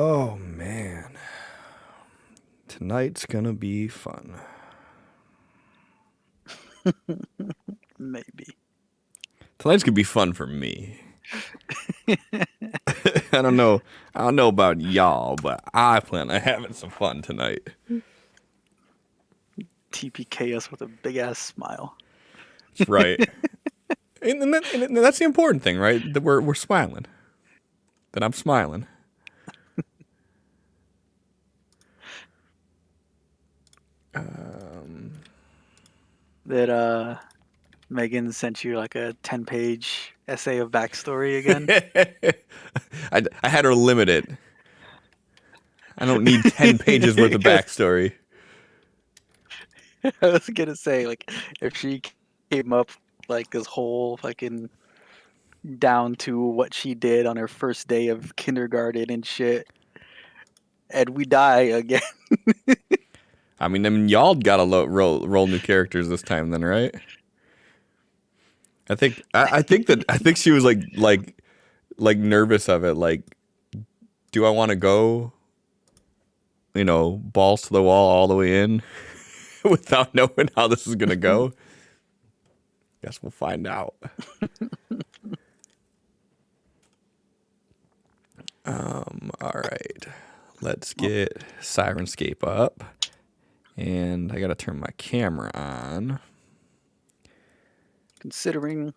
Oh, man. Tonight's gonna be fun. Maybe. Tonight's gonna be fun for me. I don't know about y'all, but I plan on having some fun tonight. TPK us with a big ass smile. That's right. and that's the important thing, right? That we're smiling. That I'm smiling. That Megan sent you like a 10-page essay of backstory again. I had her limit it. I don't need 10 pages worth of backstory. I was gonna say, like, if she came up like this whole fucking down to what she did on her first day of kindergarten and shit, and we die again. I mean, y'all got to roll new characters this time, then, right? I think she was like nervous of it. Like, do I want to go? Balls to the wall all the way in without knowing how this is gonna go. Guess we'll find out. All right, let's get Sirenscape up, and I gotta turn my camera on. Considering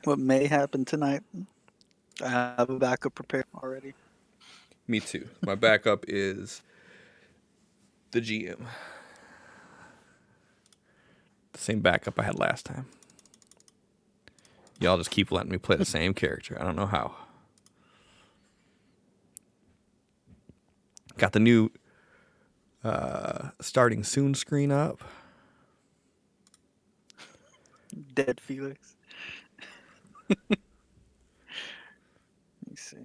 what may happen tonight, I have a backup prepared already. Me too. My backup is the GM. The same backup I had last time. Y'all just keep letting me play the same character. I don't know how. Got the new starting soon screen up. Dead Felix. Let me see.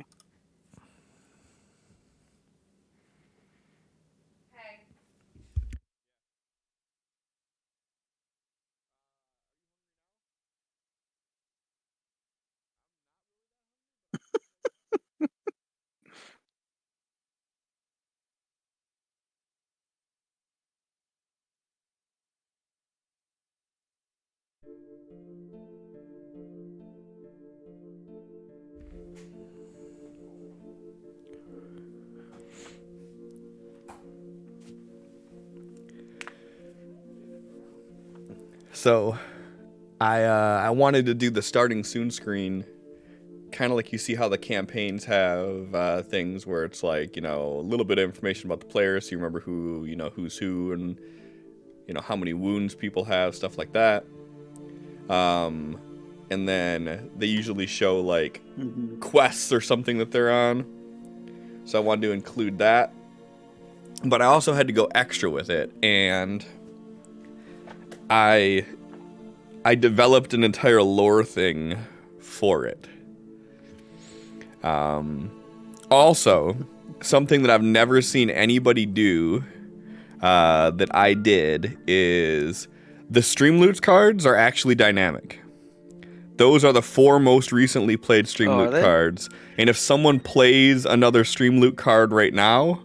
So, I wanted to do the starting soon screen, kind of like you see how the campaigns have things where it's like, a little bit of information about the players, so you remember who's who, and how many wounds people have, stuff like that. And then they usually show like quests or something that they're on. So I wanted to include that, but I also had to go extra with it, and I developed an entire lore thing for it. Also, something that I've never seen anybody do that I did is the Stream Loot cards are actually dynamic. Those are the 4 most recently played Stream Loot cards. And if someone plays another Stream Loot card right now,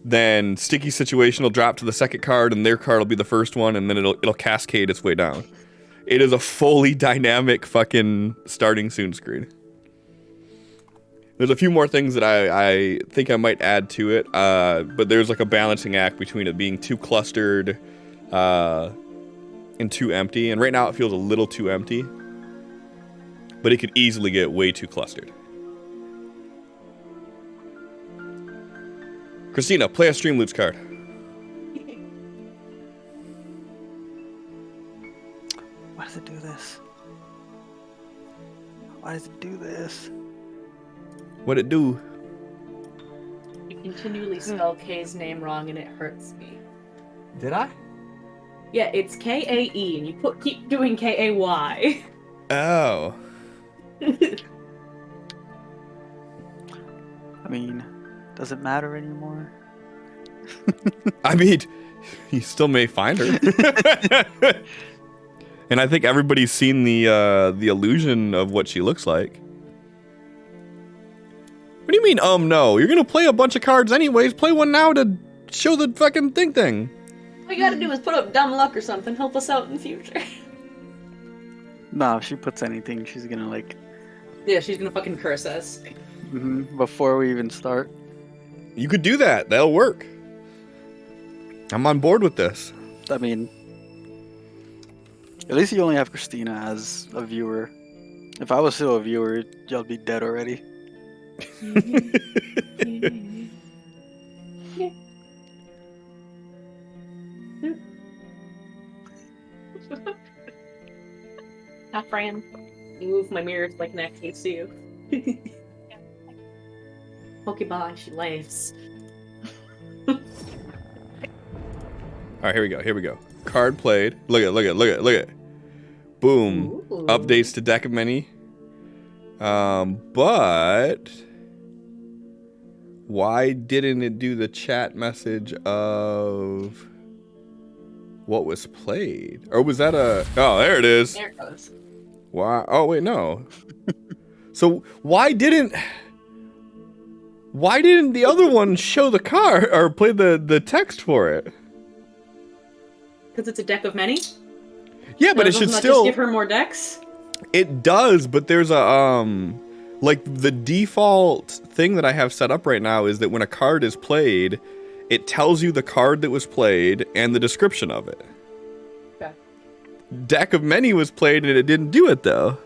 then Sticky Situation will drop to the second card, and their card will be the first one, and then it'll cascade its way down. It is a fully dynamic fucking starting soon screen. There's a few more things that I think I might add to it, but there's like a balancing act between it being too clustered and too empty. And right now it feels a little too empty, but it could easily get way too clustered. Christina, play a Stream Loots card. Why does it do this? Why does it do this? What'd it do? You continually spell K's name wrong and it hurts me. Did I? Yeah, it's K-A-E and you keep doing K-A-Y. Oh. I mean, does it matter anymore? I mean, you still may find her. And I think everybody's seen the illusion of what she looks like. What do you you mean, no? You're gonna play a bunch of cards anyways. Play one now to show the fucking thing. All you gotta do is put up dumb luck or something. Help us out in the future. No, if she puts anything, she's gonna like. Yeah, she's gonna fucking curse us. Before we even start. You could do that. That'll work. I'm on board with this. I mean, at least you only have Christina as a viewer. If I was still a viewer, y'all be dead already. Hi, Fran. You move my mirror so I can actually see you. Okay, bye. She laughs. All right, here we go. Card played. Look at. Boom. Ooh. Updates to deck of many. But why didn't it do the chat message of what was played? Or was that a... Oh, there it is. There it goes. Why? Oh, wait, no. So why didn't the other one show the card or play the text for it? Because it's a deck of many? Yeah, but it should still... just give her more decks? It does, but there's a, like, the default thing that I have set up right now is that when a card is played, it tells you the card that was played and the description of it. Okay. Deck of many was played and it didn't do it, though.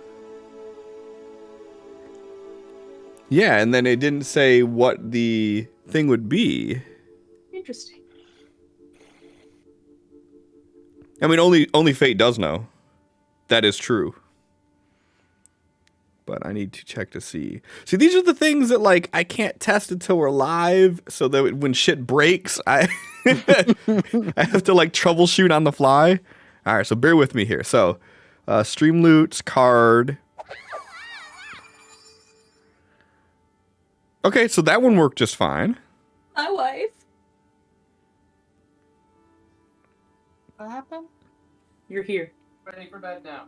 Yeah, and then it didn't say what the thing would be. Interesting. I mean, only Fate does know. That is true. But I need to check to see. See, these are the things that, like, I can't test until we're live, so that when shit breaks, I I have to, like, troubleshoot on the fly. All right, so bear with me here. So, Stream Loot's card. Okay, so that one worked just fine. Hi, wife. What happened? You're here. Ready for bed now.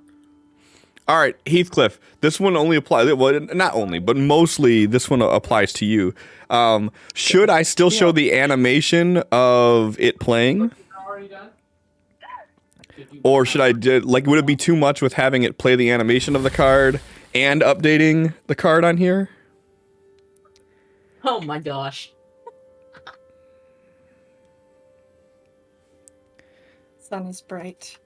All right, Heathcliff, this one only applies, well, not only, but mostly this one applies to you. Should I still show the animation of it playing? Already done? Or should I, like, would it be too much with having it play the animation of the card and updating the card on here? Oh my gosh. Sun is bright.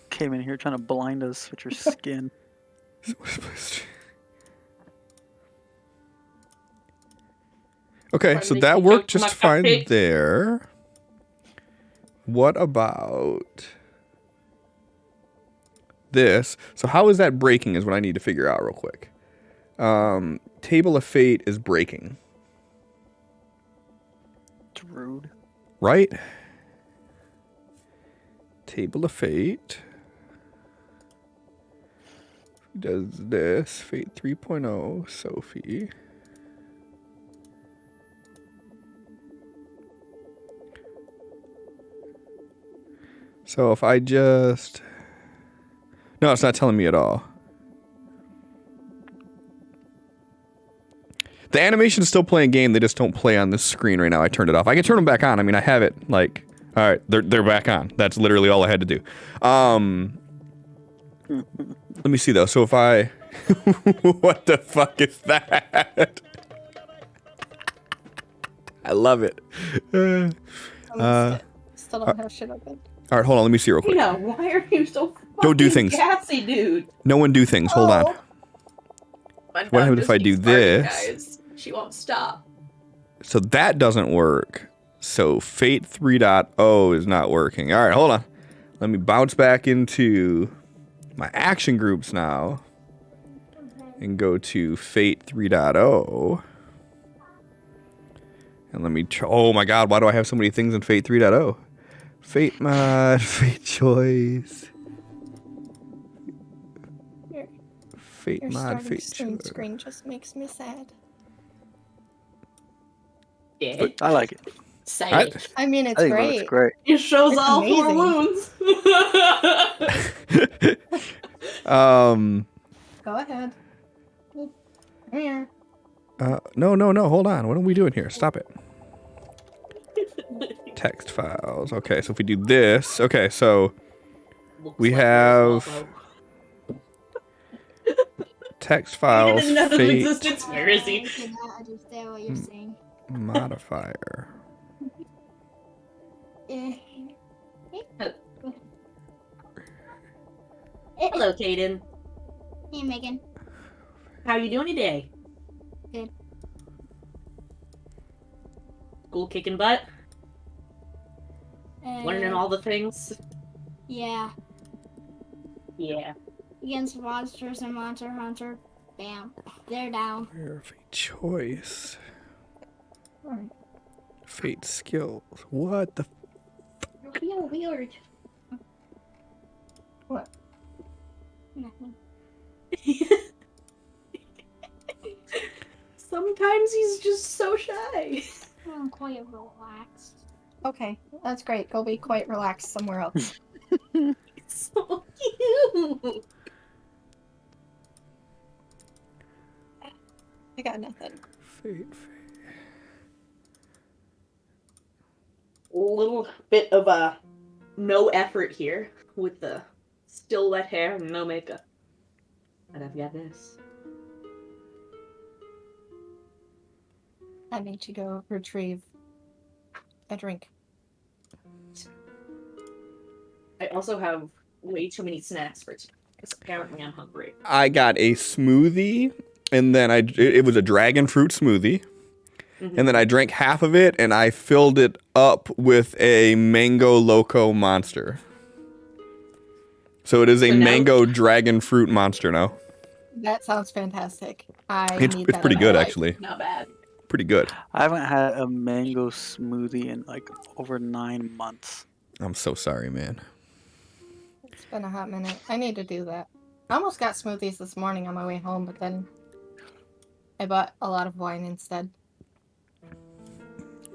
Came in here trying to blind us with your skin. Okay, so that worked just fine there. What about this? So how is that breaking is what I need to figure out real quick. Table of Fate is breaking. It's rude. Right? Table of Fate does this. Fate 3.0, Sophie. So if I just... No, it's not telling me at all. The animation is still playing game. They just don't play on this screen right now. I turned it off. I can turn them back on. I mean, I have it, like... All right, they're back on. That's literally all I had to do. Let me see, though. So if I... What the fuck is that? I love it. Still don't have shit open. All right, hold on. Let me see real quick. Yeah, why are you so fucking Don't do things. gassy, dude? No one do things. Hold on. My What happens dog if I just do keeps barking, this? guys. She won't stop. So that doesn't work. So Fate 3.0 is not working. All right, hold on. Let me bounce back into my action groups now and go to Fate 3.0. And let me oh my god, why do I have so many things in Fate 3.0? Fate mod, Fate choice. Fate Your mod, starting Fate Steam choice. screen just makes me sad. Yeah. I like it. Say I- it. I mean, it's I think it great. looks great. It shows It's all amazing. 4 wounds. Go ahead. Come here. No. Hold on. What are we doing here? Stop it. Text files. Okay, so if we do this, okay, so Looks we like have there's text He files, doesn't know his fate, existence. Where is he? I cannot understand what you're saying. modifier. Eh. Hello, Caden. Hey, Megan. How you doing today? Good. School kicking butt? Learning all the things? Yeah. Yeah. Against monsters and Monster Hunter. Bam. They're down. Where fate choice. Alright. Fate skills. What the? Feel weird. What? Nothing. Sometimes he's just so shy. I'm quite relaxed. Okay, that's great. Go be quite relaxed somewhere else. So cute. I got nothing. Fate. Little bit of no effort here with the still wet hair and no makeup. But I've got this. I need to go retrieve a drink. I also have way too many snacks for today because apparently I'm hungry. I got a smoothie, and then it was a dragon fruit smoothie. And then I drank half of it, and I filled it up with a mango loco monster. So it is a So now- mango dragon fruit monster now. That sounds fantastic. It's need that pretty in my good, life. actually. Not bad. Pretty good. I haven't had a mango smoothie in like over 9 months. I'm so sorry, man. It's been a hot minute. I need to do that. I almost got smoothies this morning on my way home, but then I bought a lot of wine instead.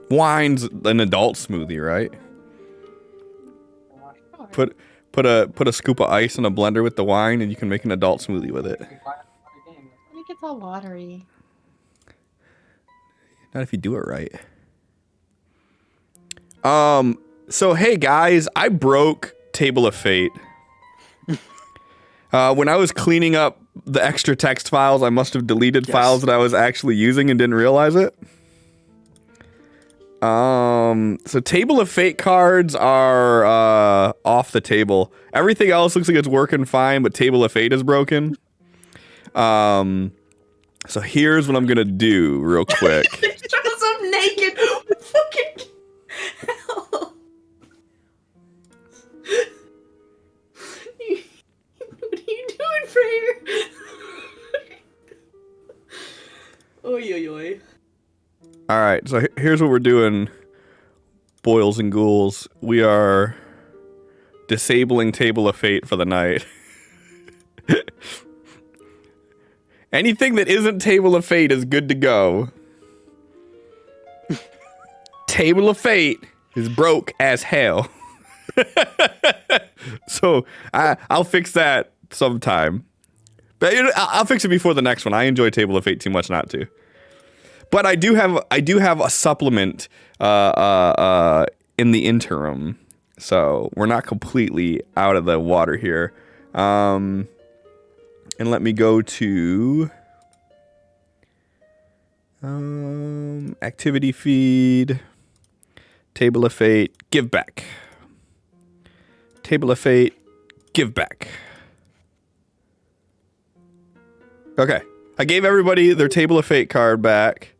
Wine's an adult smoothie, right? Alright. Put a scoop of ice in a blender with the wine, and you can make an adult smoothie with it. I think it's all watery. Not if you do it right. So hey guys, I broke Table of Fate. When I was cleaning up the extra text files, I must have deleted files that I was actually using and didn't realize it. So Table of Fate cards are off the table. Everything else looks like it's working fine, but Table of Fate is broken. So here's what I'm gonna do real quick. It shows up naked. What fucking hell? What are you doing, Freyr? Oy, oy, oy. All right, so here's what we're doing, boils and ghouls. We are disabling Table of Fate for the night. Anything that isn't Table of Fate is good to go. Table of Fate is broke as hell. So I'll fix that sometime. But I'll fix it before the next one. I enjoy Table of Fate too much not to. But I do have a supplement in the interim, so we're not completely out of the water here. And let me go to activity feed, Table of Fate, give back. Table of Fate, give back. Okay, I gave everybody their Table of Fate card back.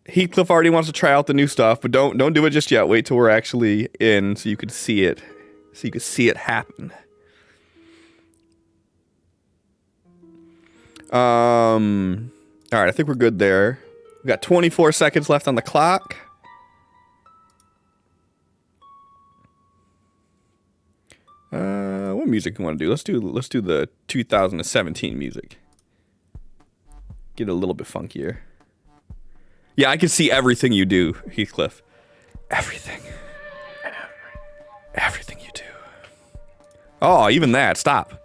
Heathcliff already wants to try out the new stuff, but don't do it just yet. Wait till we're actually in, so you can see it. So you can see it happen. All right, I think we're good there. We got 24 seconds left on the clock. What music you want to do? Let's do the 2017 music. Get it a little bit funkier. Yeah, I can see everything you do, Heathcliff. Everything. Everything you do. Oh, even that. Stop.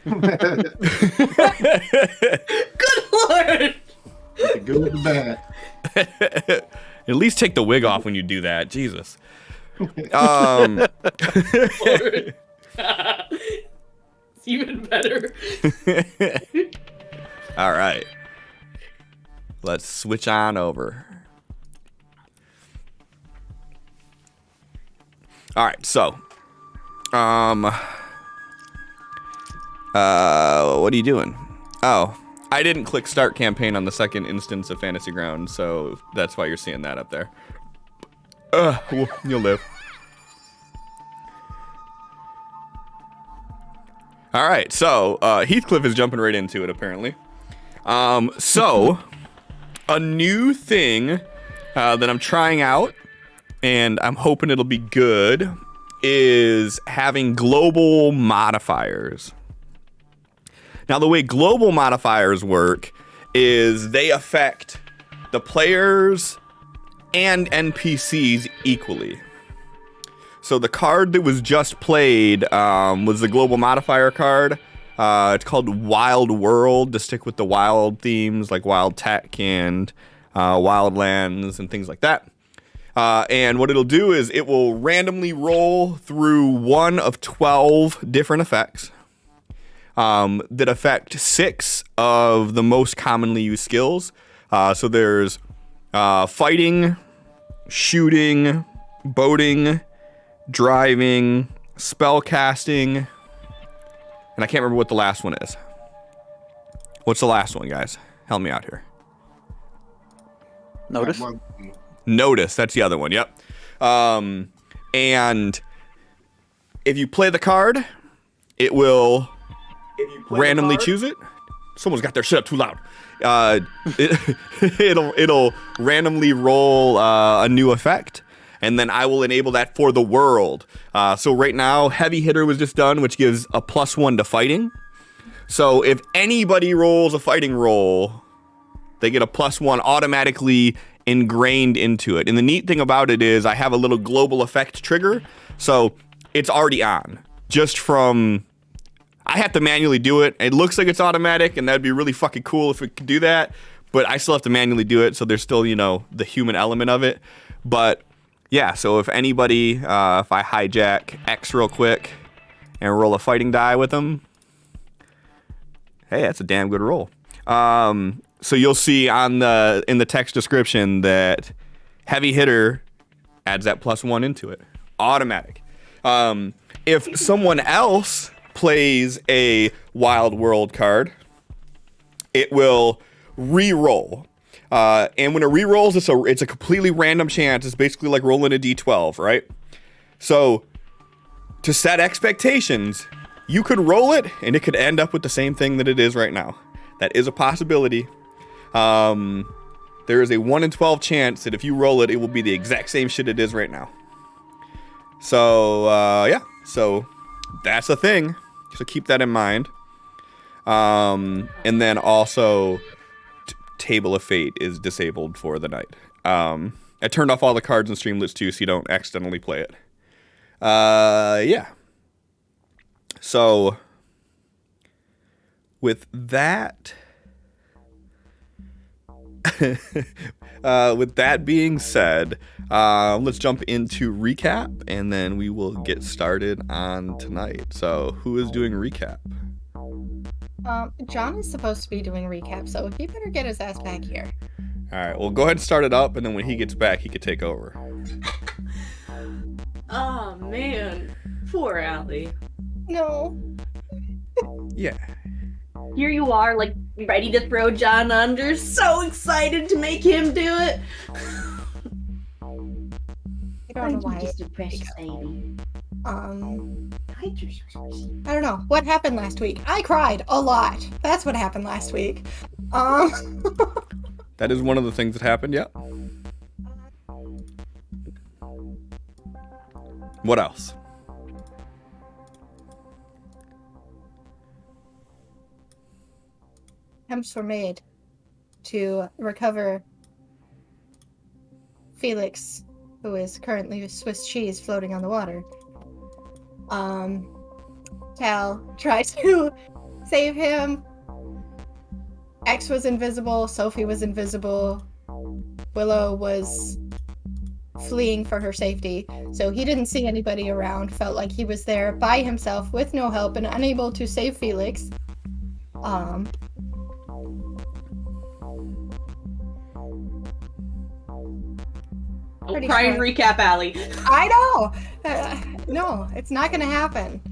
Good lord! The good with the bad. At least take the wig off when you do that. Jesus. Lord. It's even better. All right. Let's switch on over. All right, so, what are you doing? Oh, I didn't click start campaign on the second instance of Fantasy Ground, so that's why you're seeing that up there. You'll live. All right, so Heathcliff is jumping right into it, apparently. So, a new thing that I'm trying out, and I'm hoping it'll be good, is having global modifiers. Now, the way global modifiers work is they affect the players and NPCs equally. So the card that was just played was the global modifier card. It's called Wild World, to stick with the wild themes like wild tech and wildlands and things like that. And what it'll do is it will randomly roll through one of 12 different effects that affect 6 of the most commonly used skills. So there's fighting, shooting, boating, driving, spell casting, and I can't remember what the last one is. What's the last one, guys? Help me out here. Notice. Notice, that's the other one, yep. And if you play the card, it will randomly choose it. Someone's got their shit up too loud. It'll randomly roll a new effect, and then I will enable that for the world. So right now, Heavy Hitter was just done, which gives a +1 to fighting. So if anybody rolls a fighting roll, they get a +1 automatically ingrained into it. And the neat thing about it is I have a little global effect trigger, so it's already on. Just from, I have to manually do it. It looks like it's automatic, and that'd be really fucking cool if it could do that, but I still have to manually do it, so there's still, you know, the human element of it. But yeah, so if anybody, if I hijack X real quick and roll a fighting die with them, hey, that's a damn good roll. So you'll see in the text description that Heavy Hitter adds that +1 into it. Automatic. If someone else plays a Wild World card, it will re-roll. And when it re-rolls, it's a completely random chance. It's basically like rolling a d12, right? So to set expectations, you could roll it, and it could end up with the same thing that it is right now. That is a possibility. There is a 1 in 12 chance that if you roll it, it will be the exact same shit it is right now. So, yeah. So, that's a thing. So, keep that in mind. And then also, Table of Fate is disabled for the night. I turned off all the cards in Streamlets too, so you don't accidentally play it. Yeah. So, with that... with that being said, let's jump into recap, and then we will get started on tonight. So, who is doing recap? John is supposed to be doing recap, so he better get his ass back here. All right, well, go ahead and start it up, and then when he gets back, he could take over. Oh man, poor Allie. No. Yeah. Here you are, like, ready to throw John under, so excited to make him do it. I don't know why. Just a precious baby. I don't know. What happened last week? I cried a lot. That's what happened last week. That is one of the things that happened, yeah. What else? Attempts were made to recover Felix, who is currently Swiss cheese floating on the water. Tal tried to save him. X was invisible, Sophie was invisible, Willow was fleeing for her safety, so he didn't see anybody around, felt like he was there by himself with no help and unable to save Felix. Don't try and recap, Allie. I know! No, it's not gonna happen.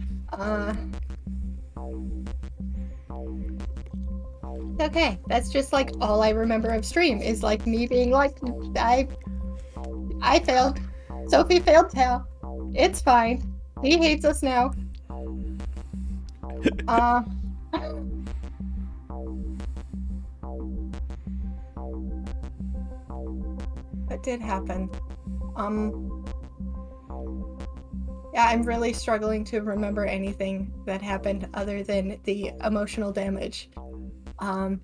Okay, that's just like all I remember of stream is like me being like, I failed. Sophie failed Tal. It's fine. He hates us now. What did happen? Yeah, I'm really struggling to remember anything that happened other than the emotional damage. Oh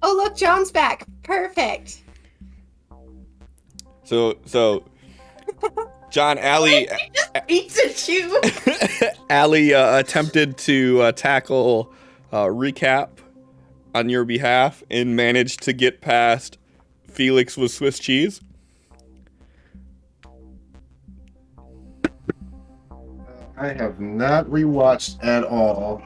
look, John's back. Perfect. So John, Allie Eats a chew. Allie attempted to tackle recap on your behalf and managed to get past Felix with Swiss cheese. I have not rewatched at all.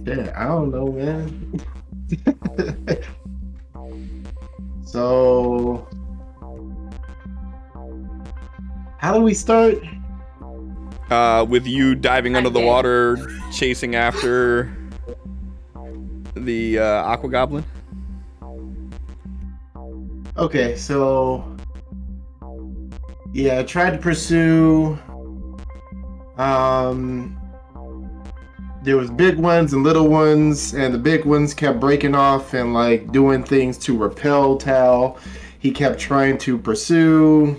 Yeah, I don't know, man. So, how do we start? With you diving under the Okay. water, chasing after the aqua goblin. Okay, so yeah, I tried to pursue. There was big ones and little ones, and the big ones kept breaking off and like doing things to repel Tal. He kept trying to pursue,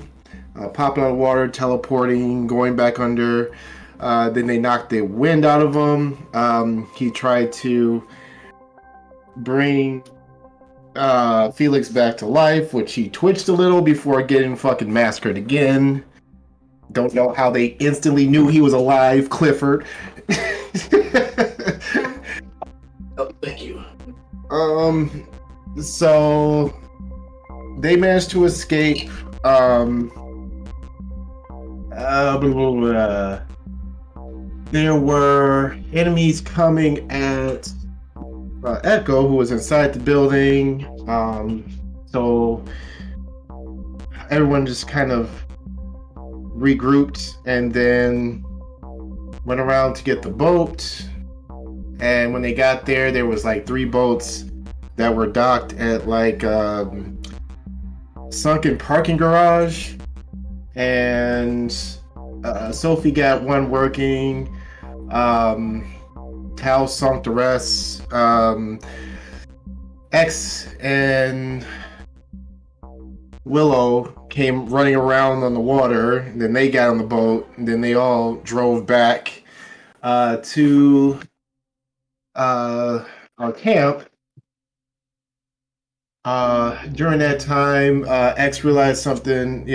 popping out of water, teleporting, going back under. Then they knocked the wind out of him. He tried to bring Felix back to life, which he twitched a little before getting fucking massacred again. Don't know how they instantly knew he was alive, Clifford. Oh, thank you. So they managed to escape. There were enemies coming at Echo, who was inside the building. So everyone just kind of regrouped and then went around to get the boat. And when they got there, there was like 3 boats that were docked at like sunken parking garage. And Sophie got one working. Tal sunk the rest. X and Willow came running around on the water, and then they got on the boat, and then they all drove back to our camp. During that time, X realized something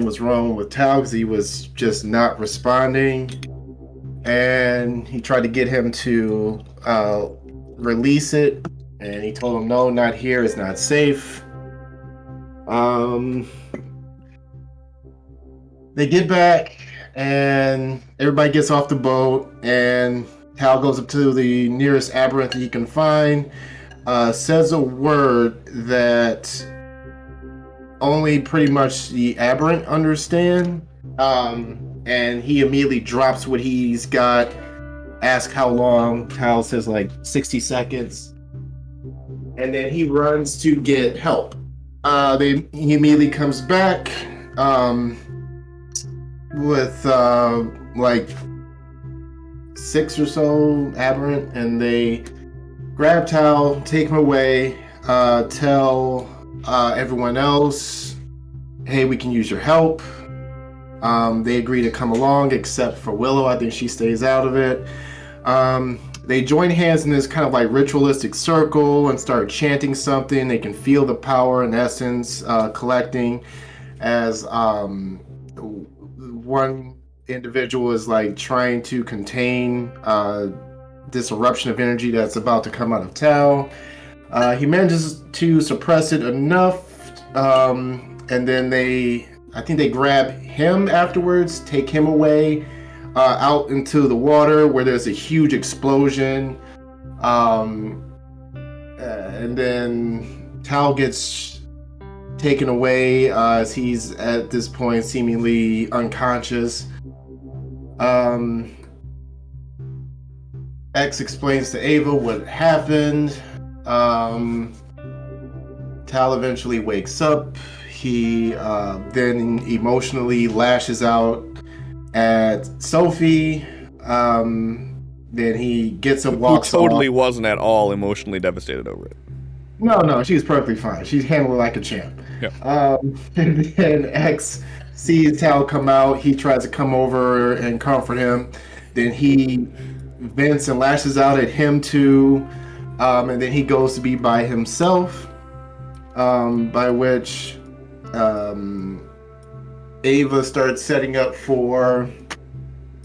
was wrong with Tal because he was just not responding, and he tried to get him to release it, and he told him, no, not here, it's not safe. They get back, and everybody gets off the boat, and Tal goes up to the nearest aberrant that he can find, says a word that only pretty much the aberrant understand, and he immediately drops what he's got, asks how long. Tal says like 60 seconds, and then he runs to get help. He immediately comes back with like 6 or so aberrant, and they grab Tal, take him away, tell everyone else, hey, we can use your help. They agree to come along except for Willow. I think she stays out of it. they join hands in this kind of like ritualistic circle and start chanting something. They can feel the power and essence collecting as one individual is like trying to contain this eruption of energy that's about to come out of Tal. He manages to suppress it enough, and then I think they grab him afterwards, take him away out into the water where there's a huge explosion. And then Tal gets taken away as he's at this point seemingly unconscious. X explains to Ava what happened. Tal eventually wakes up. He then emotionally lashes out at Sophie. Then he gets up, walks Who totally off. wasn't at all emotionally devastated over it. No, she's perfectly fine. She's handled it like a champ. Yeah. And then X sees Tal come out. He tries to come over and comfort him. Then he vents and lashes out at him too. And then he goes to be by himself. By which Ava starts setting up for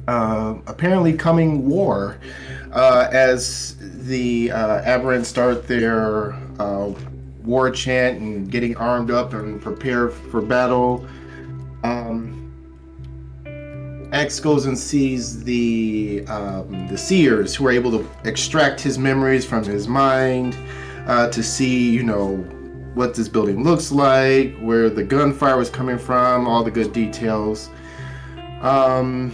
apparently coming war as the Aberrants start their war chant and getting armed up and prepare for battle. X goes and sees the seers who are able to extract his memories from his mind to see, what this building looks like, where the gunfire was coming from, all the good details. And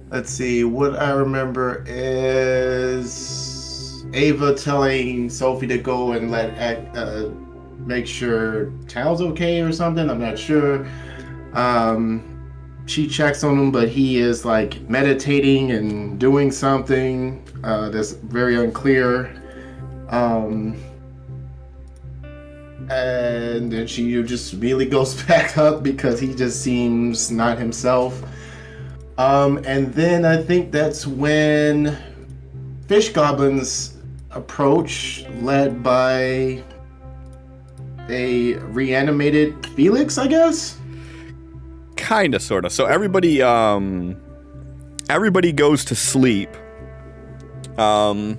let's see, what I remember is Ava telling Sophie to go and make sure Tal's okay or something. I'm not sure. She checks on him, but he is like meditating and doing something that's very unclear. And then she just really goes back up because he just seems not himself. And then I think that's when fish goblins approach, led by a reanimated Felix, I guess? Kinda, sorta. So everybody goes to sleep. And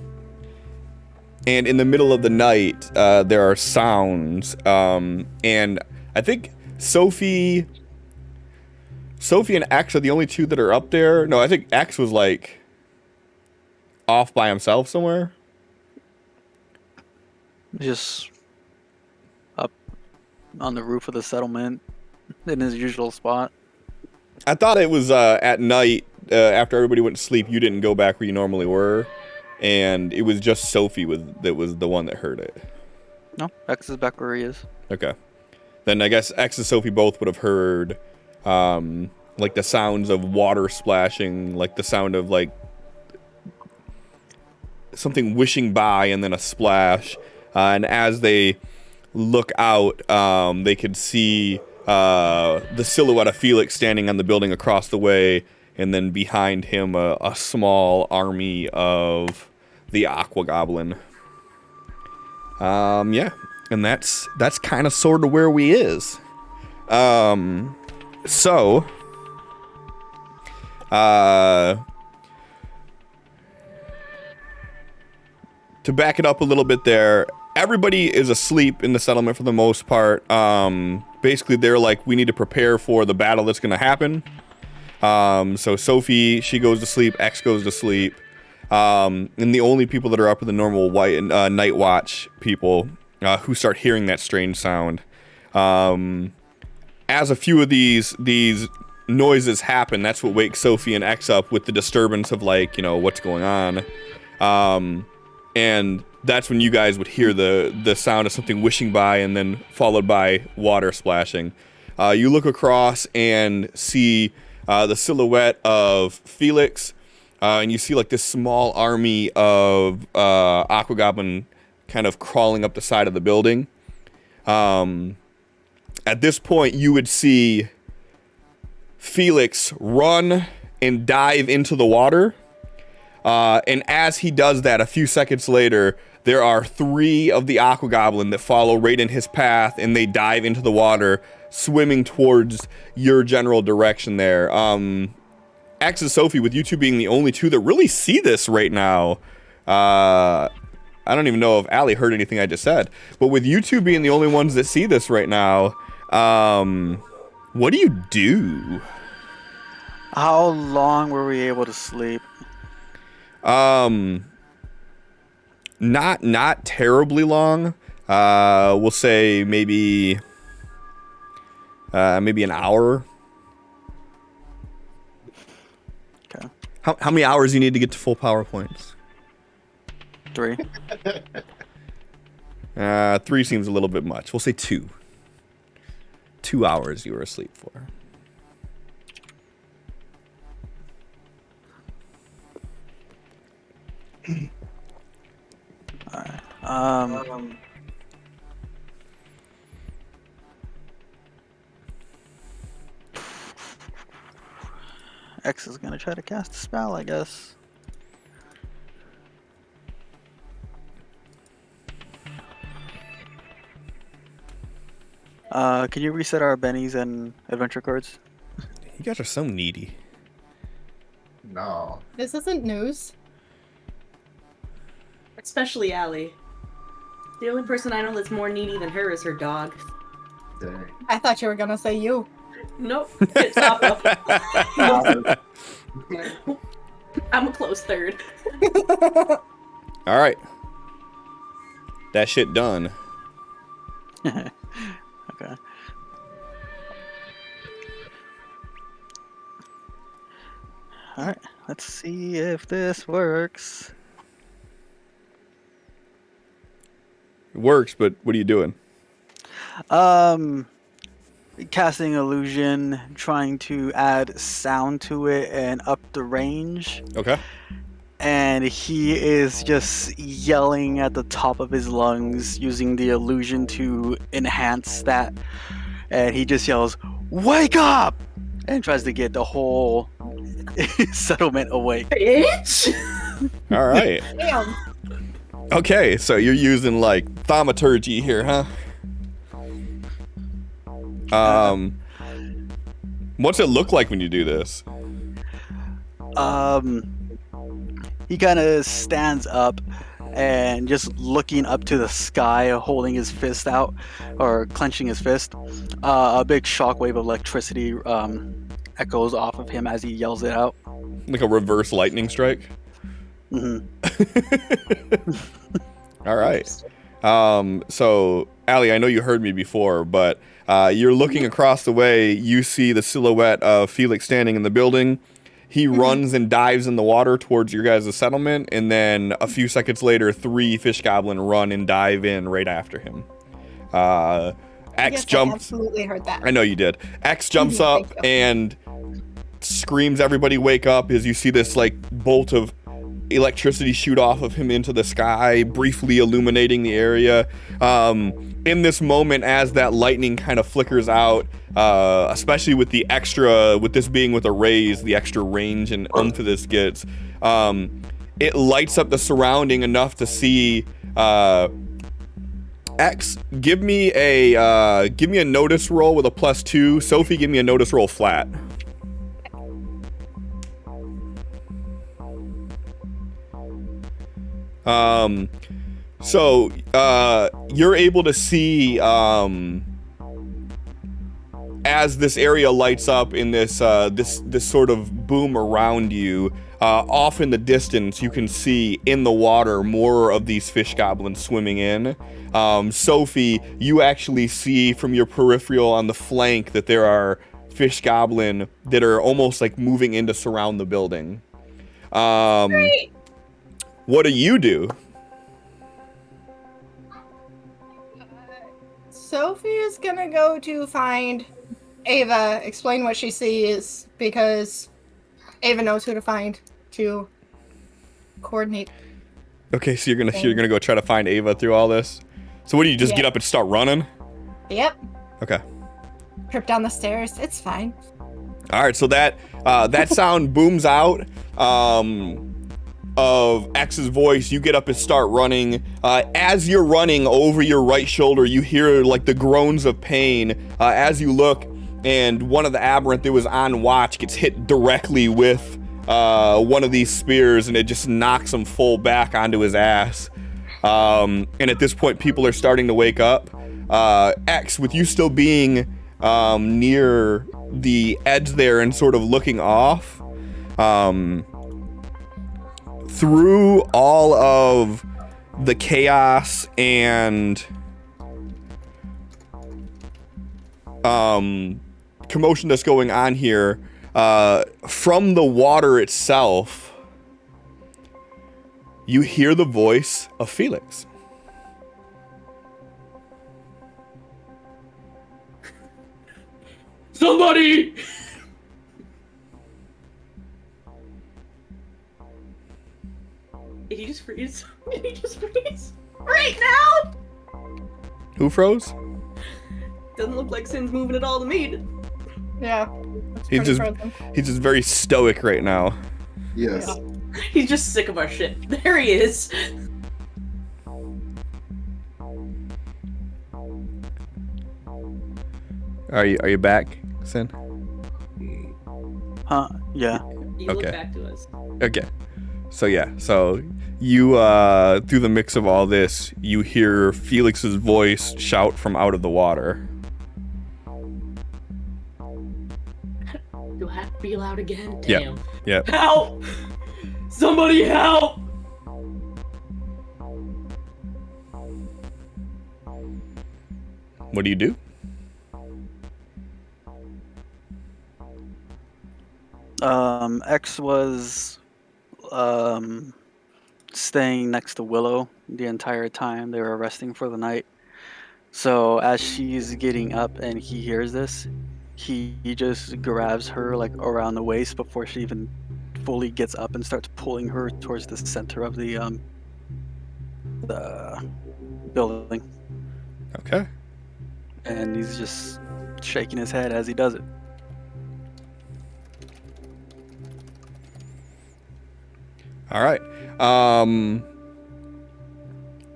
in the middle of the night, there are sounds. And I think Sophie and X are the only two that are up there. No, I think X was like off by himself somewhere. Just up on the roof of the settlement in his usual spot. I thought it was at night, after everybody went to sleep, you didn't go back where you normally were. And it was just Sophie that was the one that heard it. No, X is back where he is. Okay. Then I guess X and Sophie both would have heard like the sounds of water splashing, like the sound of like something wishing by and then a splash. And as they look out, they could see the silhouette of Felix standing on the building across the way, and then behind him a small army of the Aqua Goblin. Yeah, and that's kind of sort of where we is. So to back it up a little bit there, everybody is asleep in the settlement for the most part. Basically, they're like, we need to prepare for the battle that's going to happen. So Sophie, she goes to sleep. X goes to sleep. And the only people that are up are the normal night watch people who start hearing that strange sound. As a few of these noises happen, that's what wakes Sophie and X up with the disturbance of like, what's going on. And that's when you guys would hear the sound of something wishing by and then followed by water splashing. You look across and see the silhouette of Felix, and you see like this small army of Aqua Goblin kind of crawling up the side of the building. At this point, you would see Felix run and dive into the water. And as he does that, a few seconds later, there are 3 of the Aqua Goblin that follow right in his path, and they dive into the water, swimming towards your general direction there. X and Sophie, with you two being the only 2 that really see this right now, I don't even know if Allie heard anything I just said, but with you 2 being the only ones that see this right now, what do you do? How long were we able to sleep? Not terribly long. We'll say maybe an hour. Okay. How many hours do you need to get to full power points? 3. 3 seems a little bit much. We'll say 2. 2 hours you were asleep for. Alright. X is gonna try to cast a spell, I guess. Can you reset our bennies and adventure cards? You guys are so needy. No. This isn't news. Especially Allie. The only person I know that's more needy than her is her dog. Dang. I thought you were gonna say you. Nope. It's Oppo. I'm a close third. All right. That shit done. Okay. Alright, let's see if this works. It works, but what are you doing? Casting illusion, trying to add sound to it and up the range. Okay. And he is just yelling at the top of his lungs, using the illusion to enhance that. And he just yells, "Wake up!" and tries to get the whole settlement awake. Bitch! All right. Damn. Okay, so you're using like thaumaturgy here, huh? What's it look like when you do this? He kind of stands up and just looking up to the sky, holding his fist out or clenching his fist. A big shockwave of electricity echoes off of him as he yells it out. Like a reverse lightning strike? Mm-hmm. All right. So, Allie, I know you heard me before, but you're looking across the way. You see the silhouette of Felix standing in the building. He runs and dives in the water towards your guys' settlement, and then a few seconds later, 3 fish goblin run and dive in right after him. X Yes, jumps. I absolutely heard that. I know you did. X jumps up Thank you. and screams, "Everybody wake up!" as you see this like bolt of electricity shoot off of him into the sky, briefly illuminating the area. In this moment, as that lightning kind of flickers out, especially with the extra, with this being with a raise, the extra range and oomph this gets, it lights up the surrounding enough to see. X, give me a notice roll with a +2. Sophie, give me a notice roll flat. So you're able to see as this area lights up in this this sort of boom around you. Off in the distance, you can see in the water more of these fish goblins swimming in. Sophie, you actually see from your peripheral on the flank that there are fish goblin that are almost like moving in to surround the building. Great. What do you do? Sophie is gonna go to find Ava, explain what she sees, because Ava knows who to find to coordinate. Okay, so you're gonna go try to find Ava through all this. So what do you just get up and start running? Yep. Okay. Trip down the stairs. It's fine. All right, so that sound booms out of X's voice. You get up and start running. As you're running, over your right shoulder, you hear like the groans of pain as you look, and one of the aberrant that was on watch gets hit directly with one of these spears, and it just knocks him full back onto his ass. And at this point, people are starting to wake up. X, with you still being near the edge there and sort of looking off, through all of the chaos and commotion that's going on here, from the water itself, you hear the voice of Felix. Somebody! Did he just freeze? Did he just freeze? Right now? Who froze? Doesn't look like Sin's moving at all to me. Yeah. He's just very stoic right now. Yes. Yeah. He's just sick of our shit. There he is. Are you back, Sin? Huh? Yeah. You look Okay. back to us. Okay. So you through the mix of all this, you hear Felix's voice shout from out of the water. Do I have to be loud again? Yep. Damn. Yep. Help! Somebody help! What do you do? X was staying next to Willow the entire time they were resting for the night. So as she's getting up and he hears this, he just grabs her like around the waist before she even fully gets up and starts pulling her towards the center of the building. Okay. And he's just shaking his head as he does it. All right.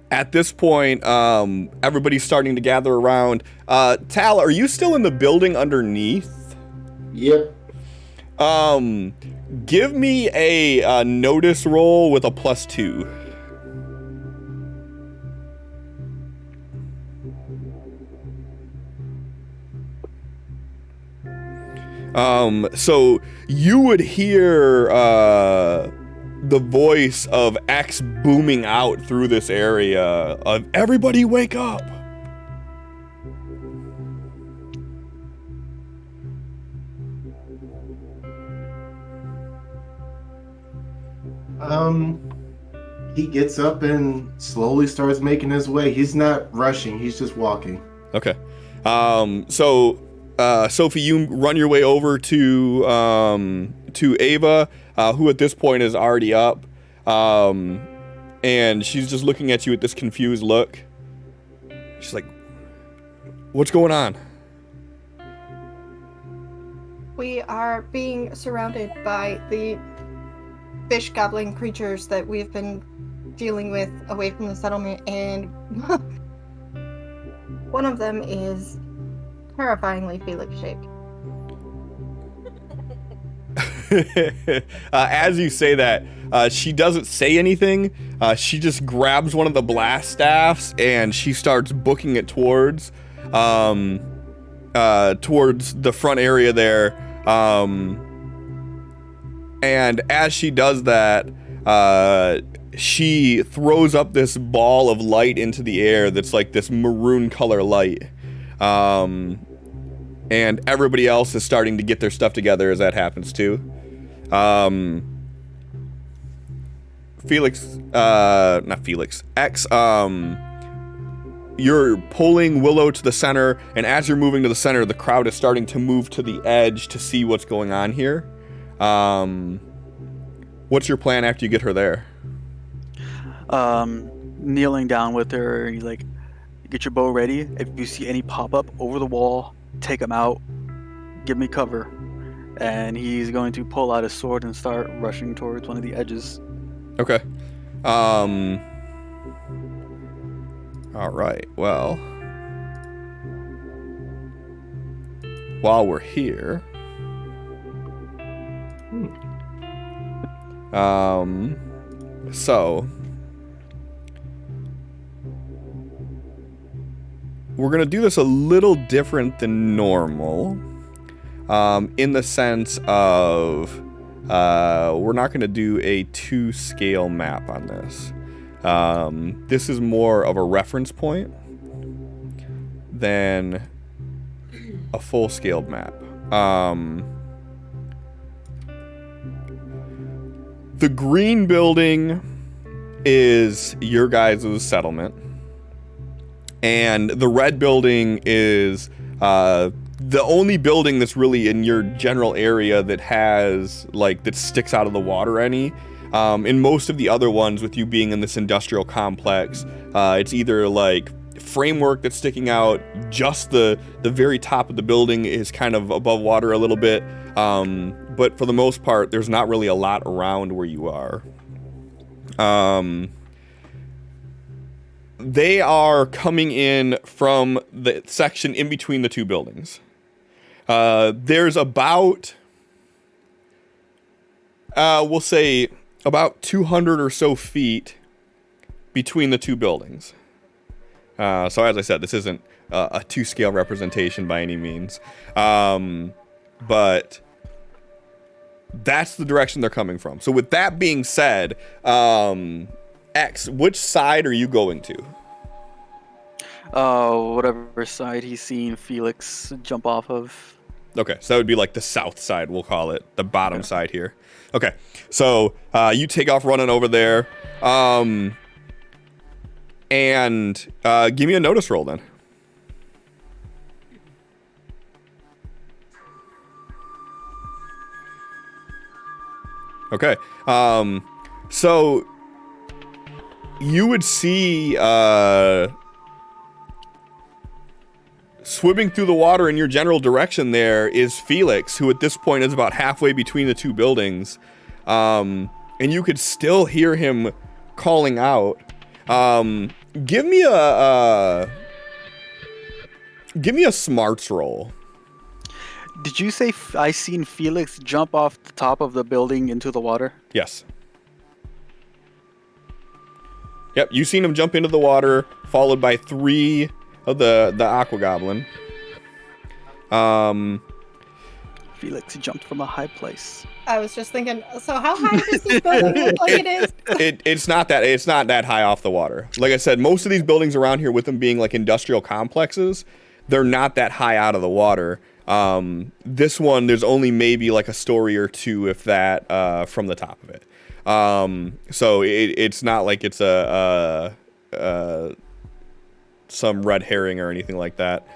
At this point, everybody's starting to gather around. Tal, are you still in the building underneath? Yep. Give me a notice roll with a +2. So you would hear the voice of X booming out through this area of everybody wake up. He gets up and slowly starts making his way. He's not rushing, he's just walking. Okay. So Sophie, you run your way over to Ava, who at this point is already up, and she's just looking at you with this confused look. She's like, "What's going on?" We are being surrounded by the fish goblin creatures that we've been dealing with away from the settlement, and one of them is terrifyingly Felix shaped. As you say that, she doesn't say anything. She just grabs one of the blast staffs and she starts booking it towards the front area there. And as she does that, she throws up this ball of light into the air that's like this maroon color light. And everybody else is starting to get their stuff together as that happens too. X, you're pulling Willow to the center, and as you're moving to the center, the crowd is starting to move to the edge to see what's going on here. What's your plan after you get her there? Kneeling down with her, he's like, get your bow ready. If you see any pop up over the wall, take them out. Give me cover. and he's going to pull out his sword and start rushing towards one of the edges. Okay. All right. Well, while we're here, so we're gonna do this a little different than normal, in the sense of we're not gonna do a 2-scale map on this. This is more of a reference point than a full-scaled map. The green building is your guys' settlement, and the red building is the only building that's really in your general area that has, like, that sticks out of the water any. In most of the other ones, with you being in this industrial complex, it's either like framework that's sticking out, just the very top of the building is kind of above water a little bit, but for the most part, there's not really a lot around where you are. They are coming in from the section in between the two buildings. There's about, we'll say, about 200 or so feet between the two buildings. So as I said, this isn't a 2-scale representation by any means. But that's the direction they're coming from. So with that being said, X, which side are you going to? Whatever side he's seen Felix jump off of. Okay, so that would be like the south side, we'll call it. The bottom side here. Okay, so you take off running over there. And give me a notice roll then. Okay, so you would see swimming through the water in your general direction there is Felix, who at this point is about halfway between the two buildings. And you could still hear him calling out. Give me a smarts roll. Did you say I seen Felix jump off the top of the building into the water? Yes. Yep, you seen him jump into the water, followed by 3 of the aqua goblin. Felix jumped from a high place. I was just thinking, so how high does this building look like it is? It's not that high off the water. Like I said, most of these buildings around here, with them being like industrial complexes, they're not that high out of the water. This one, there's only maybe like a story or 2, if that, from the top of it. So it's not like it's some red herring or anything like that.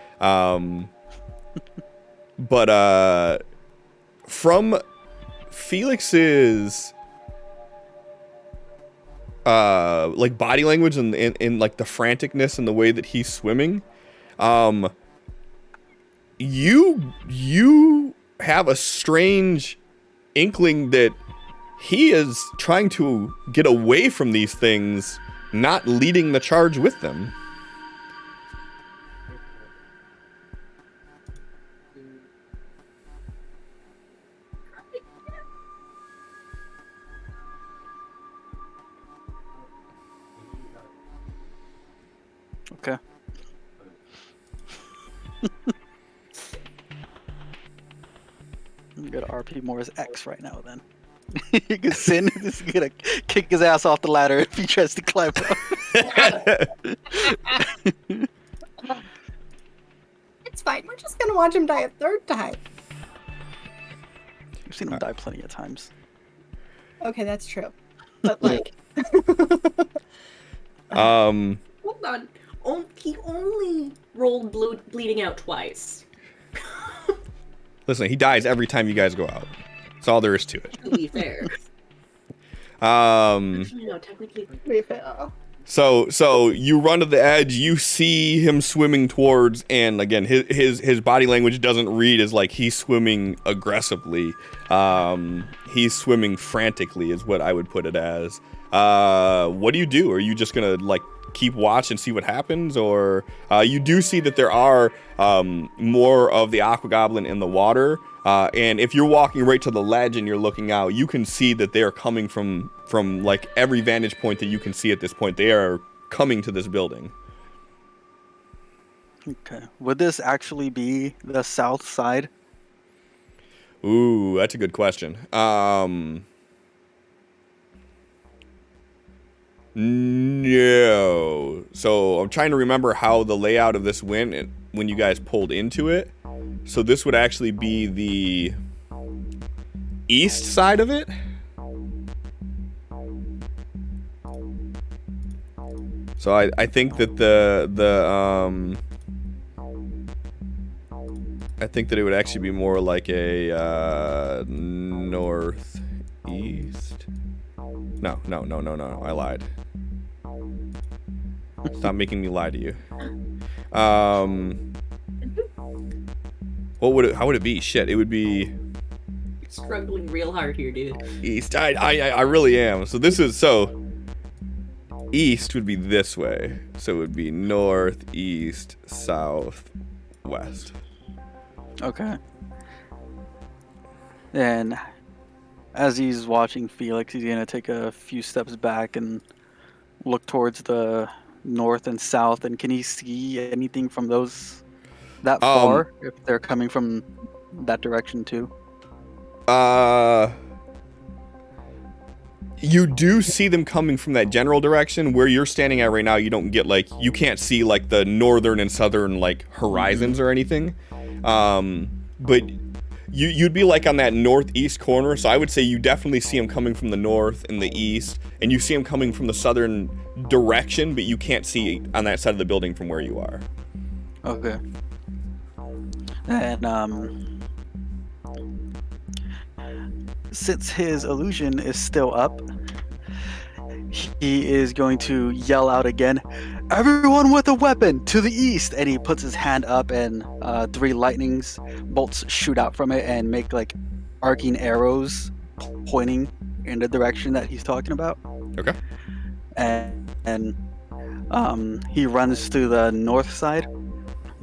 But from Felix's like body language and in like the franticness and the way that he's swimming, you have a strange inkling that he is trying to get away from these things, not leading the charge with them. Okay. I'm gonna RP more as X right now then. You can Sin is gonna kick his ass off the ladder if he tries to climb up. It's fine. We're just gonna watch him die a 3rd time. I've seen him die plenty of times. Okay, that's true. But like, Hold on. He only rolled bleeding out twice. Listen, he dies every time you guys go out. That's all there is to it. To be fair. Um, No, technically. we fail. So you run to the edge, you see him swimming towards, and again, his body language doesn't read as like he's swimming aggressively. He's swimming frantically is what I would put it as. What do you do? Are you just gonna like keep watch and see what happens, or you do see that there are more of the aqua goblin in the water, and if you're walking right to the ledge and you're looking out, you can see that they are coming from like every vantage point that you can see at this point. They are coming to this building. Okay. Would this actually be the south side? Ooh, that's a good question. No. So I'm trying to remember how the layout of this went when you guys pulled into it. So this would actually be the east side of it. So I think that I think that it would actually be more like a northeast. No, I lied. Stop making me lie to you. How would it be? Shit, it would be Struggling real hard here, dude. east. I really am. So this is east would be this way. So it would be north, east, south, west. Okay. And as he's watching Felix, he's gonna take a few steps back and look towards the north and south. And can he see anything from that far? If they're coming from that direction too? You do see them coming from that general direction. Where you're standing at right now, you don't get you can't see like the northern and southern like horizons or anything. But you'd be like on that northeast corner, so I would say you definitely see them coming from the north and the east, and you see them coming from the southern direction, but you can't see on that side of the building from where you are. Okay. And since his illusion is still up, he is going to yell out again, "Everyone with a weapon to the east!" And he puts his hand up, and 3 lightning bolts shoot out from it and make like arcing arrows pointing in the direction that he's talking about. Okay. And he runs to the north side,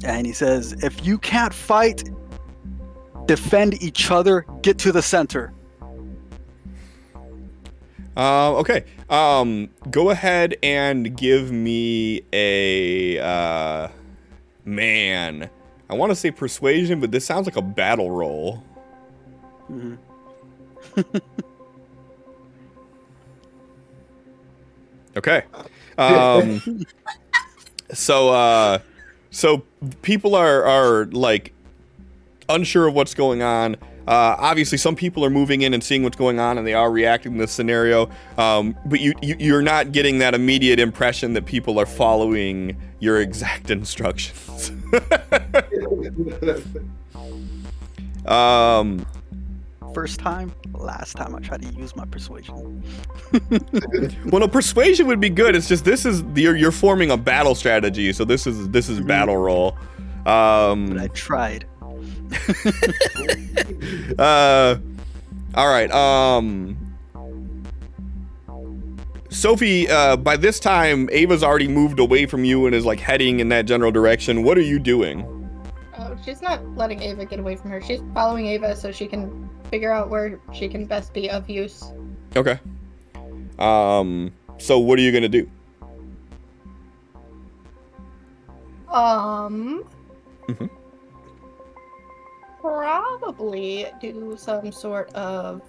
and he says, "If you can't fight, defend each other. Get to the center." Okay. Go ahead and give me a man. I want to say persuasion, but this sounds like a battle roll. Mm-hmm. Okay. So people are like unsure of what's going on. Obviously, some people are moving in and seeing what's going on, and they are reacting to this scenario. But you're not getting that immediate impression that people are following your exact instructions. First time, last time I tried to use my persuasion. Well, no, persuasion would be good. It's just you're forming a battle strategy, so this is battle roll. But I tried. All right. Sophie, by this time, Ava's already moved away from you and is like heading in that general direction. What are you doing? Oh, she's not letting Ava get away from her. She's following Ava so she can figure out where she can best be of use. Okay. So what are you gonna do? Mm-hmm. Probably do some sort of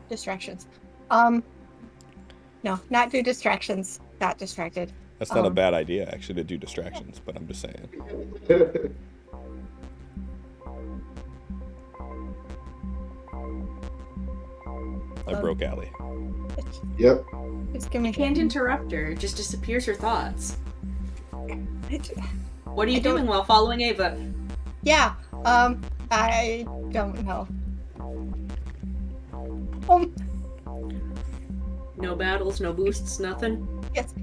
distractions. No, not do distractions. Not distracted. That's not a bad idea, actually, to do distractions, but I'm just saying. I broke Allie. Yep. Just give me. You can't interrupt her. It just disappears her thoughts. What are you doing while following Ava? Yeah. I don't know. No battles, no boosts, nothing? Yes.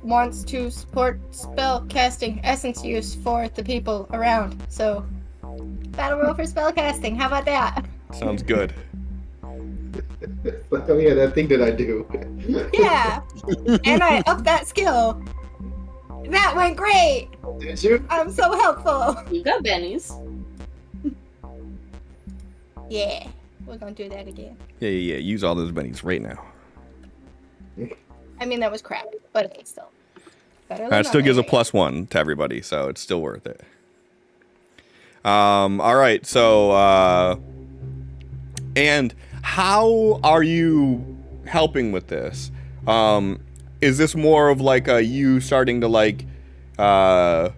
Wants to support spell casting essence use for the people around. So, battle roll for spell casting. How about that? Sounds good. Oh yeah, that thing that I do. Yeah. And I upped that skill. That went great. Did you? I'm so helpful. You got bennies. Yeah. We're gonna do that again. Yeah. Use all those bennies right now. I mean, that was crap, but it's still better than It still gives a nothing. +1 to everybody, so it's still worth it. All right, so and how are you helping with this? Is this more of like you starting to like tell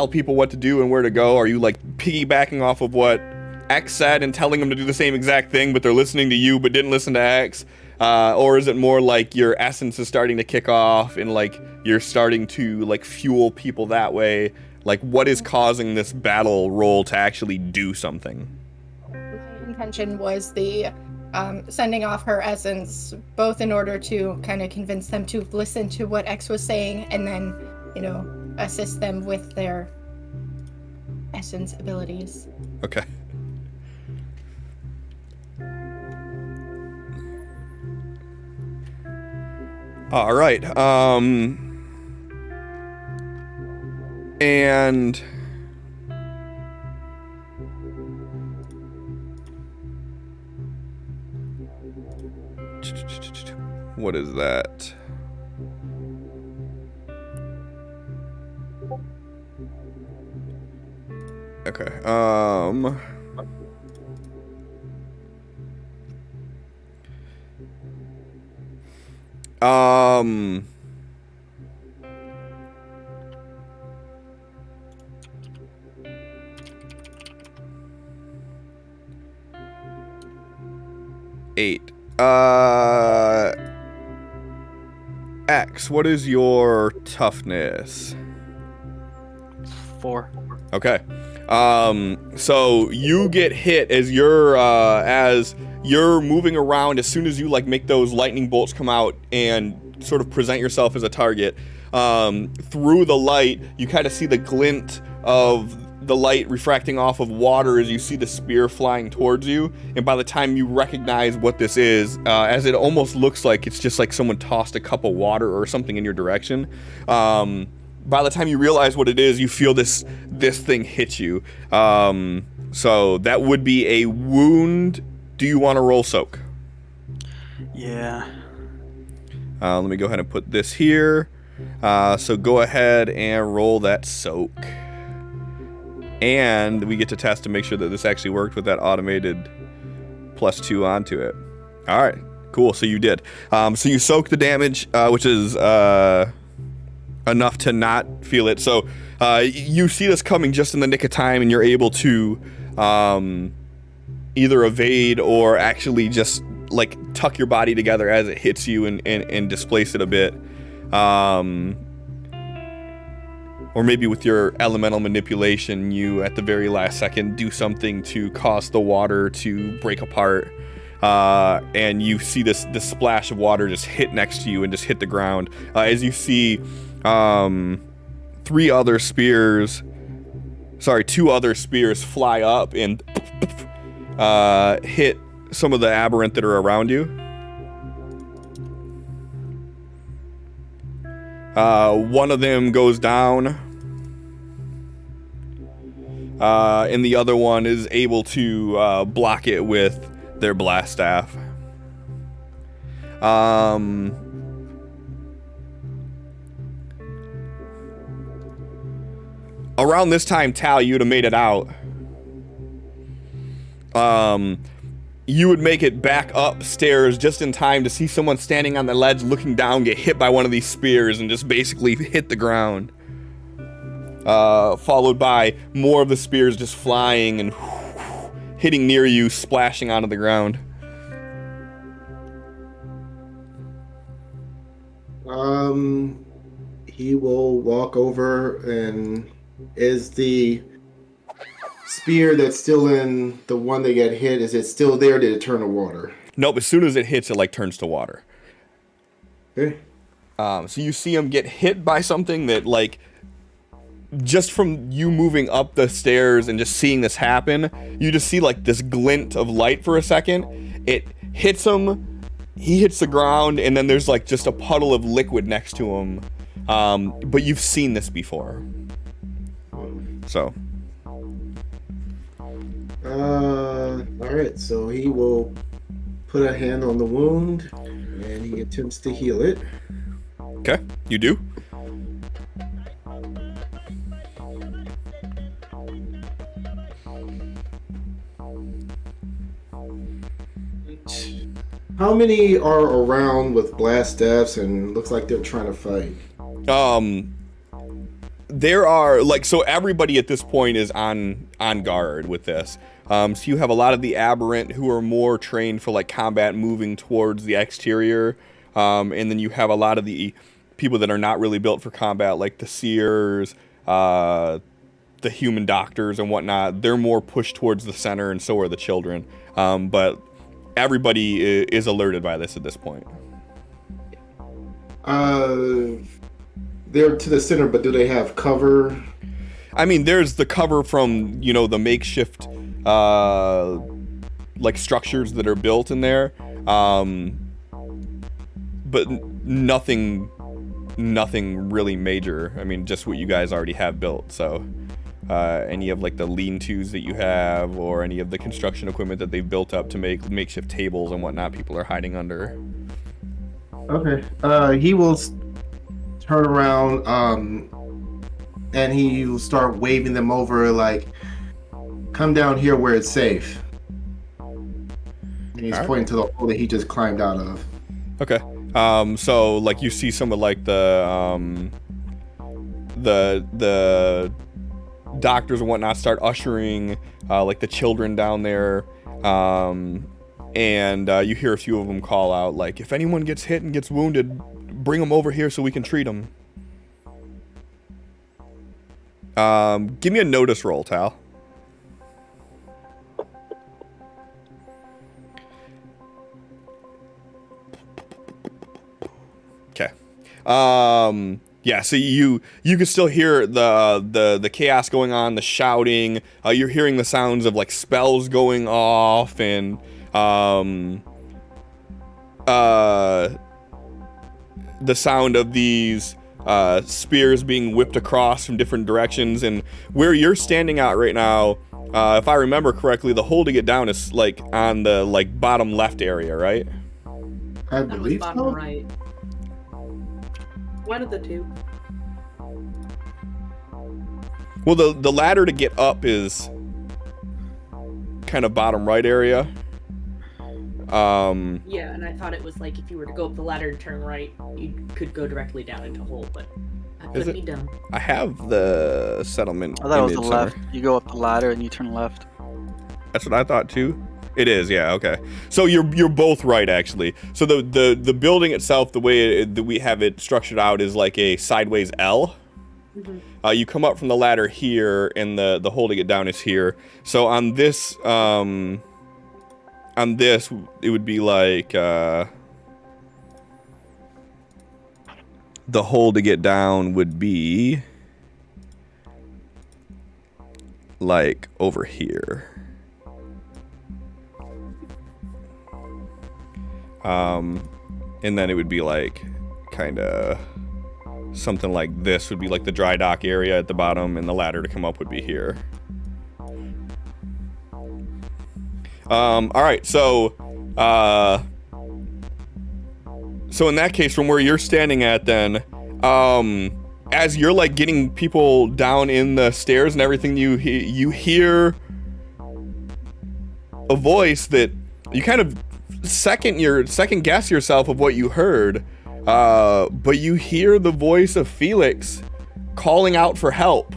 people what to do and where to go? Are you like piggybacking off of what X said and telling them to do the same exact thing, but they're listening to you but didn't listen to X? Or is it more like your essence is starting to kick off and like you're starting to like fuel people that way? Like, what is causing this battle roll to actually do something? My intention was the sending off her essence, both in order to kind of convince them to listen to what X was saying, and then, you know, assist them with their essence abilities. Okay. All right. And what is that? Okay. Eight. X, what is your toughness? 4. Okay. So you get hit as you're moving around. As soon as you like make those lightning bolts come out and sort of present yourself as a target, through the light, you kind of see the glint of the light refracting off of water as you see the spear flying towards you. And by the time you recognize what this is, as it almost looks like it's just like someone tossed a cup of water or something in your direction, by the time you realize what it is, you feel this thing hit you. So that would be a wound. Do you want to roll soak? Yeah. Let me go ahead and put this here. So go ahead and roll that soak. And we get to test to make sure that this actually worked with that automated +2 onto it. All right, cool. So you did. So you soak the damage, which is enough to not feel it. So you see this coming just in the nick of time, and you're able to either evade or actually just like tuck your body together as it hits you and displace it a bit. Or maybe with your elemental manipulation, you at the very last second do something to cause the water to break apart. And you see this splash of water just hit next to you and just hit the ground. As you see 2 other spears fly up and hit some of the aberrant that are around you. One of them goes down, and the other one is able to block it with their blast staff. Around this time, Tal, you'd have made it out. You would make it back upstairs just in time to see someone standing on the ledge looking down get hit by one of these spears and just basically hit the ground. Followed by more of the spears just flying and hitting near you, splashing onto the ground. He will walk over, and is the spear that's still in the one that got hit, is it still there? Did it turn to water? Nope. As soon as it hits, it like turns to water. Okay. So you see him get hit by something that, like, just from you moving up the stairs and just seeing this happen, you just see like this glint of light for a second. It hits him, he hits the ground, and then there's like just a puddle of liquid next to him. But you've seen this before. So. Alright, so he will put a hand on the wound and he attempts to heal it. Okay, you do. How many are around with blast staffs and looks like they're trying to fight? There are, like, so everybody at this point is on guard with this. So you have a lot of the aberrant who are more trained for like combat moving towards the exterior. And then you have a lot of the people that are not really built for combat, like the seers, the human doctors and whatnot. They're more pushed towards the center, and so are the children. But everybody is alerted by this at this point. They're to the center, but do they have cover? I mean, there's the cover from, you know, the makeshift, like, structures that are built in there. But nothing really major. I mean, just what you guys already have built. So, any of, like, the lean-tos that you have, or any of the construction equipment that they've built up to make makeshift tables and whatnot, people are hiding under. Okay. He will turn around, and he will start waving them over, like, come down here where it's safe. And he's pointing to the hole that he just climbed out of. Okay. So, like, you see some of, like, the doctors and whatnot start ushering, like, the children down there. And you hear a few of them call out, like, if anyone gets hit and gets wounded, bring them over here so we can treat them. Give me a notice roll, Tal. Okay. Yeah, so you can still hear the chaos going on, the shouting. You're hearing the sounds of like spells going off, and the sound of these spears being whipped across from different directions. And where you're standing at right now, if I remember correctly, the hole to get down is like on the like bottom left area, right? I That was believe bottom so. right. One of the two. Well, the ladder to get up is kind of bottom right area. Yeah, and I thought it was like if you were to go up the ladder and turn right, you could go directly down into a hole, but that Is couldn't it? be done. I have the settlement I thought it was image the somewhere. left. You go up the ladder and you turn left. That's what I thought too. It is, yeah, okay. So you're both right, actually. So the building itself, the way that we have it structured out, is like a sideways L. Mm-hmm. You come up from the ladder here, and the hole to get down is here. So on this it would be like the hole to get down would be like over here. And then it would be like kind of something like this would be like the dry dock area at the bottom, and the ladder to come up would be here. All right, so in that case, from where you're standing at, then, as you're like getting people down in the stairs and everything, you hear a voice that you kind of second guess yourself of what you heard, but you hear the voice of Felix calling out for help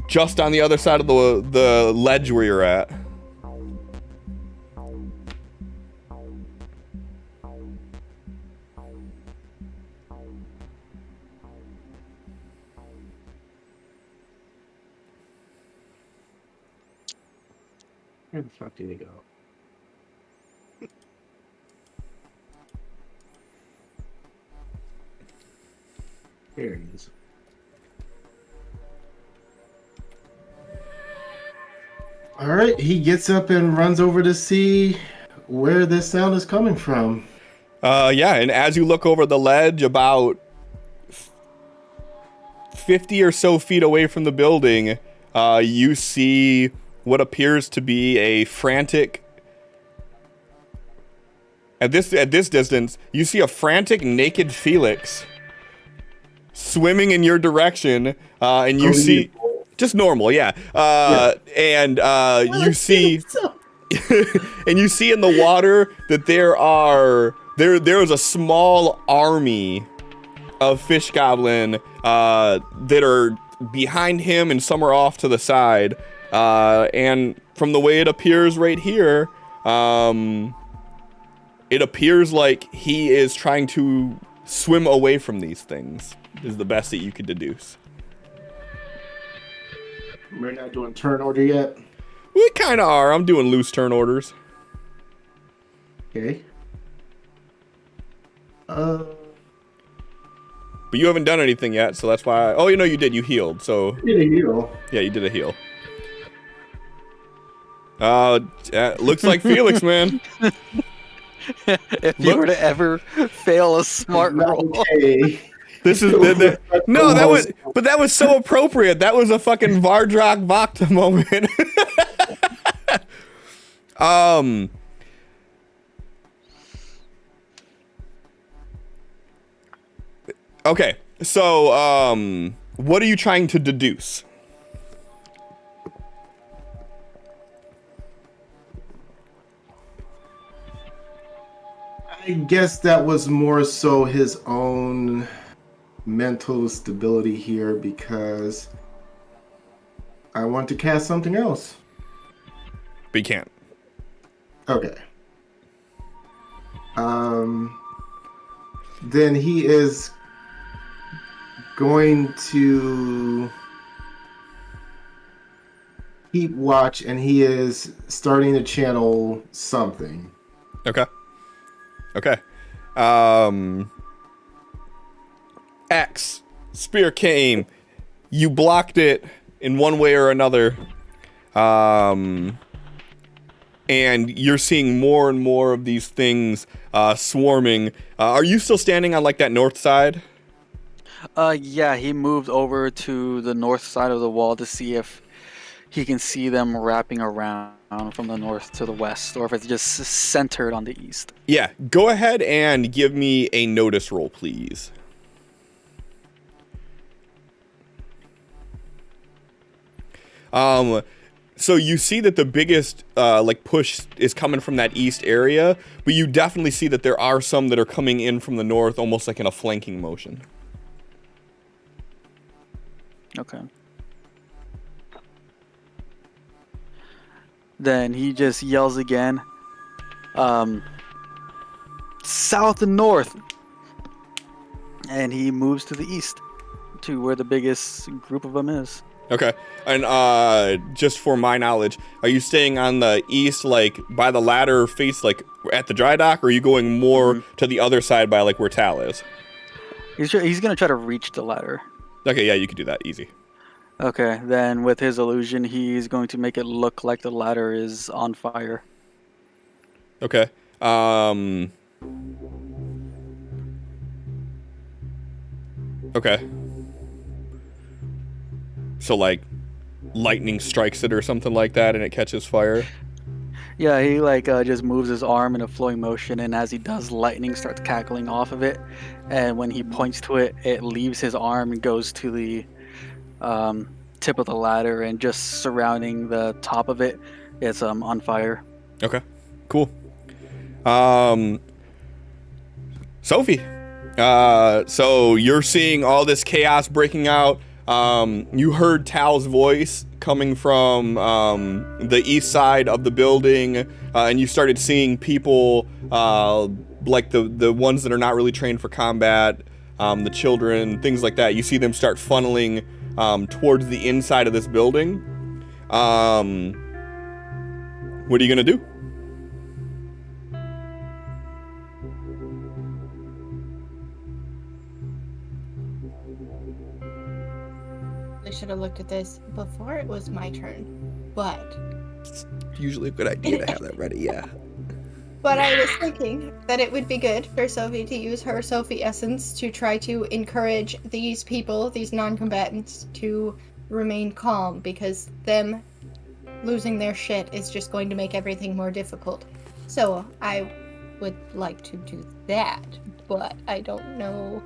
just on the other side of the ledge where you're at. Where the fuck did he go? There he is. All right, he gets up and runs over to see where this sound is coming from. Yeah, and as you look over the ledge, about 50 or so feet away from the building, you see what appears to be a frantic. At this distance, you see a frantic, naked Felix swimming in your direction, and you see just normal, yeah. And you see, and you see in the water that there is a small army of fish goblin that are behind him, and some are off to the side. And from the way it appears right here, it appears like he is trying to swim away from these things, is the best that you could deduce. We're not doing turn order yet. We kind of are. I'm doing loose turn orders. Okay. But you haven't done anything yet, so that's why. Oh, you know you did. You healed, so. Did a heal. Yeah, you did a heal. Looks like Felix, man. If you were to ever fail a smart roll. Okay. This is no, that was so appropriate. That was a fucking Vardrak Vakta moment. Okay, so what are you trying to deduce? I guess that was more so his own mental stability here, because I want to cast something else. But you can't. Okay. Then he is going to keep watch, and he is starting to channel something. Okay. Okay. X. Spear came. You blocked it in one way or another. And you're seeing more and more of these things swarming. Are you still standing on like that north side? Yeah, he moved over to the north side of the wall to see if he can see them wrapping around from the north to the west, or if it's just centered on the east. Yeah, go ahead and give me a notice roll, please. So you see that the biggest like push is coming from that east area, but you definitely see that there are some that are coming in from the north, almost like in a flanking motion. Okay. Then he just yells again, south and north, and he moves to the east to where the biggest group of them is. Okay, and just for my knowledge, are you staying on the east, like by the ladder face, like at the dry dock, or are you going more to the other side by like where Tal is? He's gonna try to reach the ladder. Okay, yeah, you could do that, easy. Okay, then with his illusion, he's going to make it look like the ladder is on fire. Okay. Okay. So like lightning strikes it or something like that and it catches fire? Yeah, he like just moves his arm in a flowing motion, and as he does, lightning starts cackling off of it. And when he points to it, it leaves his arm and goes to the tip of the ladder, and just surrounding the top of it, it's on fire. Okay, cool. Sophie, so you're seeing all this chaos breaking out. You heard Tal's voice coming from the east side of the building, and you started seeing people like the ones that are not really trained for combat, the children, things like that. You see them start funneling towards the inside of this building. What are you gonna do? I should have looked at this before it was my turn, but Usually a good idea to have that ready, yeah. I was thinking that it would be good for Sophie to use her Sophie essence to try to encourage these people, these non-combatants, to remain calm, because them losing their shit is just going to make everything more difficult. So I would like to do that, but I don't know.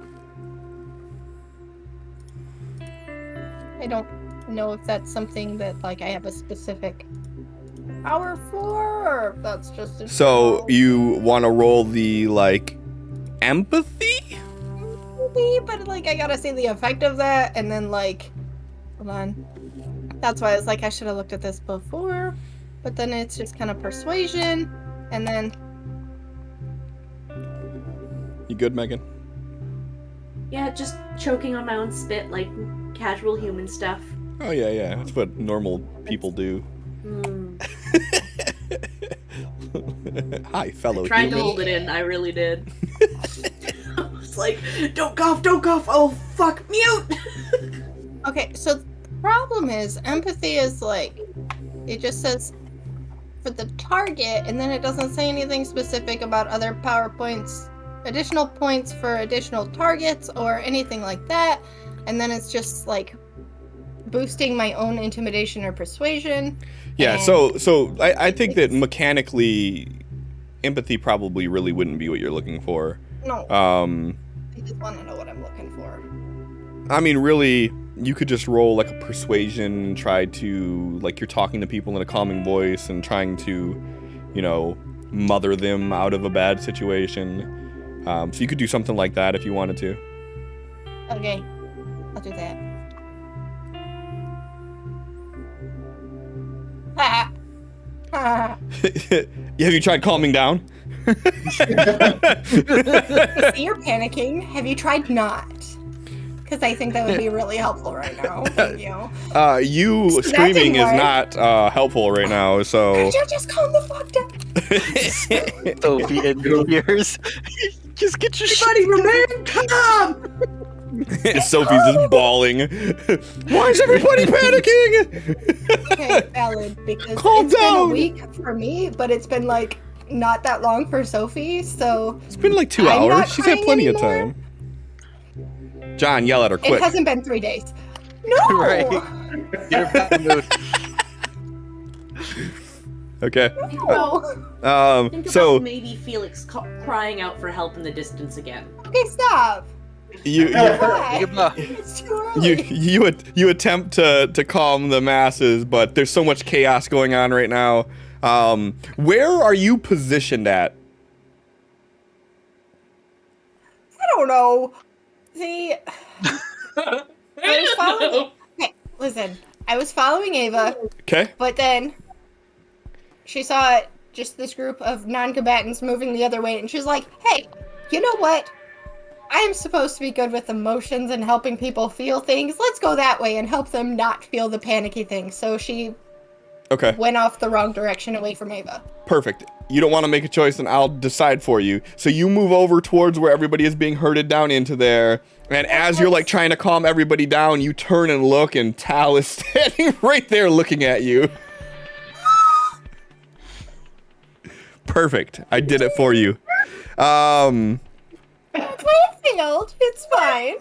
I don't know if that's something that like I have a specific power for, or if that's just a So you want to roll the like empathy? maybe, but like I gotta see the effect of that, and then like, hold on. That's why I was like I should have looked at this before, but then it's just kind of persuasion, and then You good, Megan? Yeah, just choking on my own spit like casual human stuff. Oh yeah. That's what normal people do. Hi, fellow Tried to human. hold it in, I really did. I was like, don't cough, oh fuck, mute! okay. So the problem is empathy is like it just says for the target, and then it doesn't say anything specific about other power points, additional points for additional targets, or anything like that. And then it's just like boosting my own intimidation or persuasion. Yeah, and- so I think that mechanically empathy probably really wouldn't be what you're looking for. No, I I just want to know what I'm looking for. mean, really, you could just roll like a persuasion, try to, like you're talking to people in a calming voice and trying to, you know, mother them out of a bad situation. So you could do something like that if you wanted to. Okay, I'll do that. Ha ha. Have you tried calming down? See, you're panicking. Have you tried not? Because I think that would be really helpful right now. Thank you. You So that screaming didn't is work. not helpful right now, so... Could you just calm the fuck down? Sophie in tears. Just get your shit. Everybody remain calm! Sophie's just bawling. Why is everybody panicking? Okay, valid. Because Calm it's been down. a week for me, but it's been like not that long for Sophie, so It's been like 2 I'm not hours. She's had crying plenty of anymore. time. John, yell at her it quick. hasn't been 3 days. No! Right. Get her back in the mood. Okay. No. Think So about maybe Felix crying out for help in the distance again. Okay, stop. you Why? Goodbye. It's too early. you attempt to calm the masses, but there's so much chaos going on right now. Where are you positioned at? I don't know. See, I was following. Okay, listen. I was following Ava, Okay. but then she saw just this group of non-combatants moving the other way, and she's like, "Hey, you know what? I am supposed to be good with emotions and helping people feel things. Let's go that way and help them not feel the panicky things." So she Okay. went off the wrong direction away from Ava. Perfect. You don't want to make a choice, and I'll decide for you. So you move over towards where everybody is being herded down into there. And as you're like trying to calm everybody down, you turn and look, and Tal is standing right there looking at you. Perfect. I did it for you. It's Wakefield. It's fine.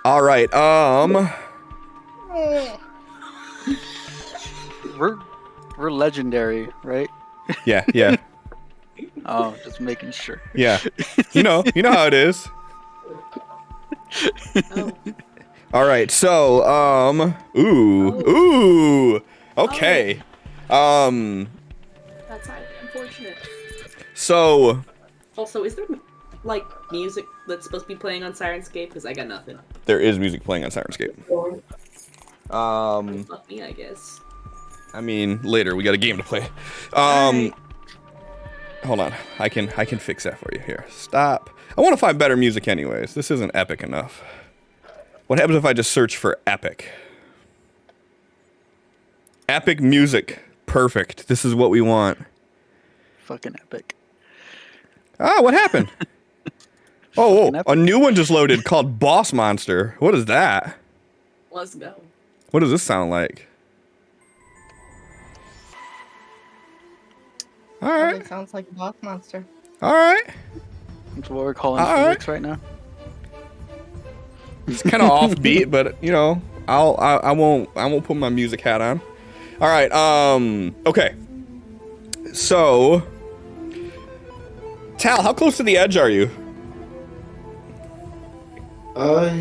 All right. We're legendary, right? Yeah. Oh, just making sure. Yeah. You know how it is. Oh. All right. So, ooh. Okay. That's unfortunate. So Also, is there like music that's supposed to be playing on Sirenscape? Because I got nothing. there is music playing on Sirenscape. Fuck me, I guess. I mean, later we got a game to play. Alright. Hold on. I can fix that for you here. Stop. I want to find better music anyways. This isn't epic enough. What happens if I just search for epic? Epic music. Perfect. This is what we want. Fucking epic. Ah, what happened? Oh, Fucking a new one just loaded called Boss Monster. What is that? Let's go. What does this sound like? All right. It sounds like a boss monster. All right. That's what we're calling All Felix right now. It's kind of offbeat, but you know, I won't put my music hat on. All right. Okay. So, Tal, how close to the edge are you?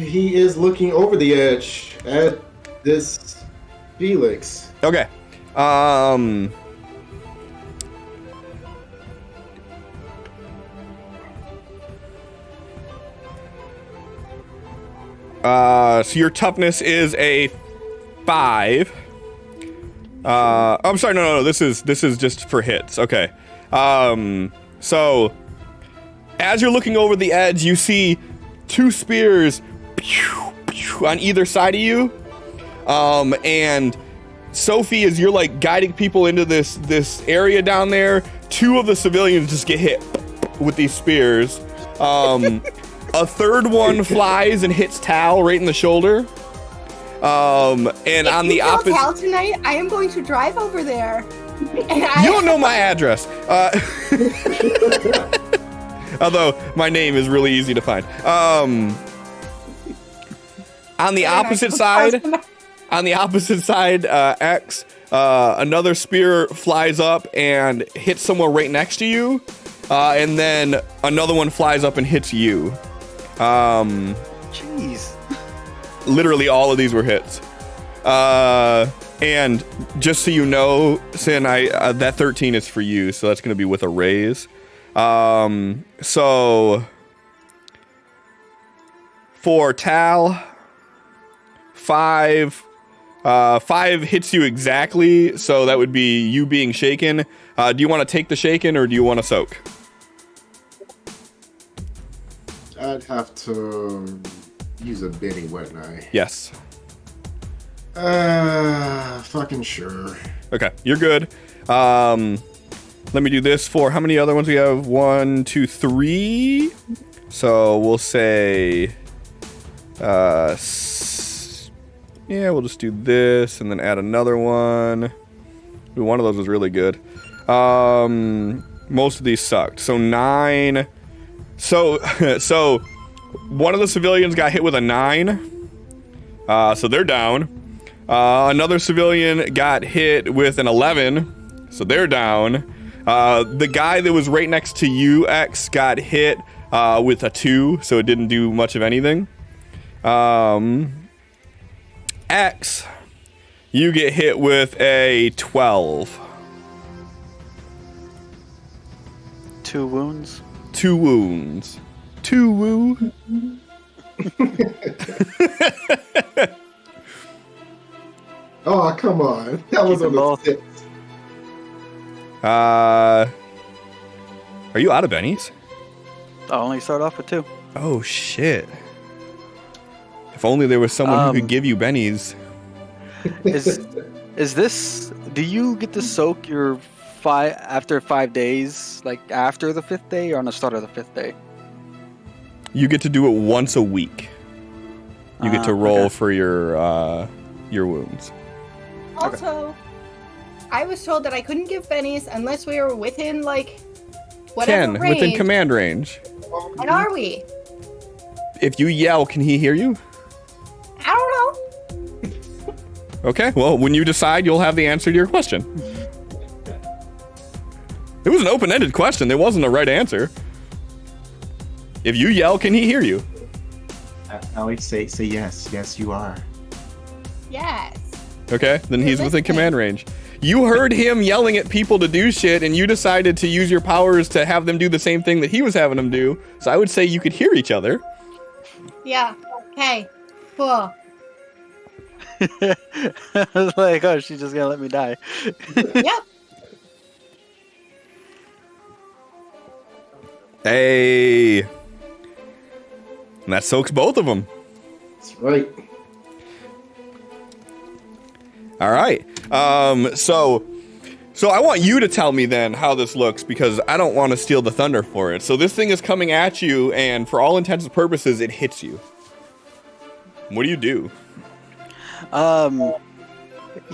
He is looking over the edge at this Felix. Okay. So your toughness is a 5. I'm sorry, no. This is just for hits. Okay. So as you're looking over the edge, you see 2 spears on either side of you. And Sophie, as you're like guiding people into this area down there, 2 of the civilians just get hit with these spears. A third one flies and hits Tal right in the shoulder. And if on the you kill opposite, Tal tonight, I am going to drive over there. And you don't know my address. Although my name is really easy to find. On the opposite side, X, another spear flies up and hits someone right next to you, and then another one flies up and hits you. Jeez. Literally all of these were hits. And just so you know, Sin, that 13 is for you, so that's going to be with a raise. So for Tal, 5 hits you exactly, so that would be you being shaken. Do you want to take the shaken or do you want to soak? I'd have to use a Benny, wouldn't I? Yes. Fucking sure. Okay, you're good. Let me do this for how many other ones we have? 1, 2, 3. So we'll say, yeah, we'll just do this and then add another one. Ooh, one of those was really good. Most of these sucked. So 9. So one of the civilians got hit with a 9. So they're down. Another civilian got hit with an 11. So they're down. The guy that was right next to you, X, got hit with a 2, so it didn't do much of anything. X, you get hit with a 12. 2 wounds. 2 wounds. 2 woo. Oh, come on. That was Keep on them both. the 6. Are you out of bennies? I'll only start off with 2. Oh shit. If only there was someone who could give you bennies. Is this? Do you get to soak your after 5 days, like after the 5th day, or on the start of the 5th day? You get to do it once a week. You get to roll okay. for your wounds. Also, I was told that I couldn't give bennies unless we were within, like, whatever 10 range. within command range. And are we? If you yell, can he hear you? I don't know. Okay, well, when you decide, you'll have the answer to your question. It was an open-ended question. There wasn't a right answer. If you yell, can he hear you? Alex, say yes. Yes, you are. Yes. Okay, then he's within listening. command range. You heard him yelling at people to do shit, and you decided to use your powers to have them do the same thing that he was having them do. So I would say you could hear each other. Yeah. Okay. Cool. I was like, oh, she's just gonna let me die. Yep. Hey. And that soaks both of them. That's right. All right. So I want you to tell me then how this looks because I don't want to steal the thunder for it. So this thing is coming at you, and for all intents and purposes, it hits you. What do you do?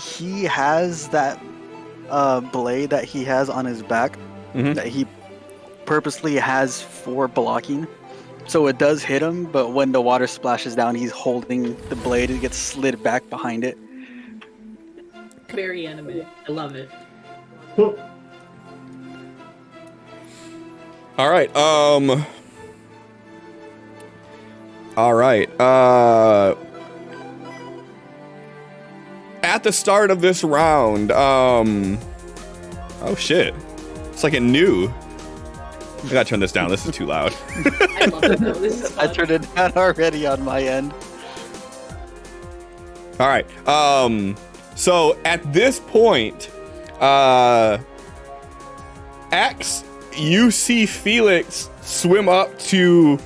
He has that blade that he has on his back that he purposely has for blocking. So it does hit him, but when the water splashes down, he's holding the blade. It gets slid back behind it. Very anime. I love it. All right. All right. At the start of this round, oh shit. It's like it knew. I gotta turn this down. This is too loud. I love it though. This is I fun. turned it down already on my end. All right. So at this point, X, you see Felix swim up to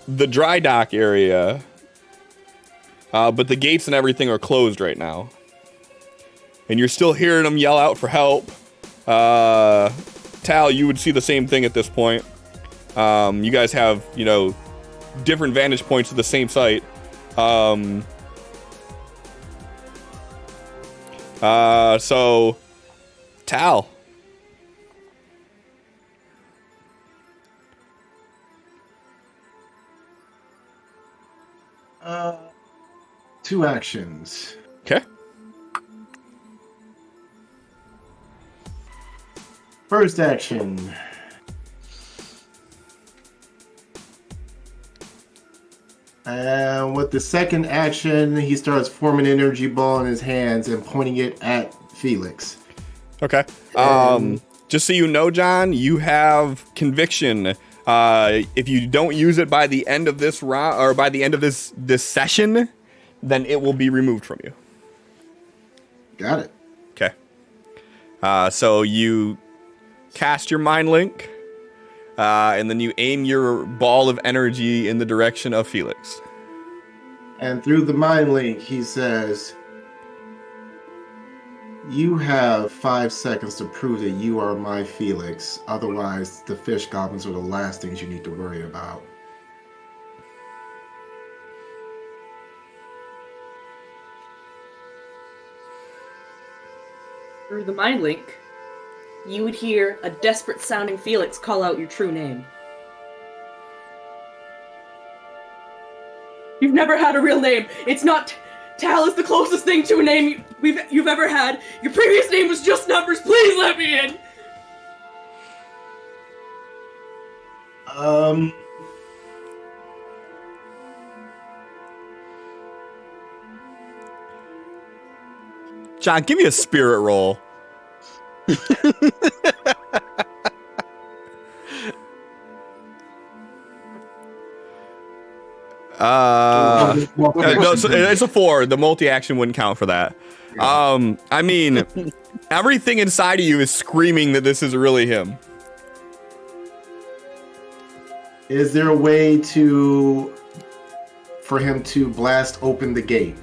the dry dock area, but the gates and everything are closed right now. And you're still hearing them yell out for help. Tal, you would see the same thing at this point. You guys have, different vantage points to the same site. So, Tal. Two actions. Okay. First action. And with the second action, he starts forming an energy ball in his hands and pointing it at Felix. Okay. Just so you know, John, you have conviction. If you don't use it by the end of this round or by the end of this session, then it will be removed from you. Got it. Okay. So you cast your mind link, and then you aim your ball of energy in the direction of Felix. And through the mind link, he says, "You have 5 seconds to prove that you are my Felix. Otherwise, the fish goblins are the last things you need to worry about." Through the mind link, you would hear a desperate sounding Felix call out your true name. You've never had a real name. It's not... Tal is the closest thing to a name you've ever had. Your previous name was just numbers. Please let me in. John, give me a spirit roll. No, so it's a 4. The multi-action wouldn't count for that. I mean, everything inside of you is screaming that this is really him. Is there a way for him to blast open the gate?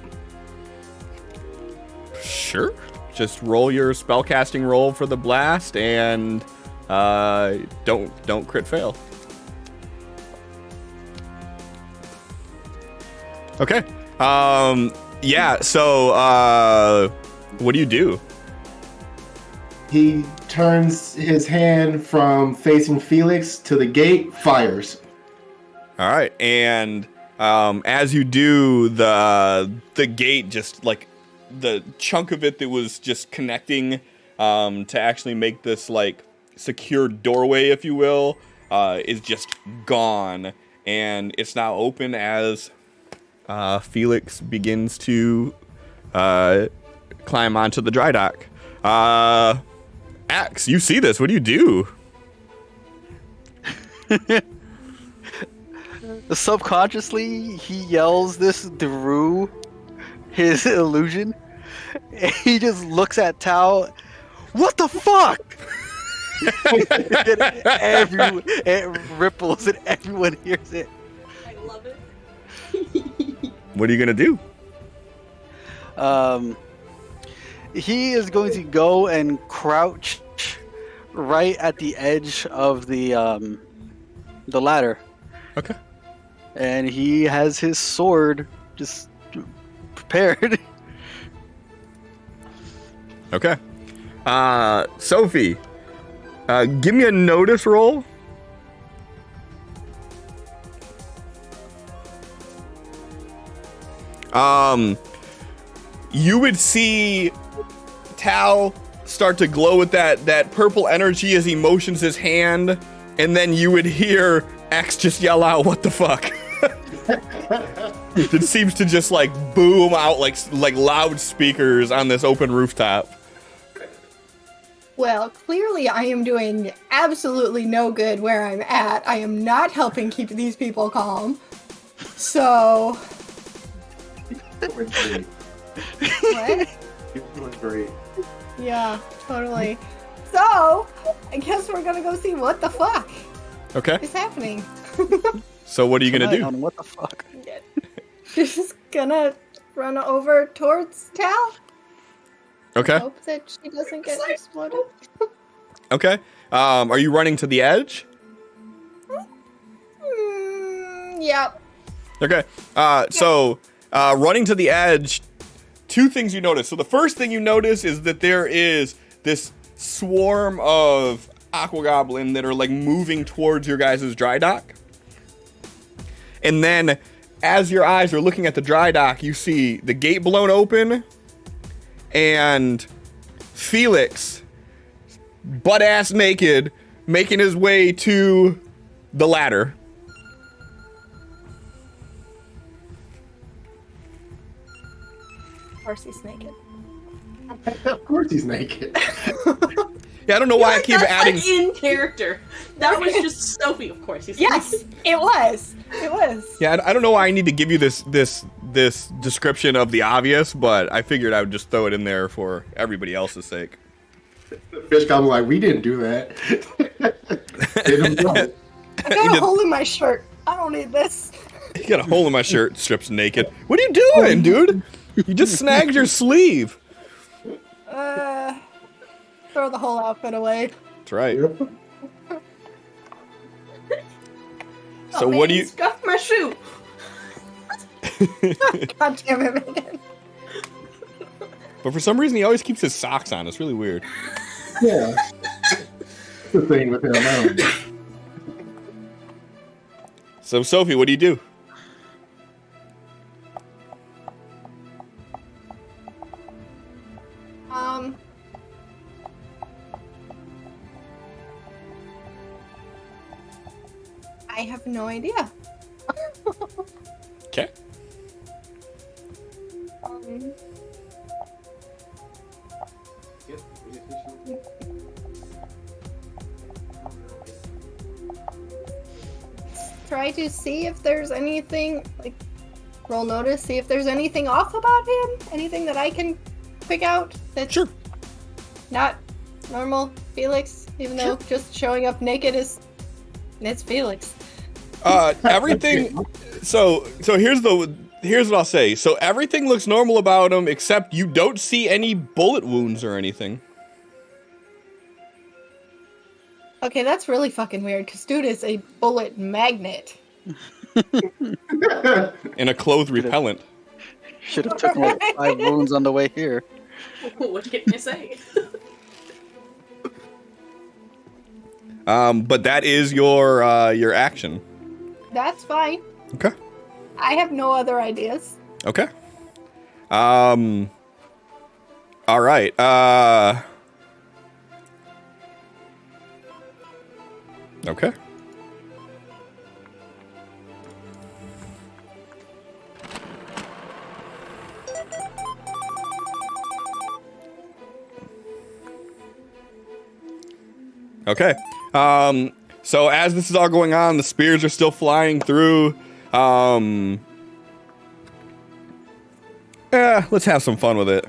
Sure. Just roll your spellcasting roll for the blast and don't crit fail. Okay. Yeah, so what do you do? He turns his hand from facing Felix to the gate, fires. All right, and as you do, the gate just like the chunk of it that was just connecting to actually make this like secure doorway, if you will, is just gone, and it's now open as Felix begins to climb onto the dry dock. Axe, you see this. What do you do? Subconsciously, he yells this through his illusion. And he just looks at Tao. What the fuck? It ripples and everyone hears it. I love it. What are you gonna do? he is going to go and crouch right at the edge of the ladder. Okay. And he has his sword just prepared. Okay. Sophie, give me a notice roll. You would see Tal start to glow with that purple energy as he motions his hand, and then you would hear X just yell out, "What the fuck?" It seems to just like boom out like loudspeakers on this open rooftop. Well, clearly I am doing absolutely no good where I'm at. I am not helping keep these people calm. So... Doing great. What? You're doing great. Yeah, totally. So, I guess we're gonna go see what the fuck Okay. is happening. So what are you gonna do? What the fuck? Just gonna run over towards Tal. Okay. Hope that she doesn't get exploded. Okay. Are you running to the edge? Yep. Okay. So running to the edge, two things you notice. So the first thing you notice is that there is this swarm of aqua goblin that are like moving towards your guys' dry dock. And then as your eyes are looking at the dry dock, you see the gate blown open and Felix, butt ass naked, making his way to the ladder. Of course he's naked. Of course he's naked. Yeah, I don't know why I keep That's adding. like in character. That was just Sophie, of course. He's Yes, it was. It was. Yeah, I don't know why I need to give you this description of the obvious, but I figured I would just throw it in there for everybody else's sake. The fish goblin like, we didn't do that. Didn't do it. I got a hole in my shirt. I don't need this. You got a hole in my shirt, strips naked. What are you doing, dude? You just snagged your sleeve. Throw the whole outfit away. That's right. Yep. So what do you? Scuff my shoe. God damn it, Megan. But for some reason, he always keeps his socks on. It's really weird. Yeah. It's the thing with him. I don't know. So Sophie, what do you do? I have no idea. Okay. Try to see if there's anything, like, roll notice, see if there's anything off about him, anything that I can pick out that's Sure. not normal Felix, even though just showing up naked is, it's Felix. Everything. So here's what I'll say. So everything looks normal about him, except you don't see any bullet wounds or anything. Okay, that's really fucking weird, because dude is a bullet magnet. And a clothes repellent. Should have took like 5 wounds on the way here. What can you say? But that is your action. That's fine. Okay. I have no other ideas. Okay. All right. Okay. Okay. So as this is all going on, the spears are still flying through. Let's have some fun with it.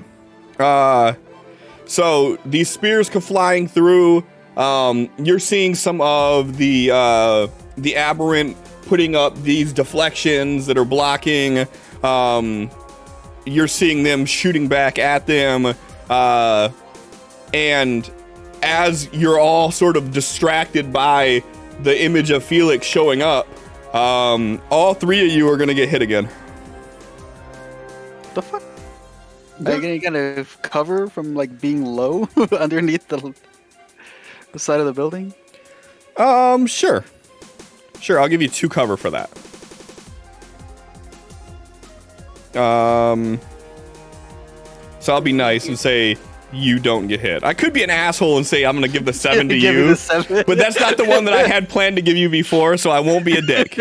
So these spears come flying through. You're seeing some of the aberrant putting up these deflections that are blocking. You're seeing them shooting back at them. And as you're all sort of distracted by the image of Felix showing up, all three of you are gonna get hit again. The fuck? Are you gonna kind of cover from like being low underneath the side of the building? Sure. Sure, I'll give you 2 cover for that. So I'll be nice and say you don't get hit. I could be an asshole and say I'm gonna give the 7 to Give me you, the 7. but that's not the one that I had planned to give you before, so I won't be a dick.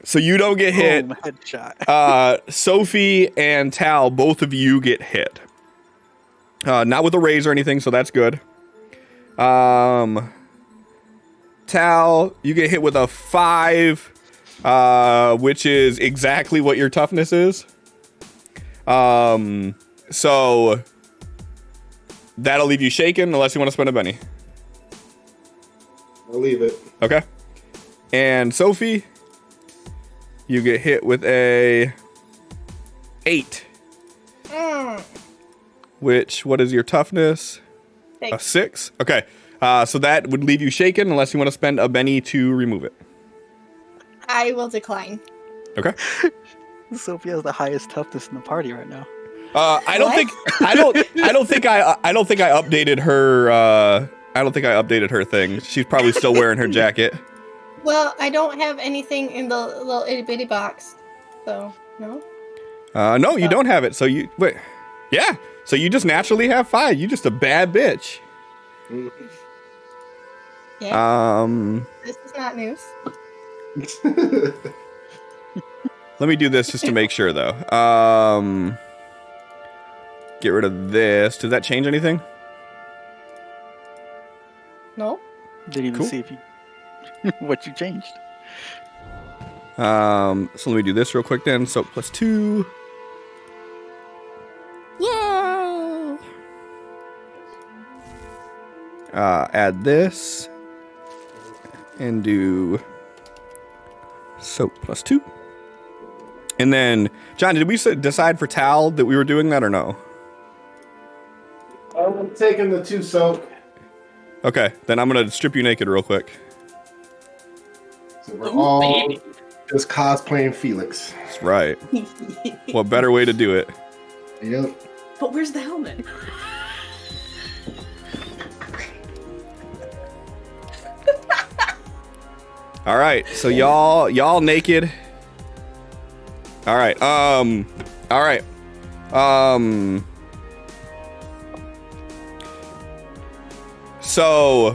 So you don't get hit. Boom, headshot. Sophie and Tal, both of you get hit. Not with a raise or anything, so that's good. Tal, you get hit with a 5, which is exactly what your toughness is. So that'll leave you shaken unless you want to spend a Benny. I'll leave it. Okay. And Sophie, you get hit with a 8. Which, what is your toughness? A 6? Okay. So that would leave you shaken unless you want to spend a Benny to remove it. I will decline. Okay. Sophie has the highest toughness in the party right now. I don't think I updated her I don't think I updated her thing. She's probably still wearing her jacket. Well, I don't have anything in the little itty bitty box, so no. No, you don't have it. So you wait. Yeah. So you just naturally have 5. You just a bad bitch. Yeah. This is not news. Let me do this just to make sure, though. Get rid of this. Does that change anything? No. Didn't even Cool. see if you what you changed. So let me do this real quick then. So +2. Yeah. Add this. And do soap +2. And then, John, did we decide for Tal that we were doing that or no? I'm taking the 2 soak. Okay, then I'm gonna strip you naked real quick. So we're all just cosplaying Felix. That's right. What better way to do it? Yep. But where's the helmet? All right, so y'all naked. All right. So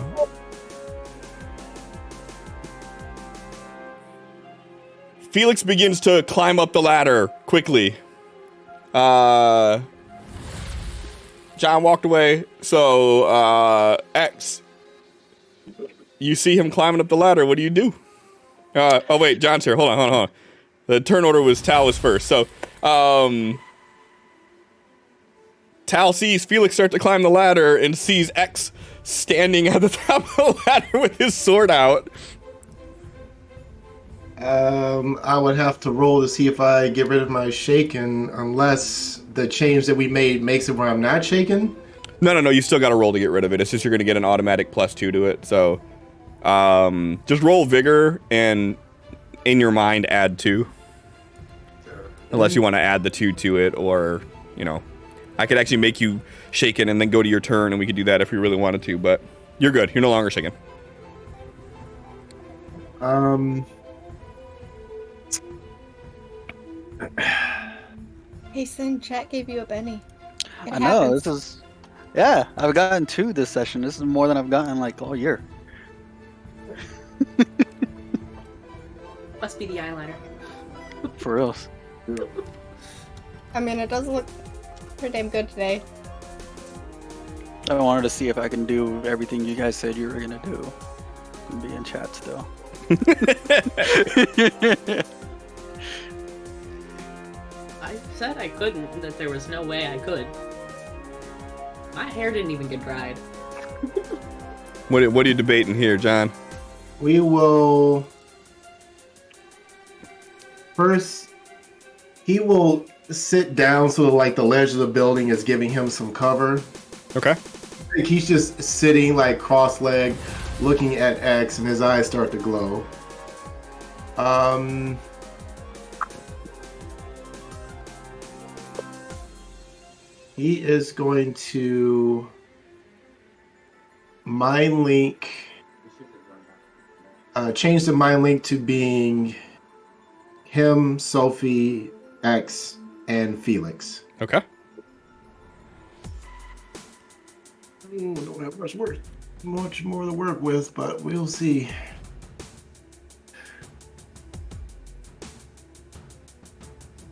Felix begins to climb up the ladder quickly. John walked away. So X, you see him climbing up the ladder. What do you do? Oh wait, John's here. Hold on. The turn order was Tal was first. So Tal sees Felix start to climb the ladder and sees X standing at the top of the ladder with his sword out. I would have to roll to see if I get rid of my shaken, unless the change that we made makes it where I'm not shaken. No, you still got to roll to get rid of it. It's just you're going to get an automatic +2 to it. So just roll vigor and in your mind add 2. Unless you want to add the 2 to it, or, you know, I could actually make you shaken and then go to your turn, and we could do that if we really wanted to, but you're good. You're no longer shaken. Hey, Sin, chat gave you a Benny. It I know, happens. this is... Yeah, I've gotten 2 this session. This is more than I've gotten, like, all year. Must be the eyeliner. For real. I mean, it does look pretty damn good today. I wanted to see if I can do everything you guys said you were gonna do. And be in chat still. I said I couldn't, that there was no way I could. My hair didn't even get dried. What are you debating here, John? We will... First, he will sit down so like the ledge of the building is giving him some cover. Okay. Like he's just sitting like cross-legged, looking at X, and his eyes start to glow. He is going to mind link, change the mind link to being him, Sophie, X, and Felix. Okay. Don't have much more to work with, but we'll see.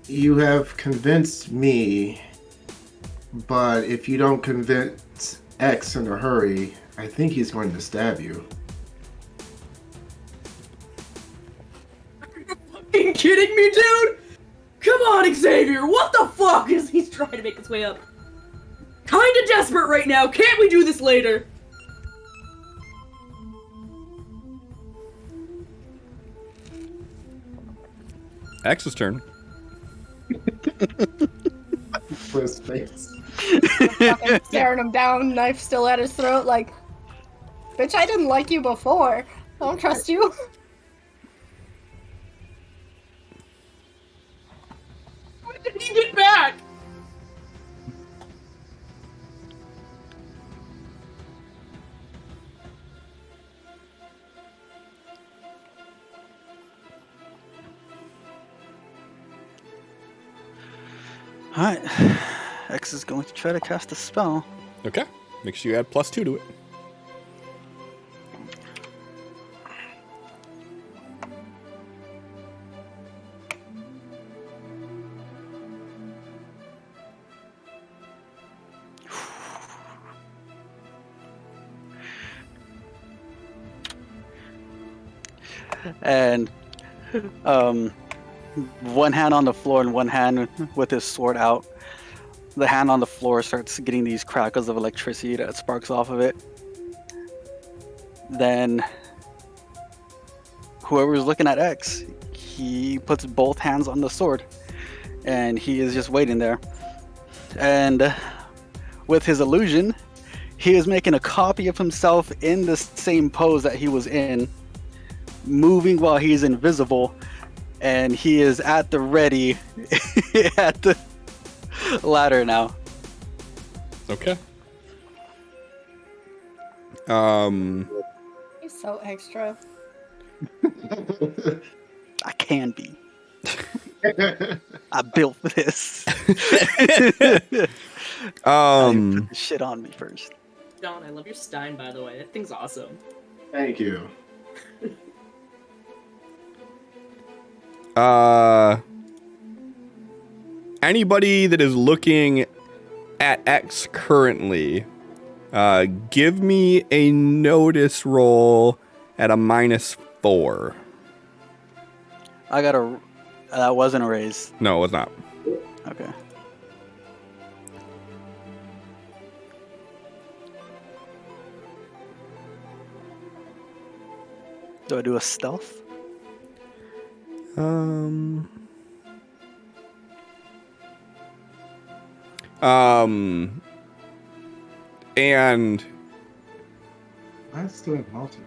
You have convinced me, but if you don't convince X in a hurry, I think he's going to stab you. Are you fucking kidding me, dude? Come on, Xavier. What the fuck? He's trying to make his way up. Kinda desperate right now. Can't we do this later? X's turn. For his face. Fucking staring him down, knife still at his throat, like, bitch, I didn't like you before. I don't trust you. When did he get back? Alright. X is going to try to cast a spell. Okay. Make sure you add +2 to it. And one hand on the floor and one hand with his sword out. The hand on the floor starts getting these crackles of electricity that sparks off of it. Then whoever's looking at X, he puts both hands on the sword and he is just waiting there. And with his illusion, he is making a copy of himself in the same pose that he was in, moving while he's invisible, and he is at the ready at the ladder now. Okay. He's so extra. I can be. I built this. Put the shit on me first. Don, I love your Stein, by the way. That thing's awesome. Thank you. Anybody that is looking at X currently, give me a notice roll at a -4. I got a. That wasn't a raise. No, it was not. Okay. Do I do a stealth? And I still have multi.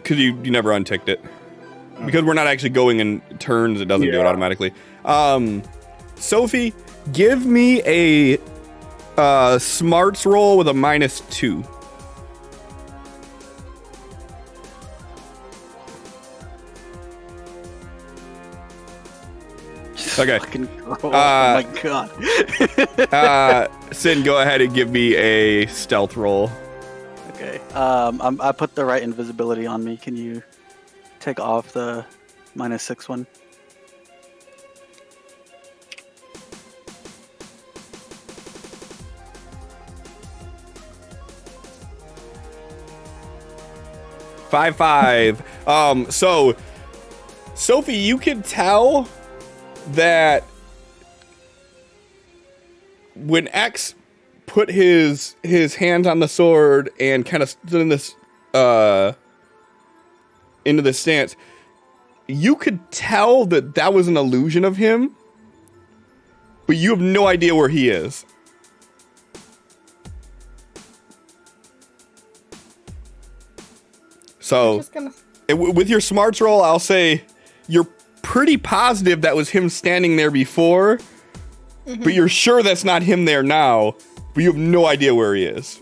because you never unticked it. Because we're not actually going in turns, it doesn't do it automatically. Sophie, give me a smarts roll with a -2. Okay. Oh my god. Sin, go ahead and give me a stealth roll. Okay. I put the right invisibility on me. Can you take off the -6 one? Five. So Sophie, you can tell that when X put his hands on the sword and kind of stood in this into this stance, you could tell that was an illusion of him, but you have no idea where he is. So, Just gonna... with your smarts roll, I'll say you're pretty positive that was him standing there before, but you're sure that's not him there now, but you have no idea where he is.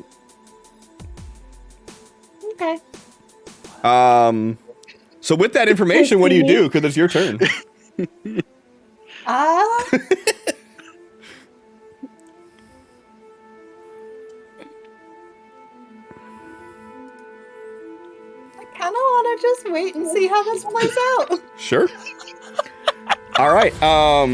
Okay. So with that information, what do you do? Because it's your turn. I kind of want to just wait and see how this plays out. Sure. All right. How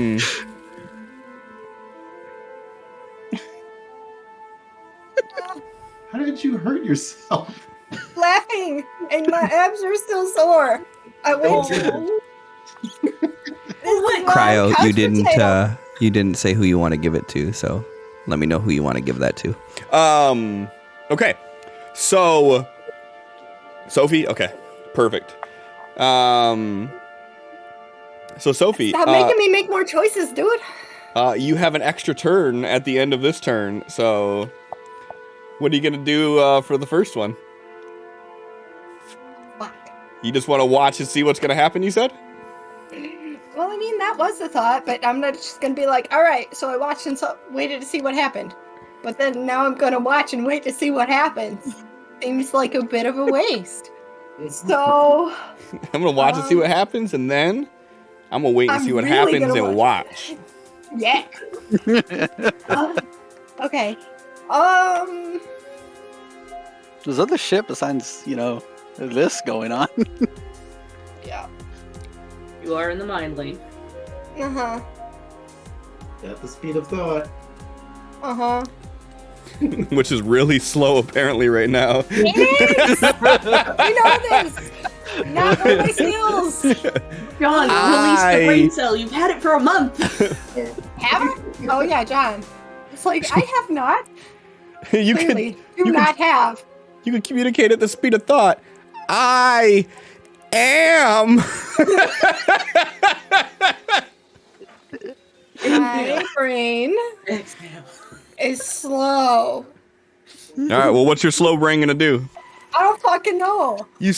did you hurt yourself? Laughing, and my abs are still sore. I went to... Cryo, you didn't say who you want to give it to, so let me know who you want to give that to. Okay. So Sophie, okay. Perfect. So Sophie, Stop making me make more choices, dude. you have an extra turn at the end of this turn, so what are you gonna do for the first one? Fuck. You just want to watch and see what's gonna happen, you said? Well, I mean, that was the thought, but I'm not just gonna be like, all right, so I watched and waited to see what happened. But then now I'm gonna watch and wait to see what happens. Seems like a bit of a waste. So... I'm gonna watch and see what happens, and then I'm gonna wait and see what really happens and watch. Yeah. Okay. There's other shit besides, this going on. Yeah. You are in the mind lane. Uh-huh. At the speed of thought. Uh-huh. Which is really slow, apparently, right now. It is! You know this! Not all my skills! John, release the brain cell. You've had it for a month. Have I? Oh yeah, John. It's like, I have not. You Clearly, could do not have. You can communicate at the speed of thought. I am. My brain Exhale. is slow. All right. Well, what's your slow brain gonna do? I don't fucking know. You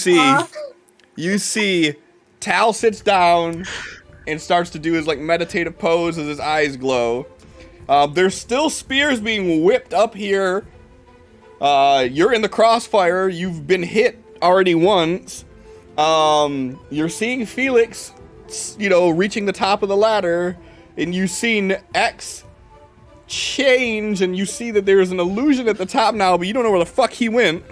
see, Tal sits down and starts to do his meditative pose as his eyes glow. There's still spears being whipped up here. You're in the crossfire. You've been hit already once. You're seeing Felix, reaching the top of the ladder, and you've seen X change, and you see that there's an illusion at the top now, but you don't know where the fuck he went.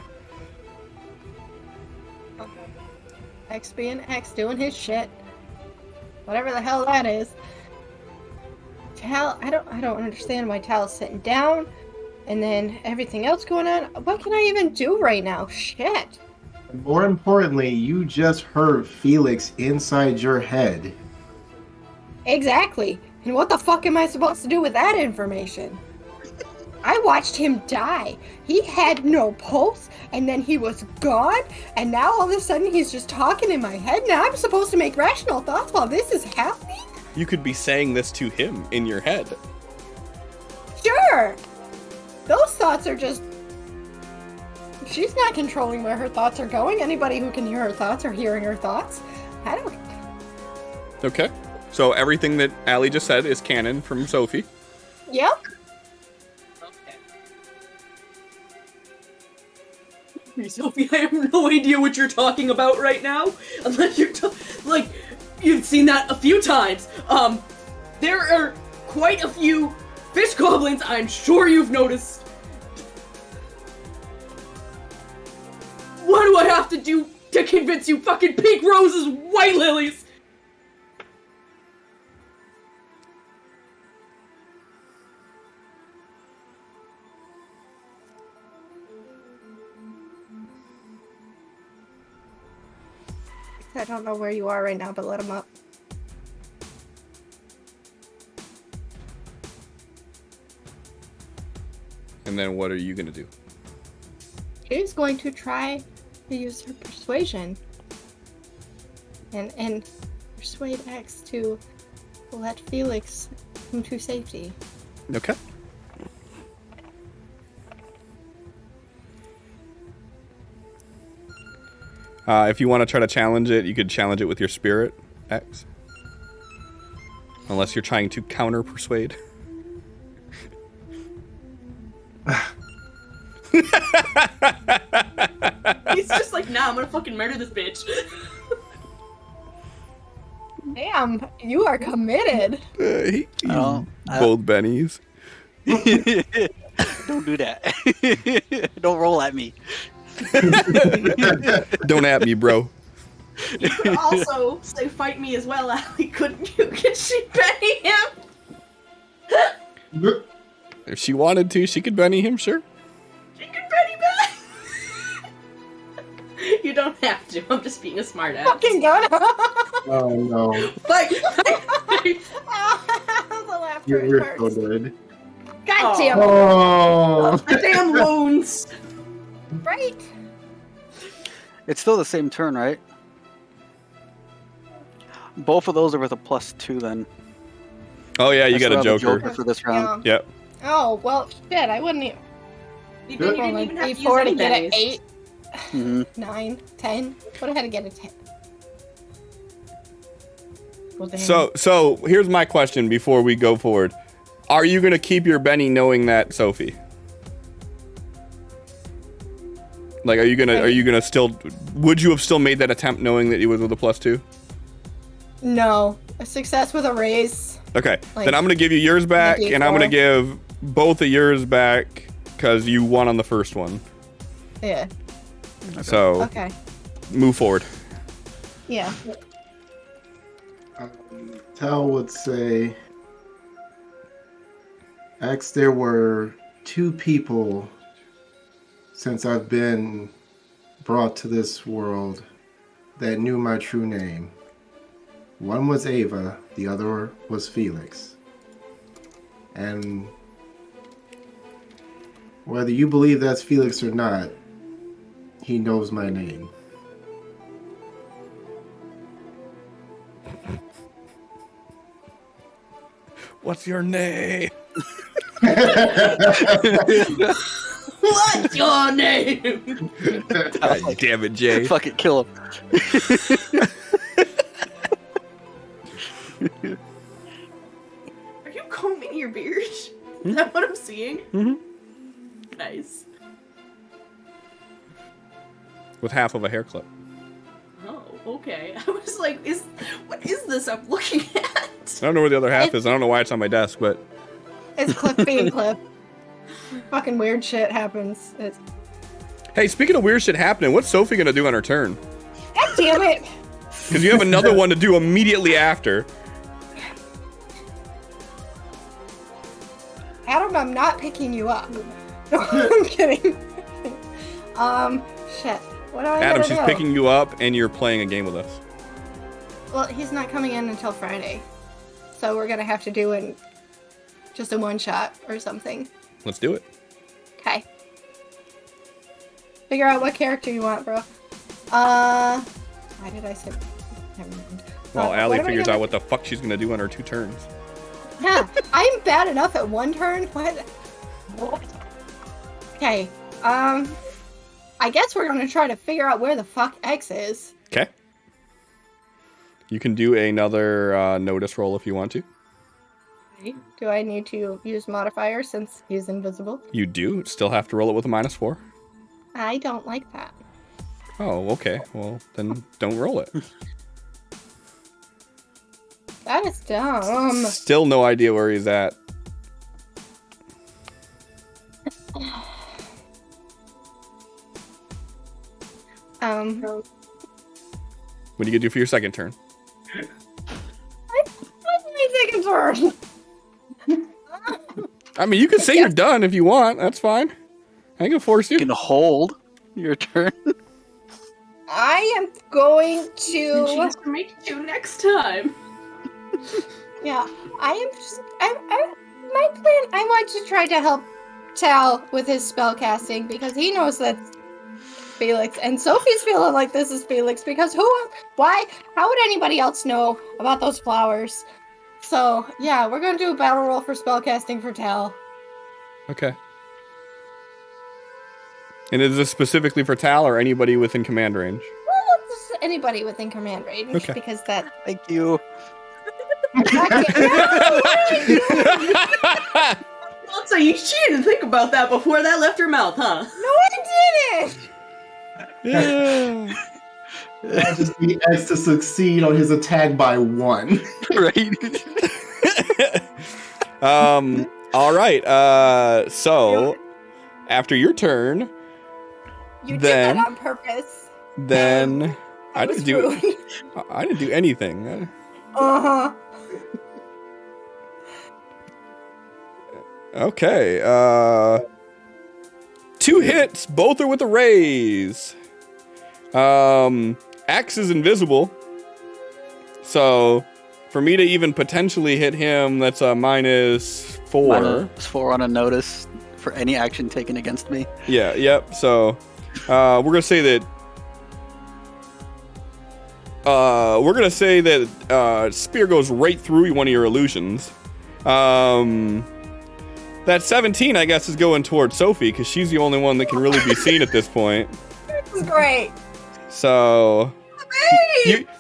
X being X, doing his shit. Whatever the hell that is. Tal, I don't understand why Tal's sitting down, and then everything else going on. What can I even do right now? Shit. More importantly, you just heard Felix inside your head. Exactly. And what the fuck am I supposed to do with that information? I watched him die. He had no pulse, and then he was gone, and now all of a sudden he's just talking in my head. Now I'm supposed to make rational thoughts while this is happening? You could be saying this to him in your head. Sure. Those thoughts are just... She's not controlling where her thoughts are going. Anybody who can hear her thoughts are hearing her thoughts. I don't... Okay. So everything that Allie just said is canon from Sophie. Yep. Okay. Sophie, I have no idea what you're talking about right now. Unless you're you've seen that a few times. There are quite a few fish goblins, I'm sure you've noticed. What do I have to do to convince you fucking pink roses, white lilies? I don't know where you are right now, but let him up. And then what are you gonna do? She's going to try to use her persuasion and persuade X to let Felix him to safety. Okay. If you want to try to challenge it, you could challenge it with your spirit, X. Unless you're trying to counter persuade. He's just like, nah, I'm gonna fucking murder this bitch. Damn, you are committed. Both bennies. Don't do that. Don't roll at me. Don't at me, bro. You could also say fight me as well, Allie, couldn't you? Could she Benny him? If she wanted to, she could Benny him, sure. She could Benny back. You don't have to. I'm just being a smartass. Fucking go. Oh no. Fight! The laughter You're hurts. so good. God damn it. Oh. Damn wounds! Right? It's still the same turn, right? Both of those are with a +2 then. Oh yeah, you I got still a have joker. for this round. Yeah. Yep. Oh, well, shit, I wouldn't even. You didn't even have to use Before to any get an bennies. 8, Mm-hmm. 9, 10. Would have had to get a 10. Well, damn. So here's my question before we go forward. Are you gonna keep your Benny knowing that, Sophie? Like, are you gonna still? Would you have still made that attempt knowing that he was with a +2? No. A success with a raise. Okay, Like, then I'm gonna give you yours back, D4. and I'm gonna give both of yours back because you won on the first one. Yeah. So Okay. move forward. Yeah. Tal would say, X, there were 2 people since I've been brought to this world that knew my true name. One was Ava, the other was Felix. And whether you believe that's Felix or not, he knows my name. What's your name? What's your name? God damn it, Jay. Fuck it, kill him. Are you combing your beard? Is that what I'm seeing? Mm-hmm. Nice. With half of a hair clip. Oh, okay. I was like, what is this I'm looking at? I don't know where the other half is. I don't know why it's on my desk, but It's Cliff being Cliff. Fucking weird shit happens. It's... hey, speaking of weird shit happening, what's Sophie gonna do on her turn? God damn it! Because you have another one to do immediately after. Adam, I'm not picking you up. No, I'm kidding. Shit. What do I Adam, gotta she's do? picking you up, and you're playing a game with us. Well, he's not coming in until Friday. So we're gonna have to do just a one-shot or something. Let's do it. Okay. Figure out what character you want, bro. Why did I say... Never mind. While What Allie am I figures gonna- out what the fuck she's gonna do on her 2 turns. Yeah, I'm bad enough at one turn. What? Okay. I guess we're gonna try to figure out where the fuck X is. Okay. You can do another notice roll if you want to. Do I need to use modifier since he's invisible? You do. Still have to roll it with a -4. I don't like that. Oh, okay. Well, then don't roll it. That is dumb. Still no idea where he's at. What are you gonna do for your second turn? What's my second turn? I mean, you can say you're done if you want. That's fine. I ain't gonna force you. You can hold your turn. I am going And she to. has to make you next time. Yeah, I am just. My plan. I want to try to help Tal with his spell casting because he knows that's Felix, and Sophie's feeling like this is Felix because why? How would anybody else know about those flowers? So, yeah, we're gonna do a battle roll for spellcasting for Tal. Okay. And is this specifically for Tal or anybody within command range? Well, just anybody within command range, Okay. because that... Thank you. Also, she didn't think about that before that left her mouth, huh? No, I didn't! I just need X to succeed on his attack by 1. Right? All right. So after your turn, You Then- did that on purpose. then I That was didn't do rude. I didn't do anything. Uh-huh. Okay. 2 hits. Both are with a raise. X is invisible. So for me to even potentially hit him, that's a -4. -4 on a notice for any action taken against me. Yeah, yep. So we're gonna say that spear goes right through one of your illusions. That 17, I guess, is going towards Sophie because she's the only one that can really be seen at this point. This is great. So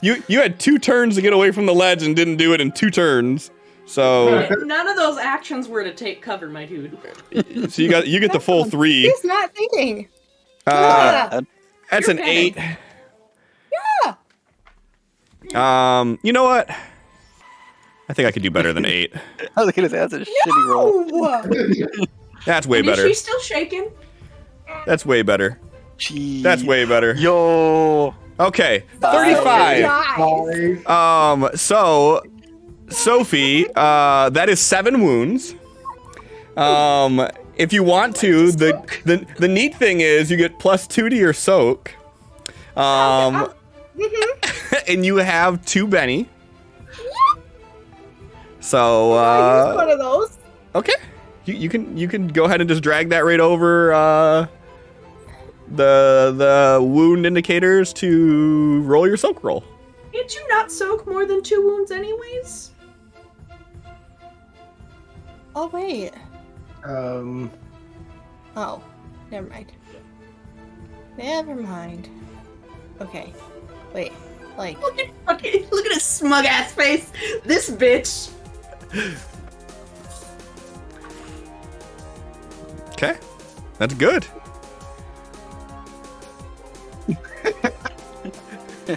you had 2 turns to get away from the ledge and didn't do it in 2 turns. So None of those actions were to take cover, my dude. so you get the full 3. He's not thinking. That's an You're 8. Yeah. You know what? I think I could do better than 8. I was gonna say that's a shitty roll. No! That's way And better. is she still shaking? That's way better. Jeez. That's way better. Yo. Okay, 35. Nice. So Sophie, that is 7 wounds. If you want to, the neat thing is you get +2 to your soak. And you have 2 Benny. So I used one of those. okay, you can go ahead and just drag that right over the wound indicators to roll your soak roll. Can't you not soak more than 2 wounds anyways? Oh, wait. Um, Oh, never mind. Never mind. Okay. Wait. Like, Look at his smug ass face. This bitch. Okay, that's good.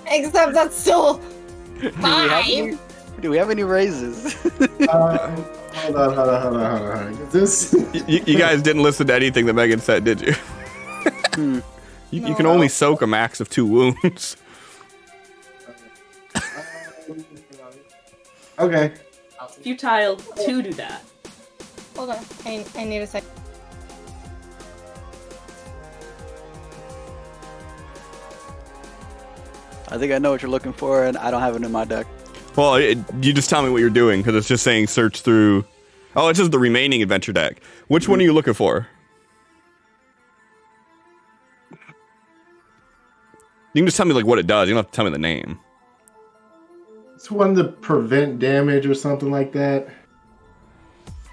except that's still Do we have any raises? hold on. Is this? You guys didn't listen to anything that Megan said, did you? You can only soak a max of 2 wounds. Okay. Futile to do that. hold on. I need a sec. I think I know what you're looking for, and I don't have it in my deck. Well, you just tell me what you're doing because it's just saying search through. Oh, it's just the remaining adventure deck. Which one are you looking for? You can just tell me like what it does. You don't have to tell me the name. It's one to prevent damage or something like that.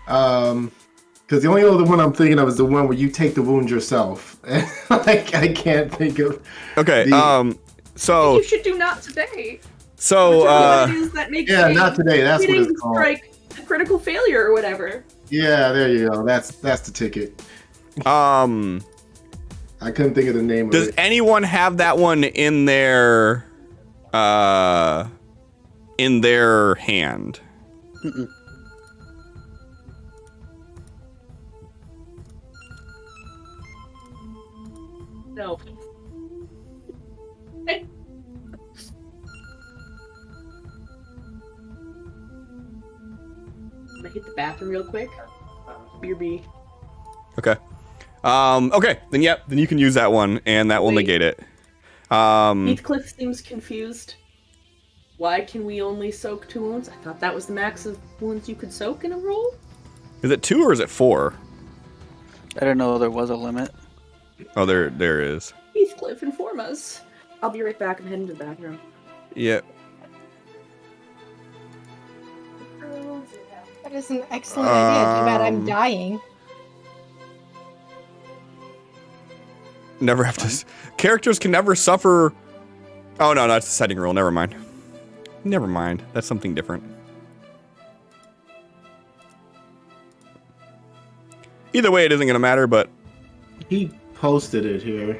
Because the only other one I'm thinking of is the one where you take the wound yourself. Like I can't think of. Okay. So You should do not today. so What it is that makes Yeah, a not today. That's what hitting it's called. strike a critical failure or whatever. Yeah, there you go. That's the ticket. I couldn't think of the name does of it. anyone have that one in their hand? Mm-mm. No. I'm gonna hit the bathroom real quick. BRB. Okay. Okay. Then yep. Then you can use that one, and that will Wait. negate it. Heathcliff seems confused. Why can we only soak 2 wounds? I thought that was the max of wounds you could soak in a roll. Is it 2 or is it 4? I didn't know there was a limit. Oh, there is. Heathcliff, inform us. I'll be right back. I'm heading to the bathroom. Yep. is an excellent idea. Too bad I'm dying. Never have to. Characters can never suffer. Oh no, that's the setting rule. Never mind. Never mind. That's something different. Either way, it isn't gonna matter. But He posted it here.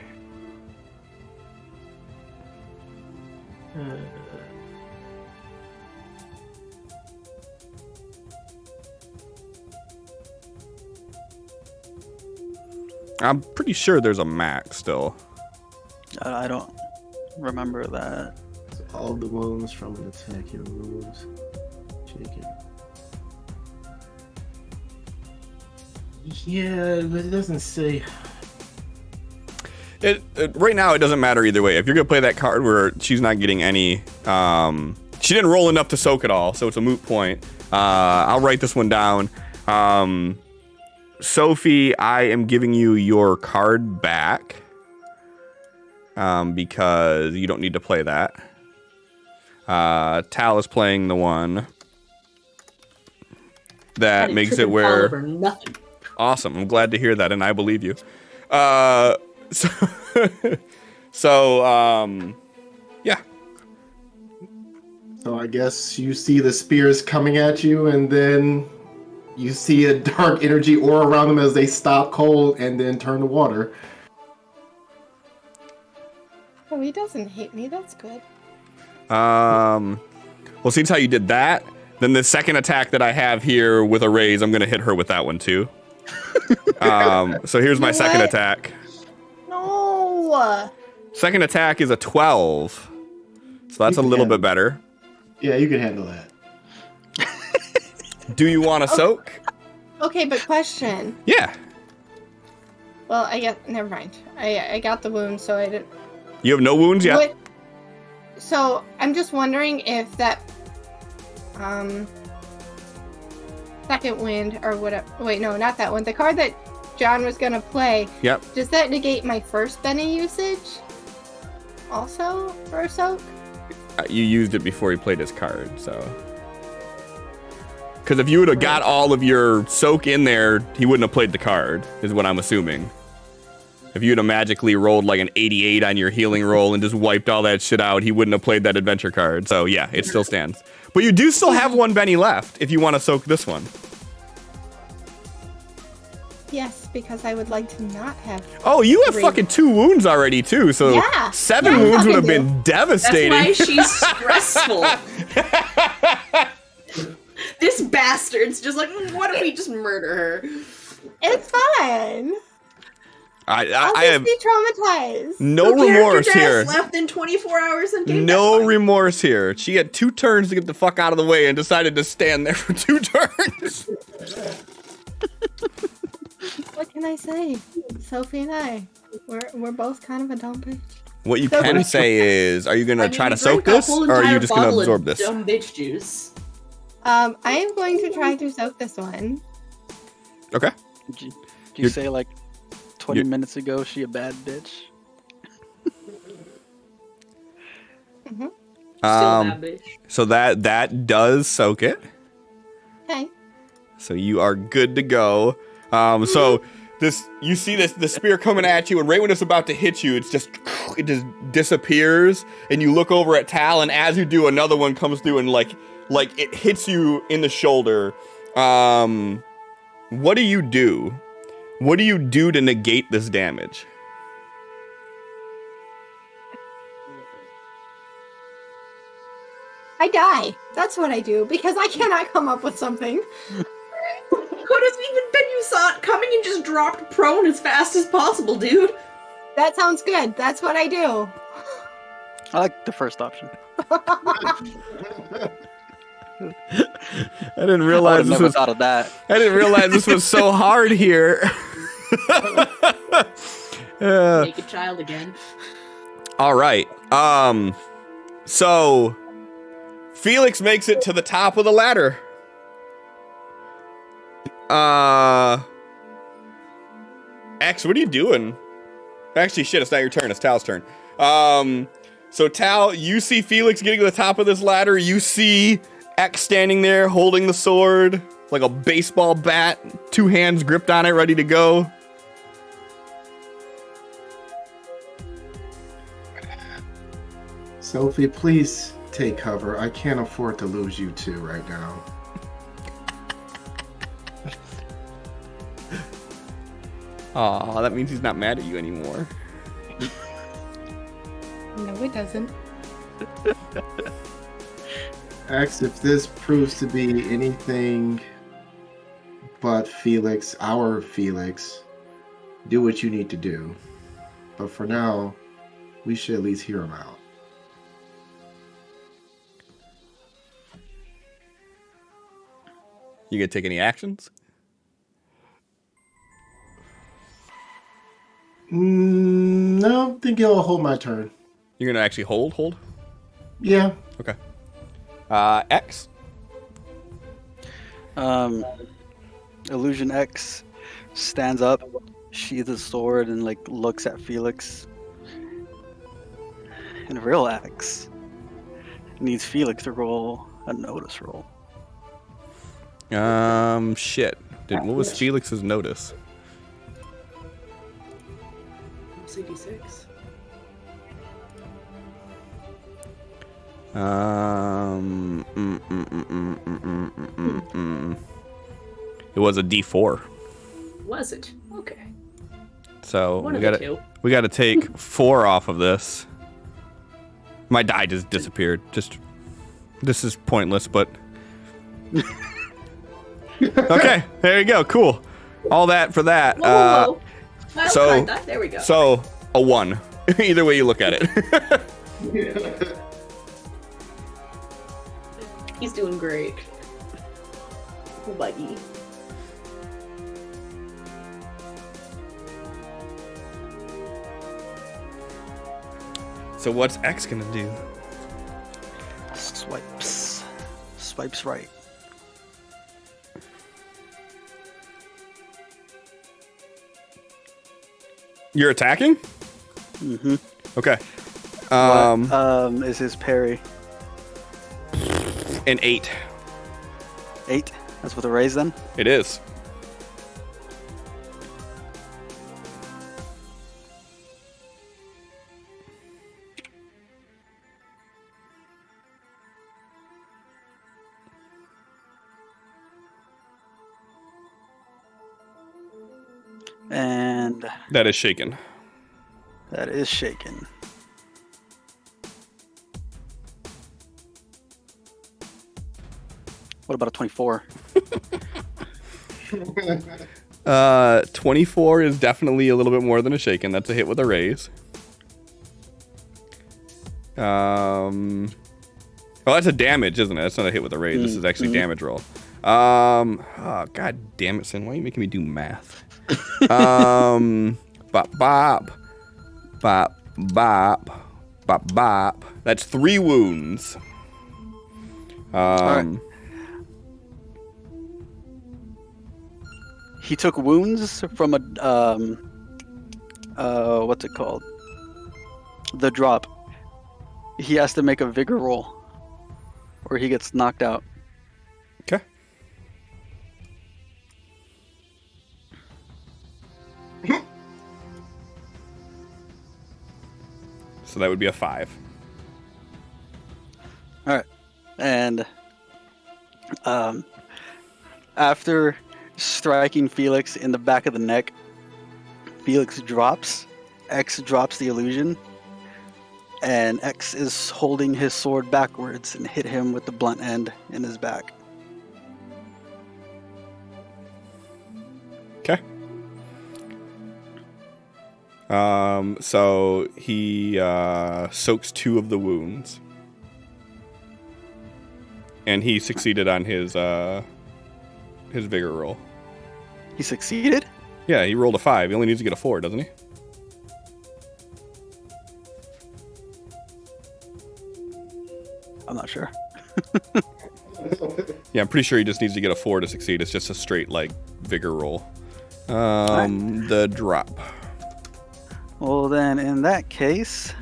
I'm pretty sure there's a max still. I don't remember that. All the wounds from an attack he removes. Shake it. Yeah, but it doesn't say. Right now, it doesn't matter either way. If you're gonna play that card where she's not getting any, she didn't roll enough to soak it all, so it's a moot point. I'll write this one down. Sophie, I am giving you your card back because you don't need to play that. Tal is playing the one that makes it where. Nothing. Awesome. I'm glad to hear that, and I believe you. So, yeah. So I guess you see the spears coming at you, and then you see a dark energy aura around them as they stop cold and then turn to water. Oh, he doesn't hate me. That's good. Well, since how you did that, then the second attack that I have here with a raise, I'm gonna hit her with that one too. So here's my second attack. No. Second attack is a 12, so that's a little bit better. Yeah, you can handle that. Do you want to soak? Okay, but question. Yeah. Well, I got. Never mind. I got the wound, so I didn't. You have no wounds yet? What, so I'm just wondering if that second wind or whatever. Wait, no, not that one. The card that John was gonna play. Yep. Does that negate my first Benny usage? Also for a soak? You used it before he played his card, so. Because if you would have got all of your soak in there, he wouldn't have played the card, is what I'm assuming. If you'd have magically rolled like an 88 on your healing roll and just wiped all that shit out, he wouldn't have played that adventure card. So yeah, it still stands. But you do still have one Benny left if you want to soak this one. Yes, because I would like to not have. Oh, you have 3. fucking 2 wounds already too, so Yeah. 7 Yeah, I wounds would have fucking been devastating. That's why she's stressful. This bastard's just like, what if we just murder her? It's fine. I'll I just have be traumatized. no remorse here. Left in 24 hours and game. No remorse here. She had 2 turns to get the fuck out of the way and decided to stand there for 2 turns. What can I say? Sophie and I, we're both kind of a dumb bitch. What you So can what- say is, are you gonna try to soak drink a this, whole or are you entire just gonna bottle of absorb this? Dumb bitch juice. I am going to try to soak this one. Okay. Did you say like 20 minutes ago she a bad bitch? Mm-hmm. Still a bad bitch. So that does soak it. Okay. So you are good to go. So you see the spear coming at you, and right when it's about to hit you, it just disappears, and you look over at Tal, and as you do, another one comes through and like it hits you in the shoulder. What do you do? What do you do to negate this damage? I die. That's what I do because I cannot come up with something. What has even been you saw it coming and just dropped prone as fast as possible, dude? That sounds good. That's what I do. I like the first option. I didn't realize this never was. thought of that. I didn't realize this was so hard here. Make a child again. All right. So Felix makes it to the top of the ladder. X, what are you doing? Actually, shit, it's not your turn. It's Tal's turn. So Tal, you see Felix getting to the top of this ladder. You see X standing there holding the sword. like a baseball bat, 2 hands gripped on it, ready to go. Sophie, please take cover. I can't afford to lose you two right now. Aw, that means he's not mad at you anymore. No, it doesn't. X, if this proves to be anything but Felix, our Felix, do what you need to do. But for now, we should at least hear him out. You gonna take any actions? No, I think I'll hold my turn. You're gonna actually hold? Yeah. Okay. X. Illusion X stands up, sheathes his sword, and like looks at Felix. And real X needs Felix to roll a notice roll. Shit. What was Felix's notice? CD6. It was a D4. Was it? Okay. So One we of the gotta two. we gotta take 4 off of this. My die just disappeared. This is pointless, but okay. There you go. Cool. All that for that. Whoa. I'll so- try that. There we go. So a 1. Either way you look at it. He's doing great. Buddy. So what's X gonna do? Swipes right. You're attacking? Mm-hmm. Okay. Is his parry An 8. 8? That's with a raise then? It is. And That is shaken. that is shaken. What about a 24? 24 is definitely a little bit more than a shaken. That's a hit with a raise. Oh, that's a damage, isn't it? That's not a hit with a raise. This is actually damage roll. Oh, god damn it, Sin. Why are you making me do math? Bop, bop. Bop, bop. Bop, bop. That's 3 wounds. Alright. He took wounds from a what's it called? The drop. He has to make a vigor roll, or he gets knocked out. Okay. So that would be a 5. All right, and after striking Felix in the back of the neck, Felix drops. X drops the illusion, and X is holding his sword backwards and hit him with the blunt end in his back. Okay. So he soaks 2 of the wounds, and he succeeded on his vigor roll. He succeeded? Yeah, he rolled a 5. He only needs to get a 4, doesn't he? I'm not sure. Yeah, I'm pretty sure he just needs to get a 4 to succeed. It's just a straight like vigor roll. The drop. Well, then, in that case,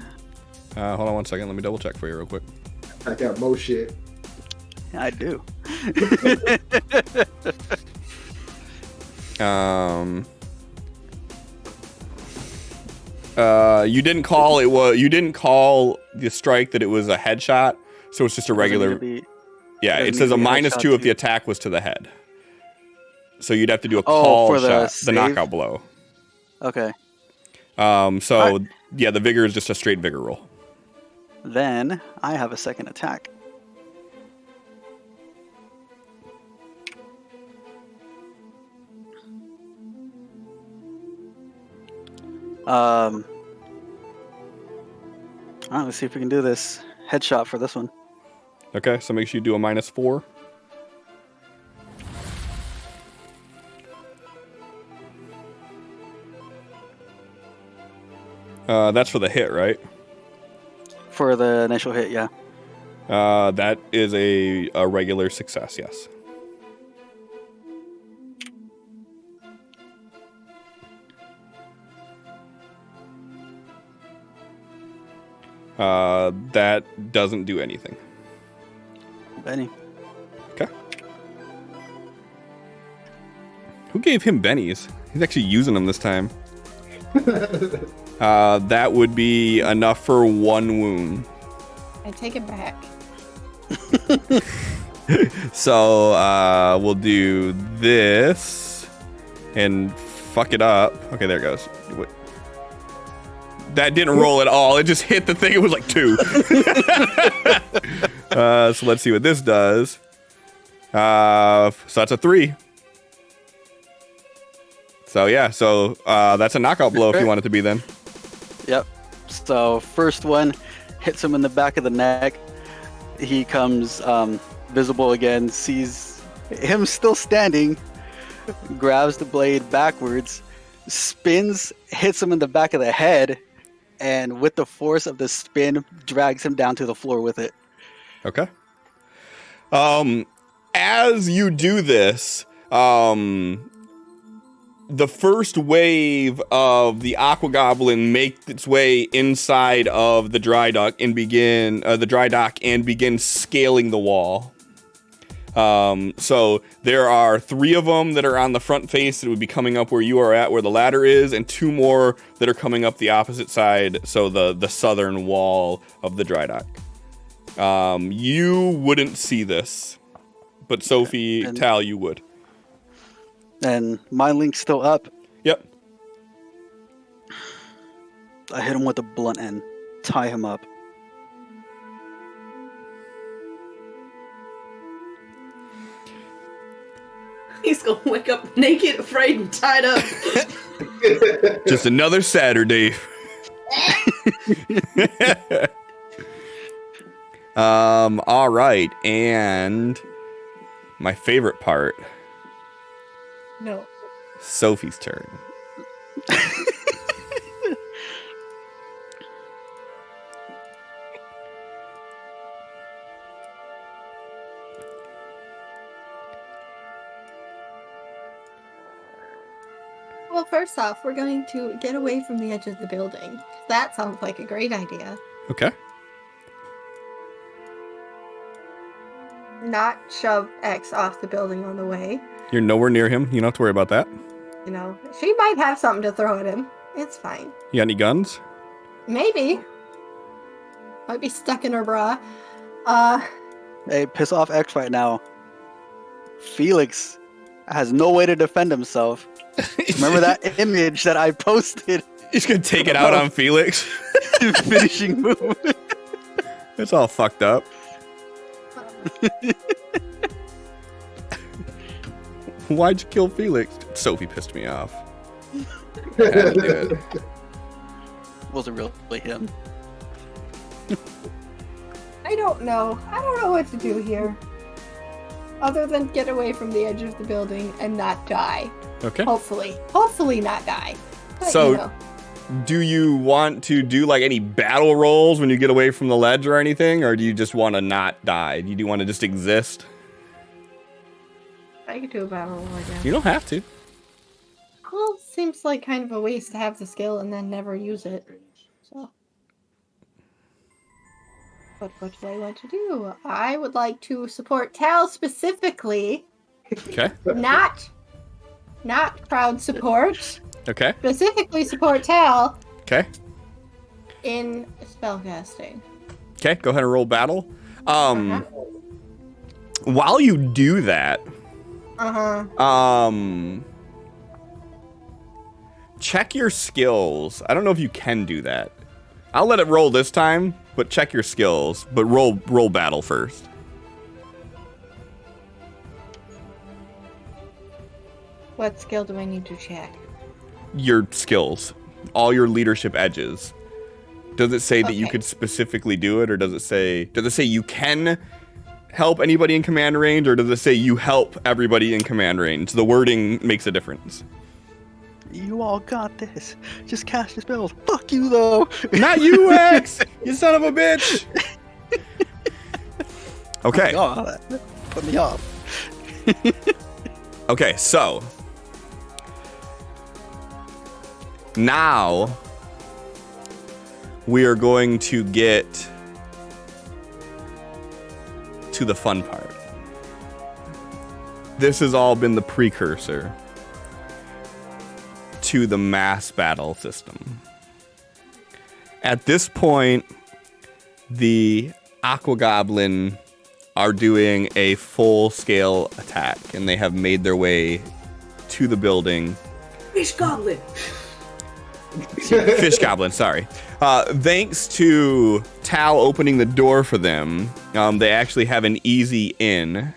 Hold on one second. Let me double check for you real quick. I got more shit. I do. You didn't call it. You didn't call the strike that it was a headshot, so it's just a regular. Yeah, it says a -2 if the attack was to the head. So you'd have to do a call for shot, the save? knockout blow. Okay. So yeah, the vigor is just a straight vigor roll. Then I have a second attack. All right, let's see if we can do this. Headshot for this one. Okay, so make sure you do a -4. That's for the hit, right? For the initial hit, yeah. That is a regular success, yes. That doesn't do anything. Benny. Okay. Who gave him bennies? He's actually using them this time. That would be enough for 1 wound. I take it back. So we'll do this and fuck it up. Okay, there it goes. That didn't roll at all. It just hit the thing. It was like 2. So let's see what this does. So that's a 3. So yeah, so that's a knockout blow if you want it to be then. Yep. So first one hits him in the back of the neck. He comes visible again, sees him still standing, grabs the blade backwards, spins, hits him in the back of the head, and with the force of the spin, drags him down to the floor with it. Okay. As you do this, the first wave of the aqua goblin makes its way inside of the dry dock and begin scaling the wall. So there are 3 of them that are on the front face that would be coming up where you are at, where the ladder is, and 2 more that are coming up the opposite side, so the southern wall of the dry dock. You wouldn't see this, but Sophie, Tal, you would. And my link's still up. Yep. I hit him with a blunt end, tie him up. He's gonna wake up naked, afraid, and tied up. Just another Saturday. All right, and my favorite part. No. Sophie's turn. Well, first off, we're going to get away from the edge of the building. That sounds like a great idea. Okay. Not shove X off the building on the way. You're nowhere near him. You don't have to worry about that. You know, she might have something to throw at him. It's fine. You got any guns? Maybe. Might be stuck in her bra. Hey, piss off X right now. Felix has no way to defend himself. Remember that image that I posted? He's gonna take it out on Felix. Finishing move. It's all fucked up. Why'd you kill Felix? Sophie pissed me off. Wasn't really him. I don't know. I don't know what to do here. Other than get away from the edge of the building and not die. Okay. Hopefully. Hopefully not die. But, So, you know. do you want to do like any battle rolls when you get away from the ledge or anything? Or do you just want to not die? Do you want to just exist? I could do a battle roll, I guess. You don't have to. Well, seems like kind of a waste to have the skill and then never use it. So. what do I want to do? I would like to support Tal specifically. Okay. Not crowd support. Okay. Specifically support Tal Okay. in spellcasting. Okay. Go ahead and roll battle. While you do that, check your skills. I don't know if you can do that. I'll let it roll this time, but check your skills. But roll battle first. What skill do I need to check? Your skills, all your leadership edges. Does it say that you could specifically do it, or does it say you can help anybody in command range, or does it say you help everybody in command range? The wording makes a difference. You all got this. Just cast your spells. Fuck you, though. Not you, X! You son of a bitch! Okay. Oh, that put me off. Okay, so now we are going to get to the fun part. This has all been the precursor to the mass battle system. At this point, the Aqua Goblin are doing a full-scale attack, and they have made their way to the building. Fish Goblin! Fish Goblin, sorry. Thanks to Tal opening the door for them, they actually have an easy in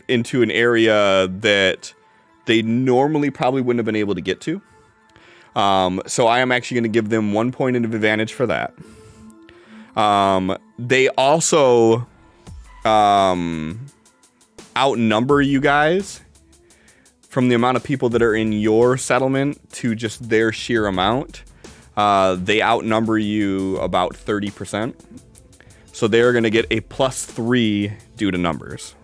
into an area that they normally probably wouldn't have been able to get to. So I am actually going to give them 1 point of advantage for that. They also outnumber you guys from the amount of people that are in your settlement to just their sheer amount. They outnumber you about 30%. So they're going to get a +3 due to numbers.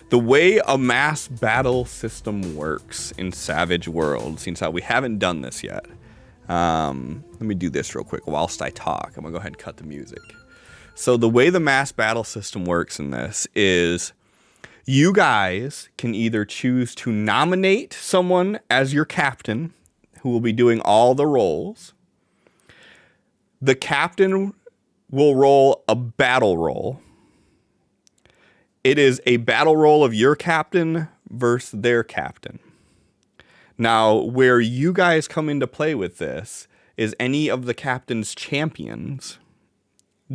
The way a mass battle system works in Savage Worlds, since we haven't done this yet. Let me do this real quick whilst I talk. I'm going to go ahead and cut the music. So the way the mass battle system works in this is you guys can either choose to nominate someone as your captain who will be doing all the roles. The captain will roll a battle roll. It is a battle roll of your captain versus their captain. Now, where you guys come into play with this is any of the captain's champions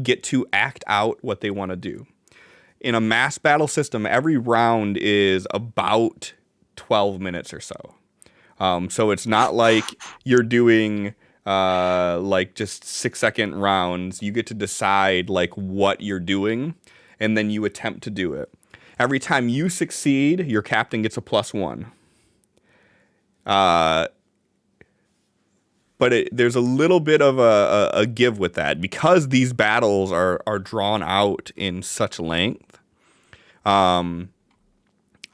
get to act out what they want to do. In a mass battle system, every round is about 12 minutes or so. So it's not like you're doing like just 6-second rounds. You get to decide like what you're doing, and then you attempt to do it. Every time you succeed, your captain gets a +1. But there's a little bit of a give with that because these battles are drawn out in such length.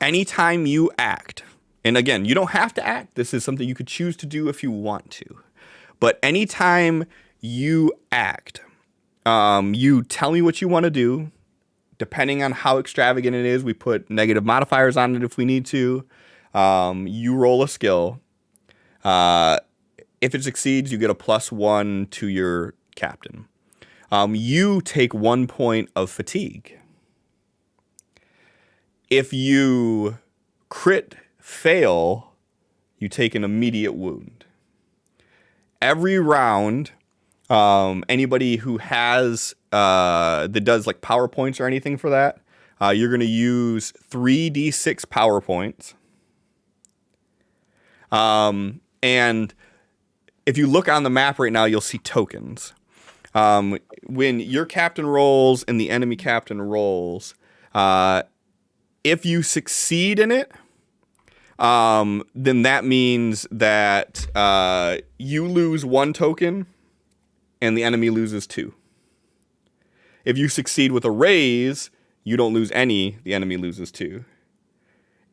Anytime you act, and again, you don't have to act. This is something you could choose to do if you want to. But anytime you act, you tell me what you want to do. Depending on how extravagant it is, we put negative modifiers on it if we need to. You roll a skill. If it succeeds, you get a +1 to your captain. You take 1 point of fatigue. If you crit fail, you take an immediate wound. Every round, anybody who has that does like power points or anything for that, you're going to use 3d6 power points. And if you look on the map right now, you'll see tokens. When your captain rolls and the enemy captain rolls, if you succeed in it, then that means that you lose 1 token and the enemy loses 2. If you succeed with a raise, you don't lose any, the enemy loses 2.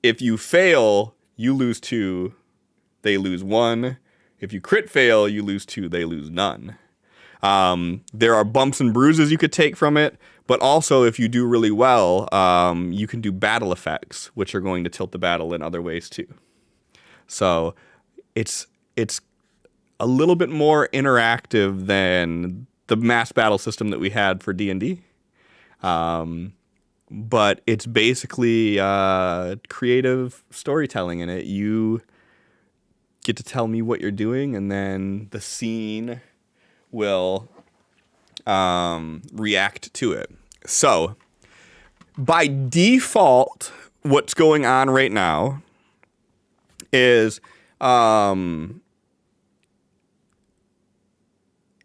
If you fail, you lose 2, they lose 1. If you crit fail, you lose 2, they lose none. There are bumps and bruises you could take from it, but also if you do really well, you can do battle effects, which are going to tilt the battle in other ways too. So it's a little bit more interactive than the mass battle system that we had for D&D. But it's basically creative storytelling in it. You get to tell me what you're doing, and then the scene will react to it. So, by default, what's going on right now is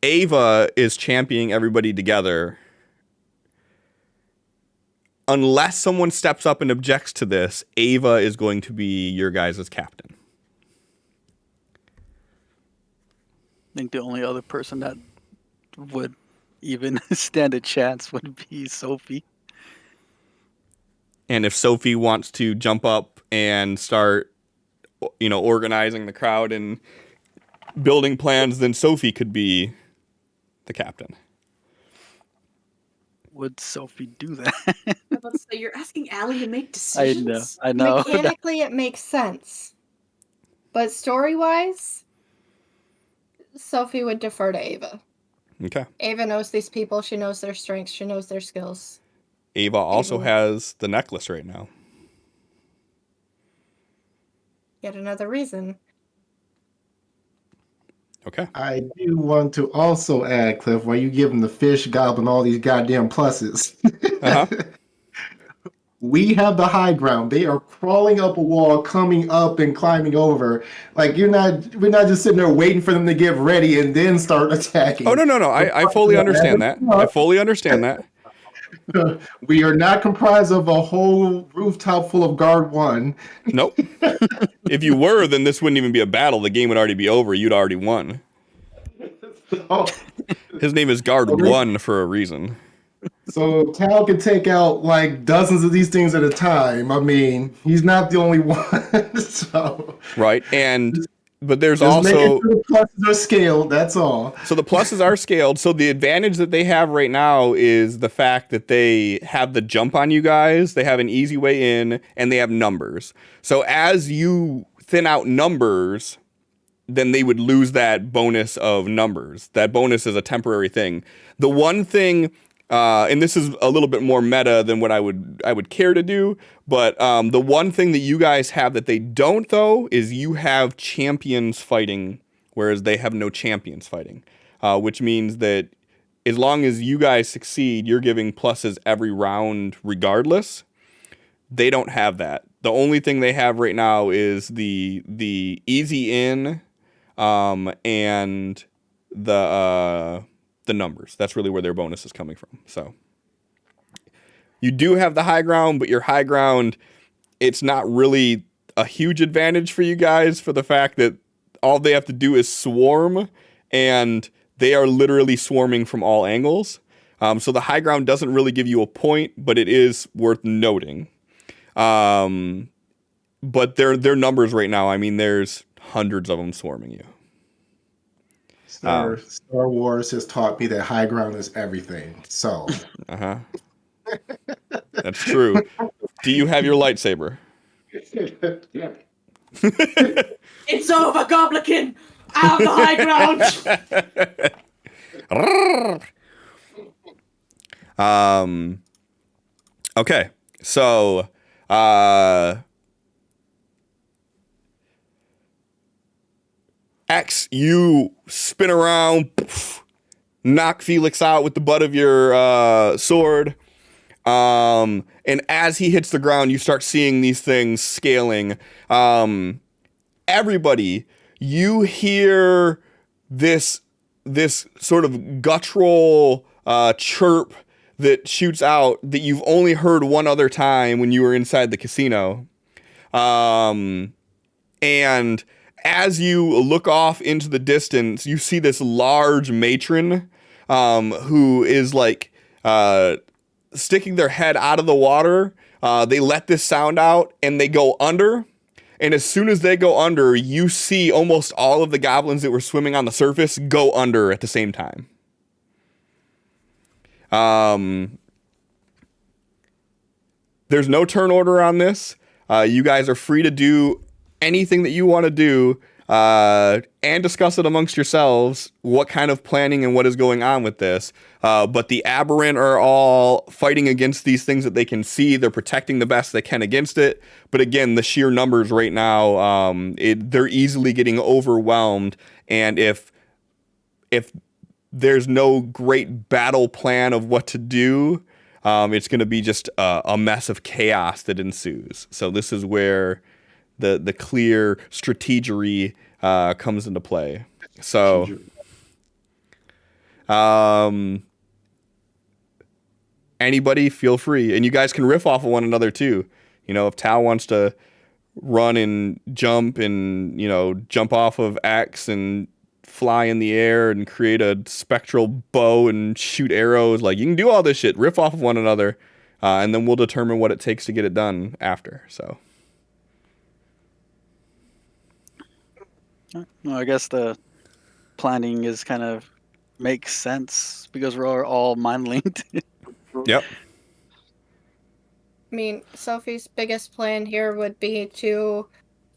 Ava is championing everybody together. Unless someone steps up and objects to this, Ava is going to be your guys' captain. I think the only other person that would even stand a chance would be Sophie. And if Sophie wants to jump up and start, organizing the crowd and building plans, then Sophie could be the captain. Would Sophie do that? I'm about to say, you're asking Allie to make decisions? I know. Mechanically, it makes sense. But story-wise, Sophie would defer to Ava. Okay. Ava knows these people. She knows their strengths. She knows their skills. Ava also has the necklace right now. Yet another reason. Okay. I do want to also add, Cliff, while you giving the fish goblin all these goddamn pluses. Uh-huh. We have the high ground. They are crawling up a wall, coming up and climbing over. Like we're not just sitting there waiting for them to get ready and then start attacking. Oh, no. I fully understand that. I fully understand that. We are not comprised of a whole rooftop full of guard one. Nope. If you were, then this wouldn't even be a battle. The game would already be over. You'd already won. Oh. His name is Guard 1 for a reason. So Tal can take out like dozens of these things at a time. I mean, he's not the only one. So right, but there's just also making sure the pluses are scaled. That's all. So the pluses are scaled. So the advantage that they have right now is the fact that they have the jump on you guys. They have an easy way in, and they have numbers. So as you thin out numbers, then they would lose that bonus of numbers. That bonus is a temporary thing. The one thing. And this is a little bit more meta than what I would care to do, but the one thing that you guys have that they don't, though, is you have champions fighting, whereas they have no champions fighting, which means that as long as you guys succeed, you're giving pluses every round regardless. They don't have that. The only thing they have right now is the easy in and the numbers. That's really where their bonus is coming from. So you do have the high ground, but your high ground, it's not really a huge advantage for you guys for the fact that all they have to do is swarm, and they are literally swarming from all angles. So the high ground doesn't really give you a point, but it is worth noting. But their numbers right now, I mean, there's hundreds of them swarming you. Star Wars has taught me that high ground is everything. So, That's true. Do you have your lightsaber? yeah. It's over, Goblikin! I have the high ground! Okay, so X, you spin around, poof, knock Felix out with the butt of your sword. And as he hits the ground, you start seeing these things scaling. Everybody, you hear this sort of guttural chirp that shoots out that you've only heard one other time when you were inside the casino. And as you look off into the distance, you see this large matron who is like sticking their head out of the water. They let this sound out and they go under. And as soon as they go under, you see almost all of the goblins that were swimming on the surface go under at the same time. There's no turn order on this. You guys are free to do anything that you want to do and discuss it amongst yourselves, what kind of planning and what is going on with this. But the Aberrant are all fighting against these things that they can see. They're protecting the best they can against it. But again, the sheer numbers right now, they're easily getting overwhelmed. And if there's no great battle plan of what to do, it's going to be just a mess of chaos that ensues. So this is where the clear strategery comes into play. So, anybody feel free, and you guys can riff off of one another too. You know, if Tao wants to run and jump and, you know, jump off of X and fly in the air and create a spectral bow and shoot arrows, like, you can do all this shit, riff off of one another, and then we'll determine what it takes to get it done after. So Well, I guess the planning is kind of makes sense because we're all mind linked. yep. I mean, Sophie's biggest plan here would be to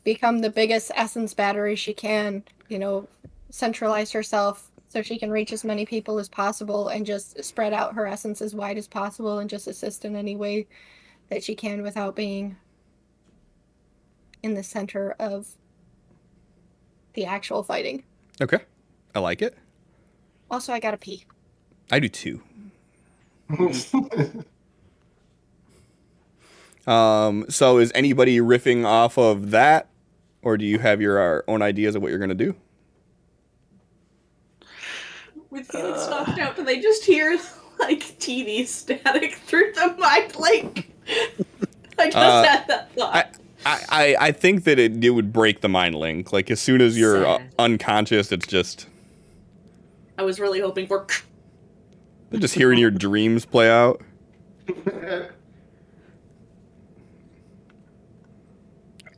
become the biggest essence battery she can, you know, centralize herself so she can reach as many people as possible and just spread out her essence as wide as possible and just assist in any way that she can without being in the center of the actual fighting. Okay. I like it. Also, I gotta pee. I do too. So is anybody riffing off of that, or do you have your own ideas of what you're going to do? With Felix knocked out, do they just hear, like, TV static through the mic? Like, I just had that thought. I think that it would break the mind link. Like, as soon as you're unconscious, it's just... I was really hoping for... Just hearing your dreams play out.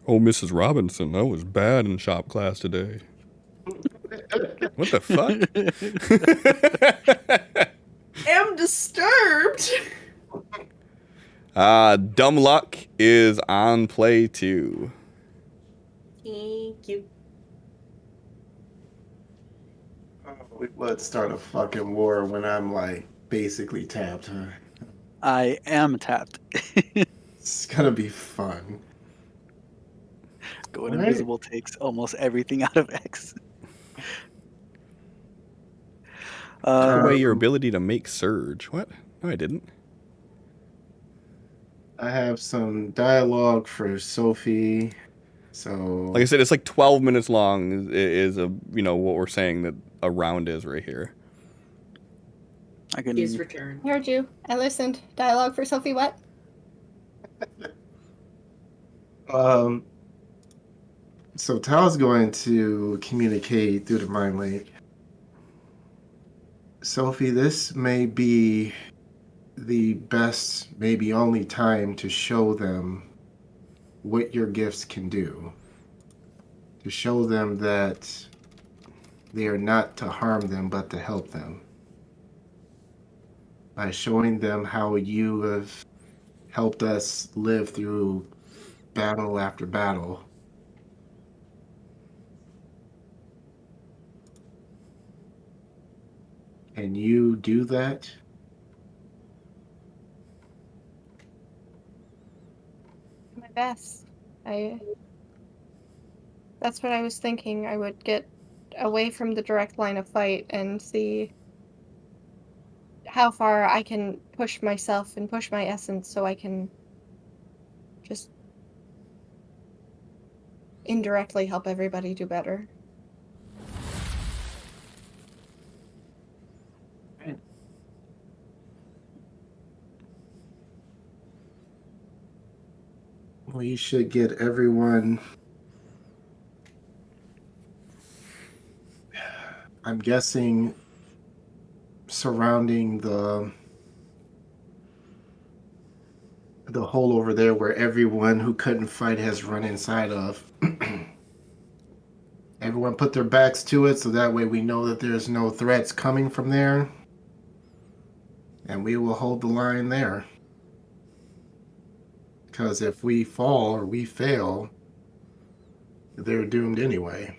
Oh, Mrs. Robinson, that was bad in shop class today. What the fuck? Am disturbed. Dumb Luck is on play too. Thank you. Let's start a fucking war when I'm like basically tapped, huh? I am tapped. It's gonna be fun. Going invisible takes almost everything out of X. Took away your ability to make surge. What? No, I didn't. I have some dialogue for Sophie. So, like I said, it's like 12 minutes long. Is a what we're saying that a round is right here. I can. His return. Heard you. I listened. Dialogue for Sophie. What? So Tao's going to communicate through the mind link. Sophie, this may be the best, maybe only time to show them what your gifts can do. To show them that they are not to harm them, but to help them. By showing them how you have helped us live through battle after battle. And you do that? My best. That's what I was thinking. I would get away from the direct line of fight and see how far I can push myself and push my essence so I can just indirectly help everybody do better. We should get everyone, I'm guessing, surrounding the hole over there where everyone who couldn't fight has run inside of. Everyone put their backs to it so that way we know that there's no threats coming from there. And we will hold the line there. Because if we fall or we fail, they're doomed anyway.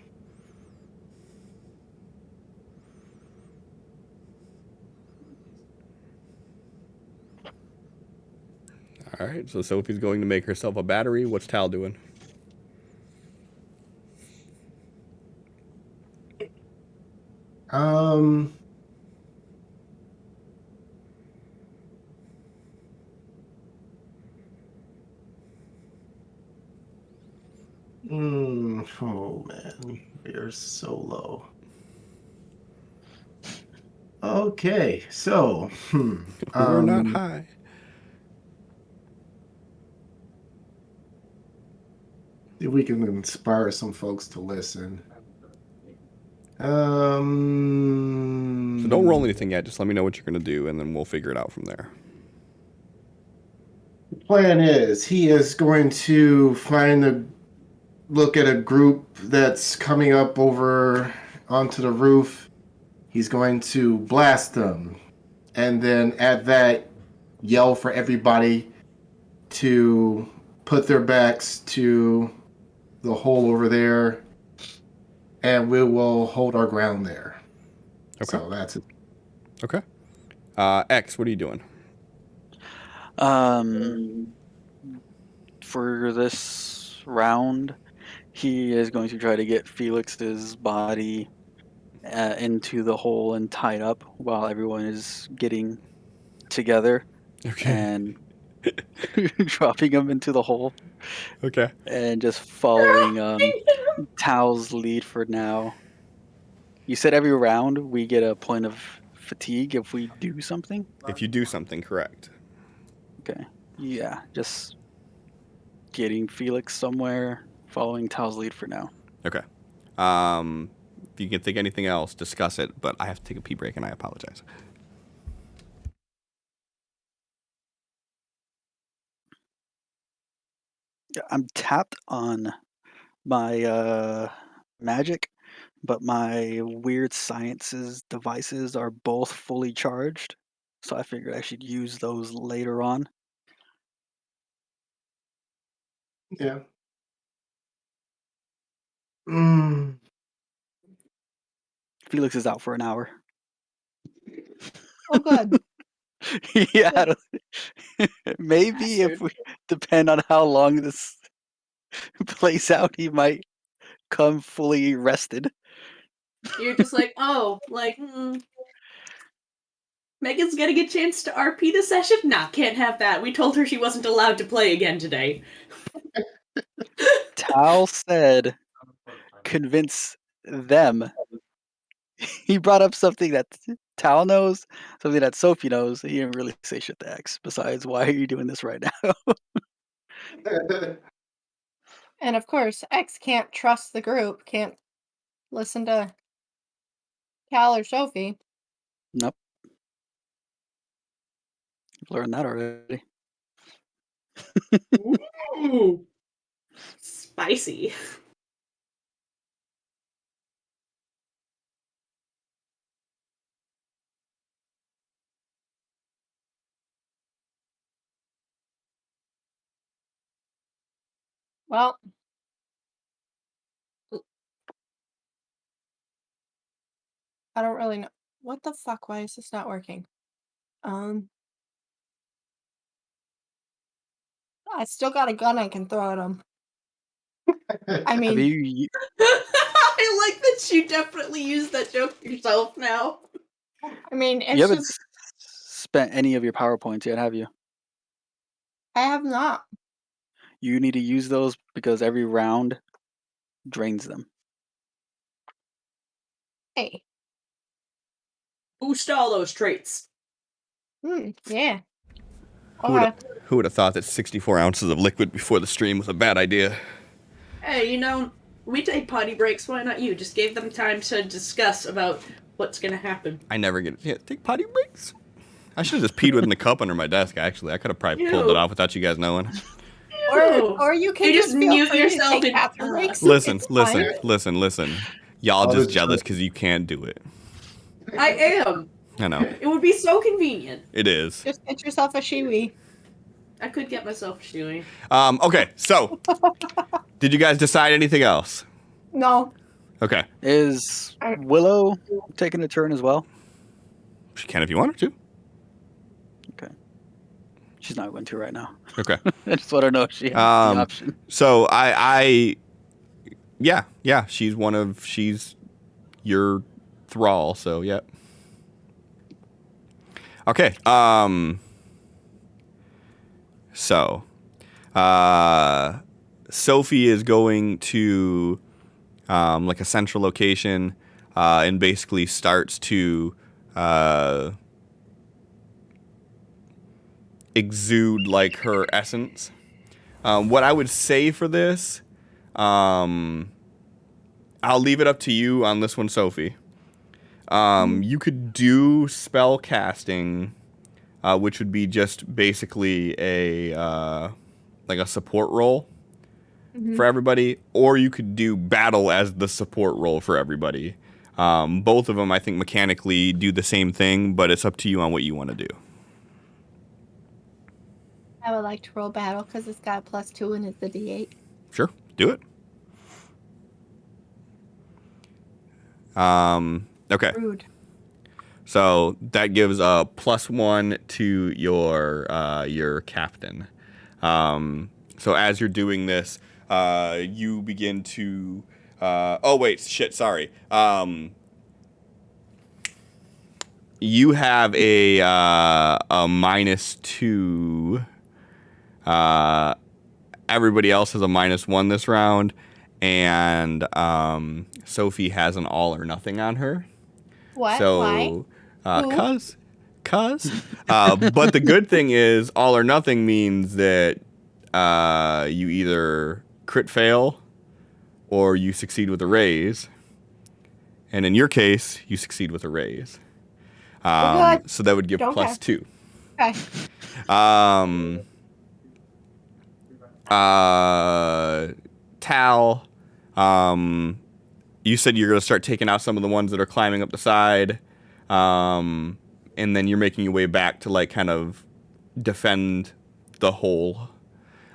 All right, so Sophie's going to make herself a battery. What's Tal doing? Oh man, we're so low. Okay, so We're not high. if we can inspire some folks to listen. So don't roll anything yet. Just let me know what you're going to do, and then we'll figure it out from there. The plan is he is going to look at a group that's coming up over onto the roof. He's going to blast them, and then at that, yell for everybody to put their backs to the hole over there, and we will hold our ground there. Okay. So that's it. Okay. X, what are you doing? For this round, he is going to try to get Felix's body into the hole and tied up while everyone is getting together Okay. and dropping him into the hole Okay. and just following Tao's lead for now. You said every round we get a point of fatigue if we do something? If you do something, correct. Okay. Yeah, just getting Felix somewhere, following Tao's lead for now. Okay. If you can think anything else, discuss it, but I have to take a pee break, and I apologize. Yeah, I'm tapped on my magic, but my weird sciences devices are both fully charged. So I figured I should use those later on. Yeah. Felix is out for an hour. Oh, good. Yeah, I don't- maybe if we depend on how long this plays out, he might come fully rested. You're just like, oh, like, Megan's getting a chance to RP the session? Nah, can't have that. We told her she wasn't allowed to play again today. Tal said, convince them. He brought up something that Tal knows, something that Sophie knows. He didn't really say shit to X. Besides, why are you doing this right now? And of course, X can't trust the group, can't listen to Cal or Sophie. Nope. I've learned that already. Ooh. Spicy. Well, I don't really know. What the fuck? Why is this not working? I still got a gun I can throw at him. I Have mean, you? I like that you definitely use that joke yourself now. it's You haven't just spent any of your PowerPoints yet, have you? I have not. You need to use those because every round drains them. Hey, Boost all those traits. yeah. Who would have thought that 64 ounces of liquid before the stream was a bad idea? Hey, we take potty breaks. Why not you? Just gave them time to discuss about what's gonna happen. I never get to take potty breaks. I should have just peed within the cup under my desk, actually. I could have probably pulled it off without you guys knowing. Or you can You just just feel mute free yourself to take and- bathroom breaks. Listen. It's fine. Y'all Oh, just the jealous truth. because you can't do it. I am. I know. It would be so convenient. It is. Just get yourself a shiwi. I could get myself a shoey. Okay, so did you guys decide anything else? No. Okay. Is Willow taking a turn as well? She can if you want her to. Okay. She's not going to right now. Okay. I just want to know if she has the option. So yeah, she's your thrall, so yeah. Okay. So Sophie is going to like a central location and basically starts to exude like her essence. What I would say for this, I'll leave it up to you on this one, Sophie. You could do spell casting, which would be just basically a like a support role for everybody, or you could do battle as the support role for everybody. Both of them, I think, mechanically do the same thing, but it's up to you on what you want to do. I would like to roll battle because it's got +2 and it's a D8. Sure, do it. Okay. Rude. So that gives a +1 to your captain. So as you're doing this, you begin to. Oh wait, shit. Sorry. You have a -2. Everybody else has a -1 this round, and Sophie has an all or nothing on her. What? So, Why? cause. But the good thing is, all or nothing means that you either crit fail or you succeed with a raise. And in your case, you succeed with a raise. What? So that would give Okay. +2. Okay. Tal, you said you're going to start taking out some of the ones that are climbing up the side. And then you're making your way back to like kind of defend the hole.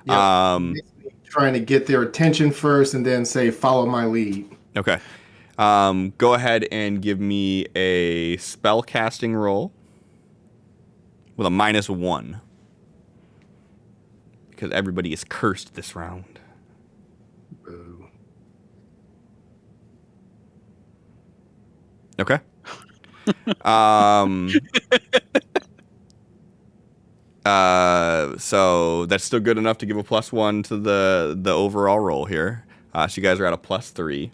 Basically trying to get their attention first and then say, follow my lead. Okay. Go ahead and give me a spell casting roll with a -1. Because everybody is cursed this round. Boo. Okay. So that's still good enough to give a +1 to the overall roll here. So you guys are at a +3.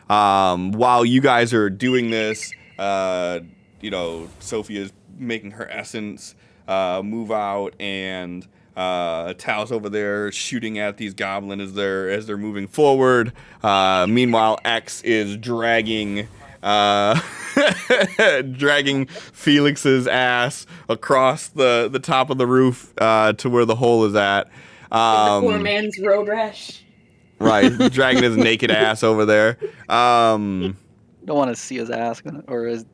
While you guys are doing this, Sophie is making her essence move out, and Tal's over there shooting at these goblins as they're moving forward. Meanwhile, X is dragging Felix's ass across the top of the roof to where the hole is at. The poor man's road rash. Right, dragging his naked ass over there. Don't want to see his ass or his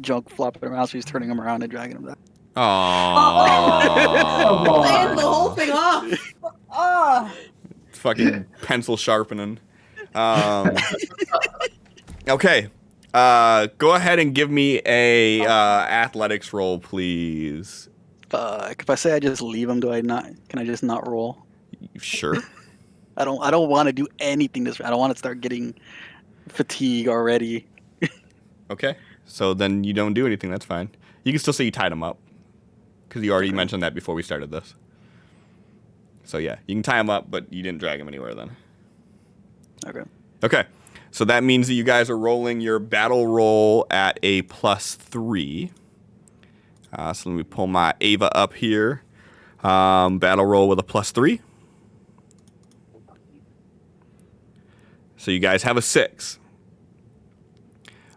junk flopping around, so he's turning him around and dragging him back. Aww. Land the whole thing off. Oh. Fucking pencil sharpening. Okay. Go ahead and give me a athletics roll, please. Fuck. If I say I just leave him, can I just not roll? Sure. I don't want to do anything this round. I don't want to start getting fatigue already. Okay. So then you don't do anything. That's fine. You can still say you tied him up. Because you already mentioned that before we started this. So yeah, you can tie him up, but you didn't drag him anywhere then. Okay. Okay. So that means that you guys are rolling your battle roll at a +3. So let me pull my Ava up here. Battle roll with a +3. So you guys have a 6.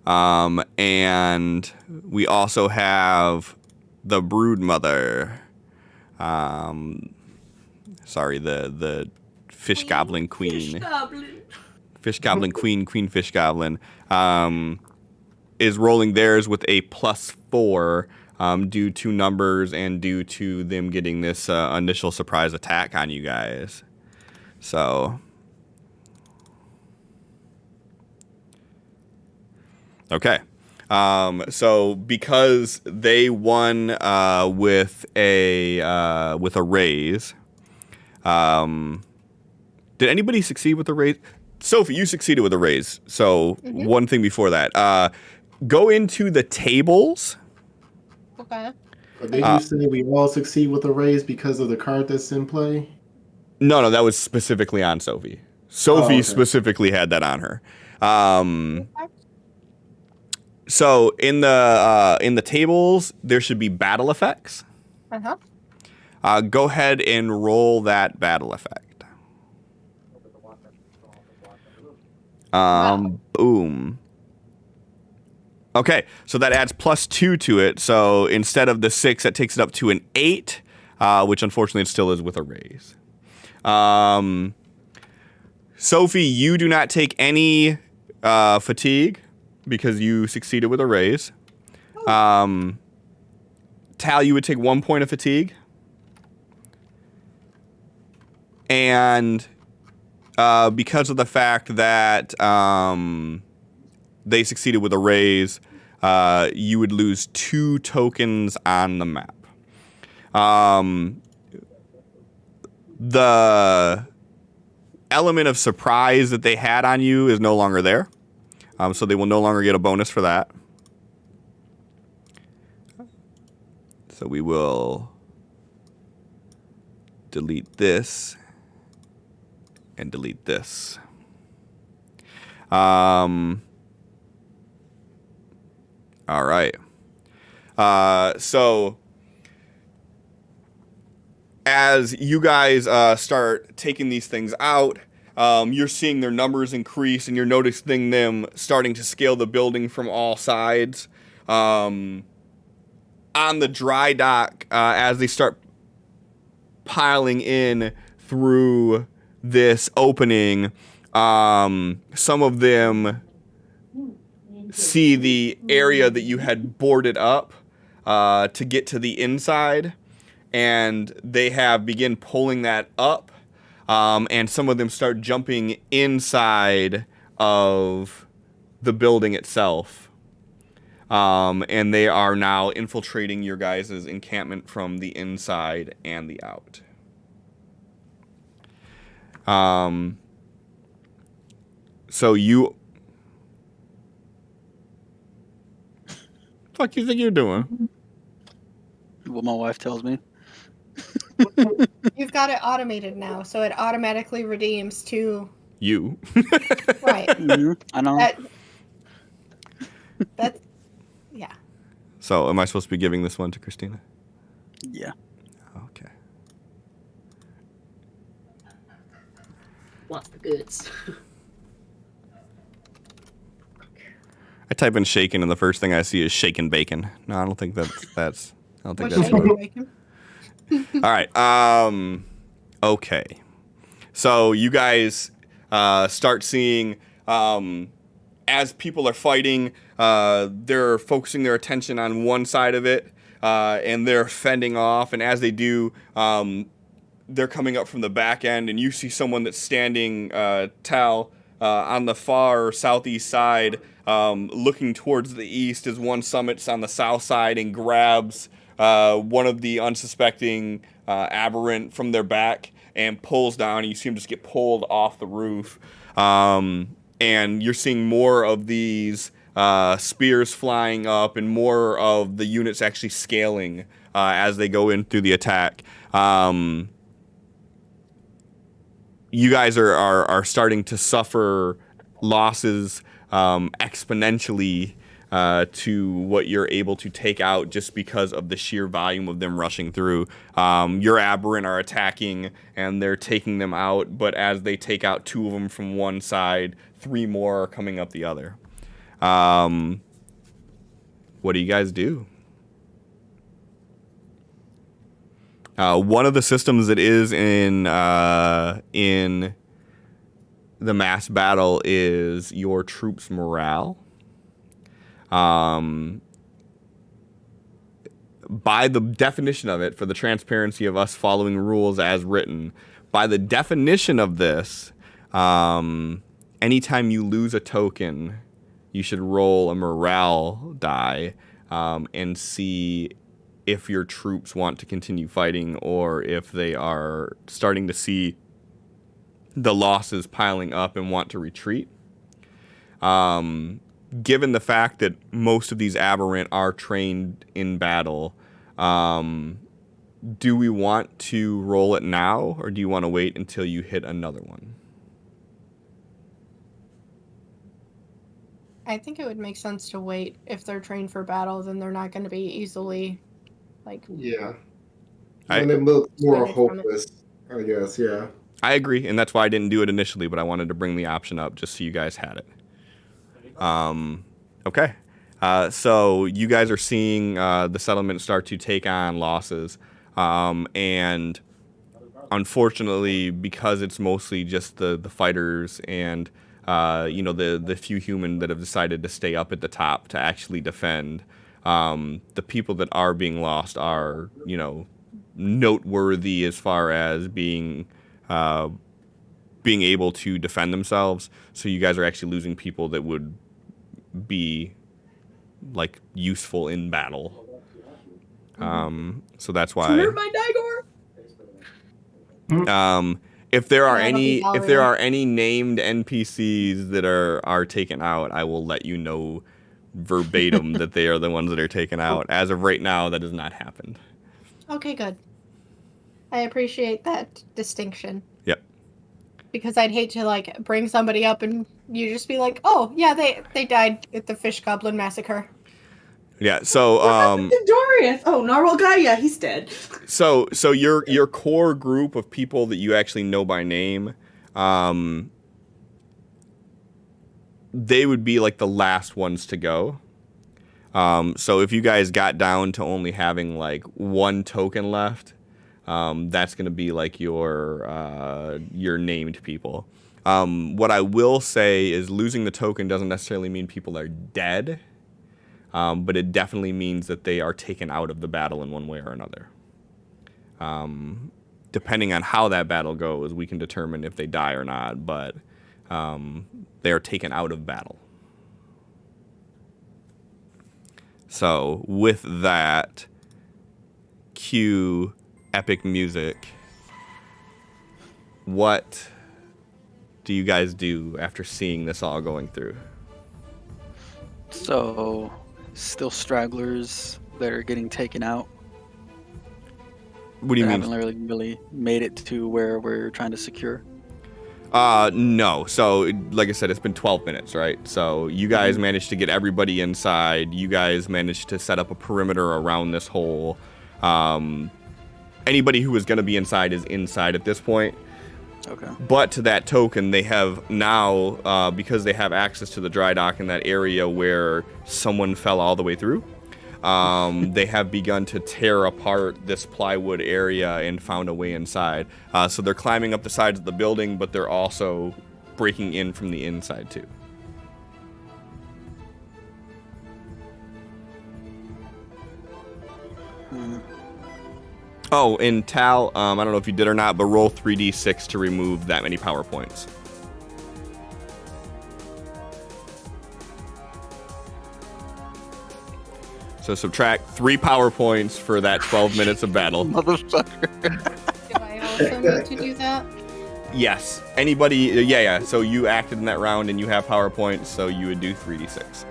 And we also have the brood mother. Sorry, the fish goblin queen. Fish goblin. Fish goblin queen fish goblin, is rolling theirs with a 4 due to numbers and due to them getting this initial surprise attack on you guys. So, okay. So because they won with a raise, did anybody succeed with a raise? Sophie, you succeeded with a raise. So one thing before that, go into the tables. Okay. But did you say we all succeed with a raise because of the card that's in play? No, that was specifically on Sophie. Sophie okay. specifically had that on her. So in the tables, there should be battle effects. Uh-huh. Go ahead and roll that battle effect. Boom. Okay, so that adds +2 to it. So instead of the 6, that takes it up to an 8, which unfortunately it still is with a raise. Sophie, you do not take any fatigue because you succeeded with a raise. Tal, you would take 1 point of fatigue. And because of the fact that they succeeded with a raise, you would lose 2 tokens on the map. The element of surprise that they had on you is no longer there. So they will no longer get a bonus for that. So we will delete this and delete this. All right. So as you guys start taking these things out, you're seeing their numbers increase, and you're noticing them starting to scale the building from all sides. On the dry dock, as they start piling in through this opening, some of them see the area that you had boarded up to get to the inside, and they have begin pulling that up, and some of them start jumping inside of the building itself. And they are now infiltrating your guys' encampment from the inside and the out. So you... Fuck you think you're doing? What my wife tells me. You've got it automated now, so it automatically redeems to... You. Right. I know. That's... Yeah. So am I supposed to be giving this one to Christina? Yeah. Okay. What's the goods? I type in shaken, and the first thing I see is shaken bacon. No, I don't think that's I don't think What's that's shaken what. bacon? All right. Okay. So you guys start seeing as people are fighting, they're focusing their attention on one side of it, and they're fending off. And as they do, they're coming up from the back end, and you see someone that's standing, Tal, on the far southeast side, looking towards the east as one summits on the south side and grabs one of the unsuspecting aberrant from their back and pulls down. And you see him just get pulled off the roof. And you're seeing more of these spears flying up and more of the units actually scaling as they go in through the attack. You guys are starting to suffer losses exponentially to what you're able to take out just because of the sheer volume of them rushing through. Your aberrant are attacking and they're taking them out, but as they take out 2 of them from one side, 3 more are coming up the other. What do you guys do? One of the systems that is in the mass battle is your troops' morale. by the definition of it, for the transparency of us following rules as written, by the definition of this, anytime you lose a token, you should roll a morale die and see if your troops want to continue fighting or if they are starting to see the losses piling up and want to retreat. Given the fact that most of these aberrant are trained in battle, do we want to roll it now, or do you want to wait until you hit another one? I think it would make sense to wait. If they're trained for battle, then they're not going to be easily, like... Yeah. And it looks more hopeless, I guess, yeah. I agree, and that's why I didn't do it initially, but I wanted to bring the option up just so you guys had it. Okay. So you guys are seeing the settlement start to take on losses. And unfortunately, because it's mostly just the fighters and the few human that have decided to stay up at the top to actually defend, the people that are being lost are, noteworthy as far as being able to defend themselves. So you guys are actually losing people that would be like useful in battle. So that's why. Clear my Dagor. If there are any named NPCs that are taken out, I will let you know verbatim that they are the ones that are taken out. As of right now, that has not happened. Okay, good. I appreciate that distinction. Yep. Because I'd hate to bring somebody up and you just be like, oh yeah, they died at the fish goblin massacre. Yeah, so Doriath. Oh, Narwhal guy, yeah, he's dead. So your core group of people that you actually know by name, they would be like the last ones to go. So if you guys got down to only having like one token left, that's going to be like your named people. What I will say is losing the token doesn't necessarily mean people are dead. But it definitely means that they are taken out of the battle in one way or another. Depending on how that battle goes, we can determine if they die or not, but they are taken out of battle. So with that, cue epic music. What do you guys do after seeing this all going through? So... still stragglers that are getting taken out. What do you mean? Haven't really made it to where we're trying to secure. No. So, like I said, it's been 12 minutes, right? So you guys managed to get everybody inside. You guys managed to set up a perimeter around this hole. Anybody who was going to be inside is inside at this point. Okay. But to that token, they have now, because they have access to the dry dock in that area where someone fell all the way through, they have begun to tear apart this plywood area and found a way inside. So they're climbing up the sides of the building, but they're also breaking in from the inside too. Oh, and Tal, I don't know if you did or not, but roll 3d6 to remove that many power points. So subtract 3 power points for that 12 minutes of battle. Motherfucker. Do I also need to do that? Yes. Anybody, yeah. So you acted in that round and you have power points, so you would do 3d6.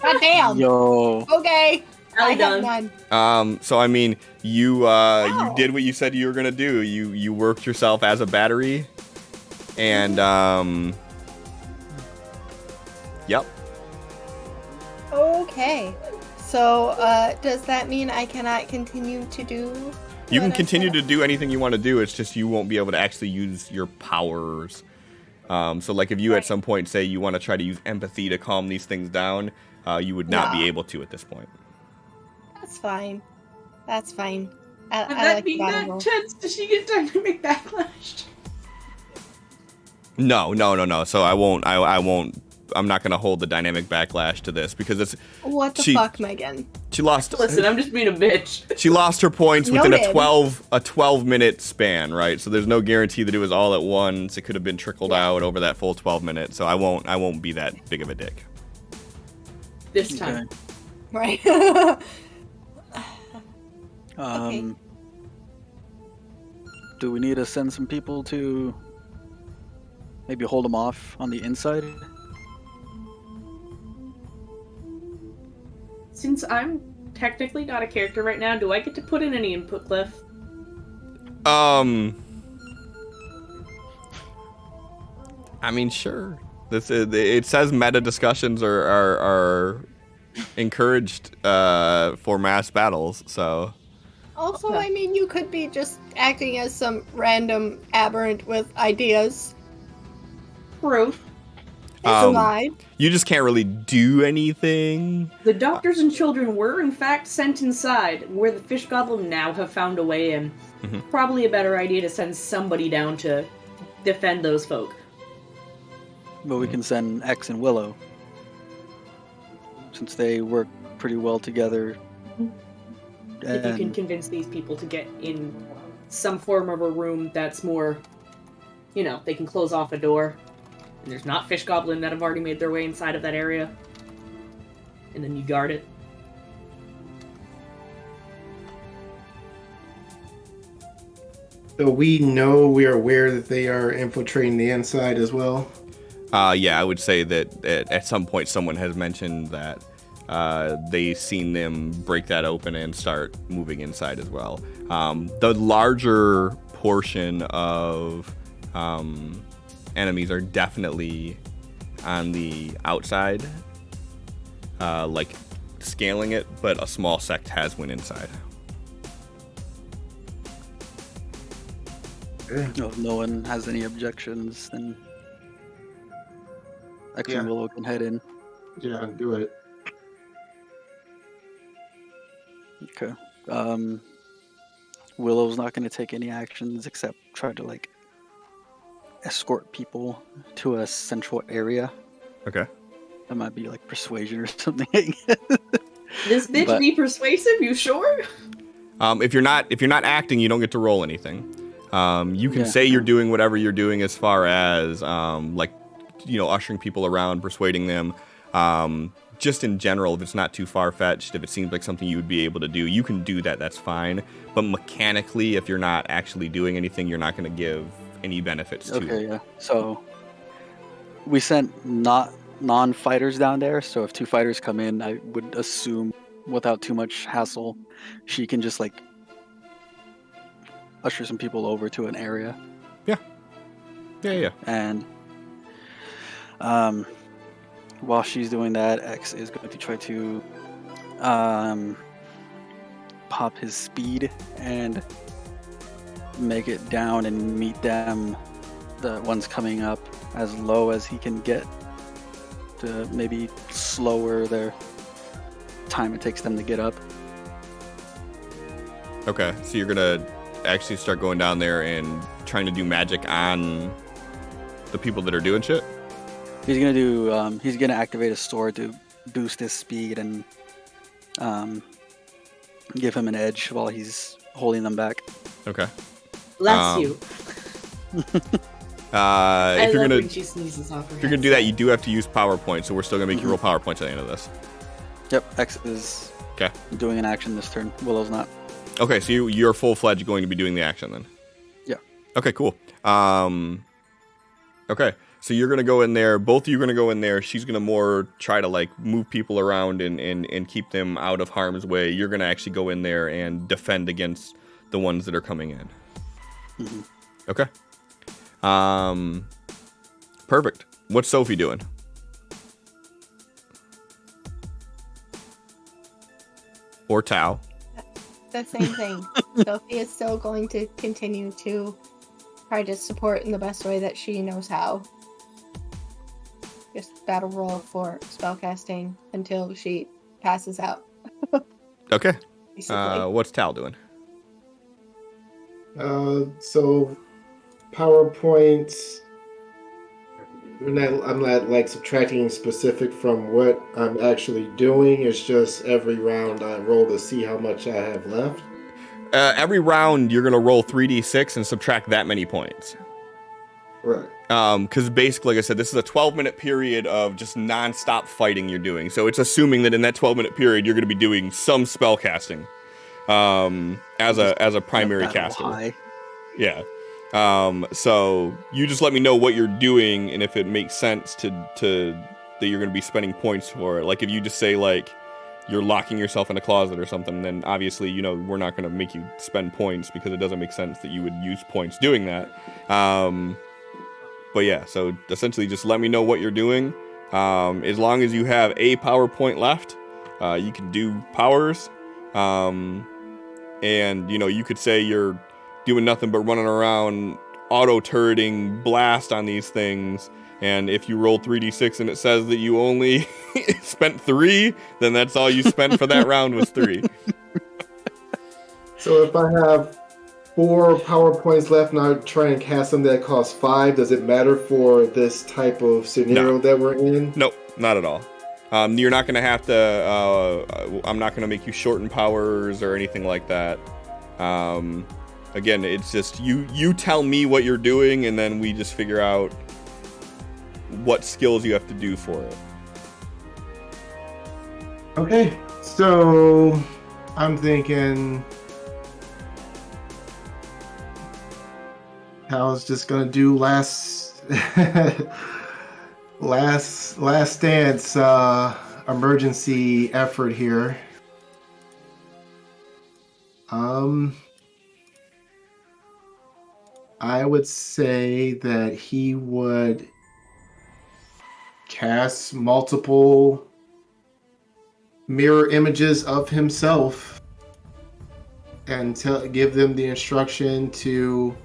God damn. Yo. Okay. I have none. So I mean, you did what you said you were gonna do. You worked yourself as a battery, and yep. Okay. So does that mean I cannot continue to do? You can continue to do anything you want to do. It's just you won't be able to actually use your powers. So like if you at some point say you want to try to use empathy to calm these things down, you would not be able to at this point. That's fine. That's fine. Does that mean that does she get dynamic backlash? No. So I won't. I'm not gonna hold the dynamic backlash to this because it's. What the fuck, Megan? She lost. Listen, I'm just being a bitch. She lost her points within a Noted. 12-minute span, right? So there's no guarantee that it was all at once. It could have been trickled out over that full 12 minutes. So I won't be that big of a dick. This time. Right. Okay. Do we need to send some people to maybe hold them off on the inside? Since I'm technically not a character right now, do I get to put in any input, Cliff? I mean, sure. It says meta discussions are encouraged for mass battles. So Also, I mean, you could be just acting as some random aberrant with ideas. True. It's fine. you just can't really do anything. The doctors and children were, in fact, sent inside, where the fish goblin now have found a way in. Probably a better idea to send somebody down to defend those folk. But we can send X and Willow, since they work pretty well together. If you can convince these people to get in some form of a room that's more, they can close off a door. And there's not fish goblin that have already made their way inside of that area. And then you guard it. So we're aware that they are infiltrating the inside as well. Yeah, I would say that at some point someone has mentioned that they seen them break that open and start moving inside as well. The larger portion of enemies are definitely on the outside, like scaling it, but a small sect has went inside. If no one has any objections, then X and Willow can head in. Yeah, do it. Okay. Willow's not going to take any actions except try to escort people to a central area. Okay. That might be persuasion or something. This bitch be persuasive, you sure? If you're not acting, you don't get to roll anything. You can say you're doing whatever you're doing as far as ushering people around, persuading them. Just in general, if it's not too far-fetched, if it seems like something you would be able to do, you can do that. That's fine. But mechanically, if you're not actually doing anything, you're not going to give any benefits to it. Okay, yeah. So we sent non-fighters down there. So if 2 fighters come in, I would assume without too much hassle, she can just usher some people over to an area. Yeah. And while she's doing that, X is going to try to pop his speed and make it down and meet them, the ones coming up, as low as he can get to maybe slower their time it takes them to get up. Okay, so you're going to actually start going down there and trying to do magic on the people that are doing shit? He's gonna do. He's gonna activate a sword to boost his speed and give him an edge while he's holding them back. Okay. Bless you. If you're gonna when she sneezes off her if you're gonna do that, you do have to use PowerPoint. So we're still gonna make you roll PowerPoints at the end of this. Yep. X is doing an action this turn. Willow's not. Okay, so you're full-fledged going to be doing the action then. Yeah. Okay. Cool. Okay. So you're gonna go in there. Both of you are gonna go in there. She's gonna more try to move people around and keep them out of harm's way. You're gonna actually go in there and defend against the ones that are coming in. Mm-hmm. Okay. Perfect. What's Sophie doing? Or Tao? The same thing. Sophie is still going to continue to try to support in the best way that she knows how. Just battle roll for spellcasting until she passes out. Okay. Basically. What's Tal doing? So PowerPoint. I'm not like subtracting specific from what I'm actually doing. It's just every round I roll to see how much I have left. Every round you're gonna roll 3d6 and subtract that many points. Right. Because basically, like I said, this is a 12-minute period of just non-stop fighting you're doing. So it's assuming that in that 12-minute period you're gonna be doing some spell casting, as a primary caster. High. Yeah. So you just let me know what you're doing and if it makes sense to that you're going to be spending points for it. Like if you just say like you're locking yourself in a closet or something, then obviously, you know, we're not going to make you spend points because it doesn't make sense that you would use points doing that. But yeah, so essentially just let me know what you're doing. As long as you have a power point left, you can do powers. And you know, you could say you're doing nothing but running around auto-turreting blast on these things, and if you roll 3d6 and it says that you only spent 3, then that's all you spent for that round was 3. So if I have 4 power points left and I try and cast them that cost 5, does it matter for this type of scenario that we're in? Nope, not at all. You're not going to have to, I'm not going to make you shorten powers or anything like that. Again, it's just you tell me what you're doing, and then we just figure out what skills you have to do for it. Okay, so I'm thinking Hal's just gonna do last stance emergency effort here. I would say that he would cast multiple mirror images of himself and give them the instruction to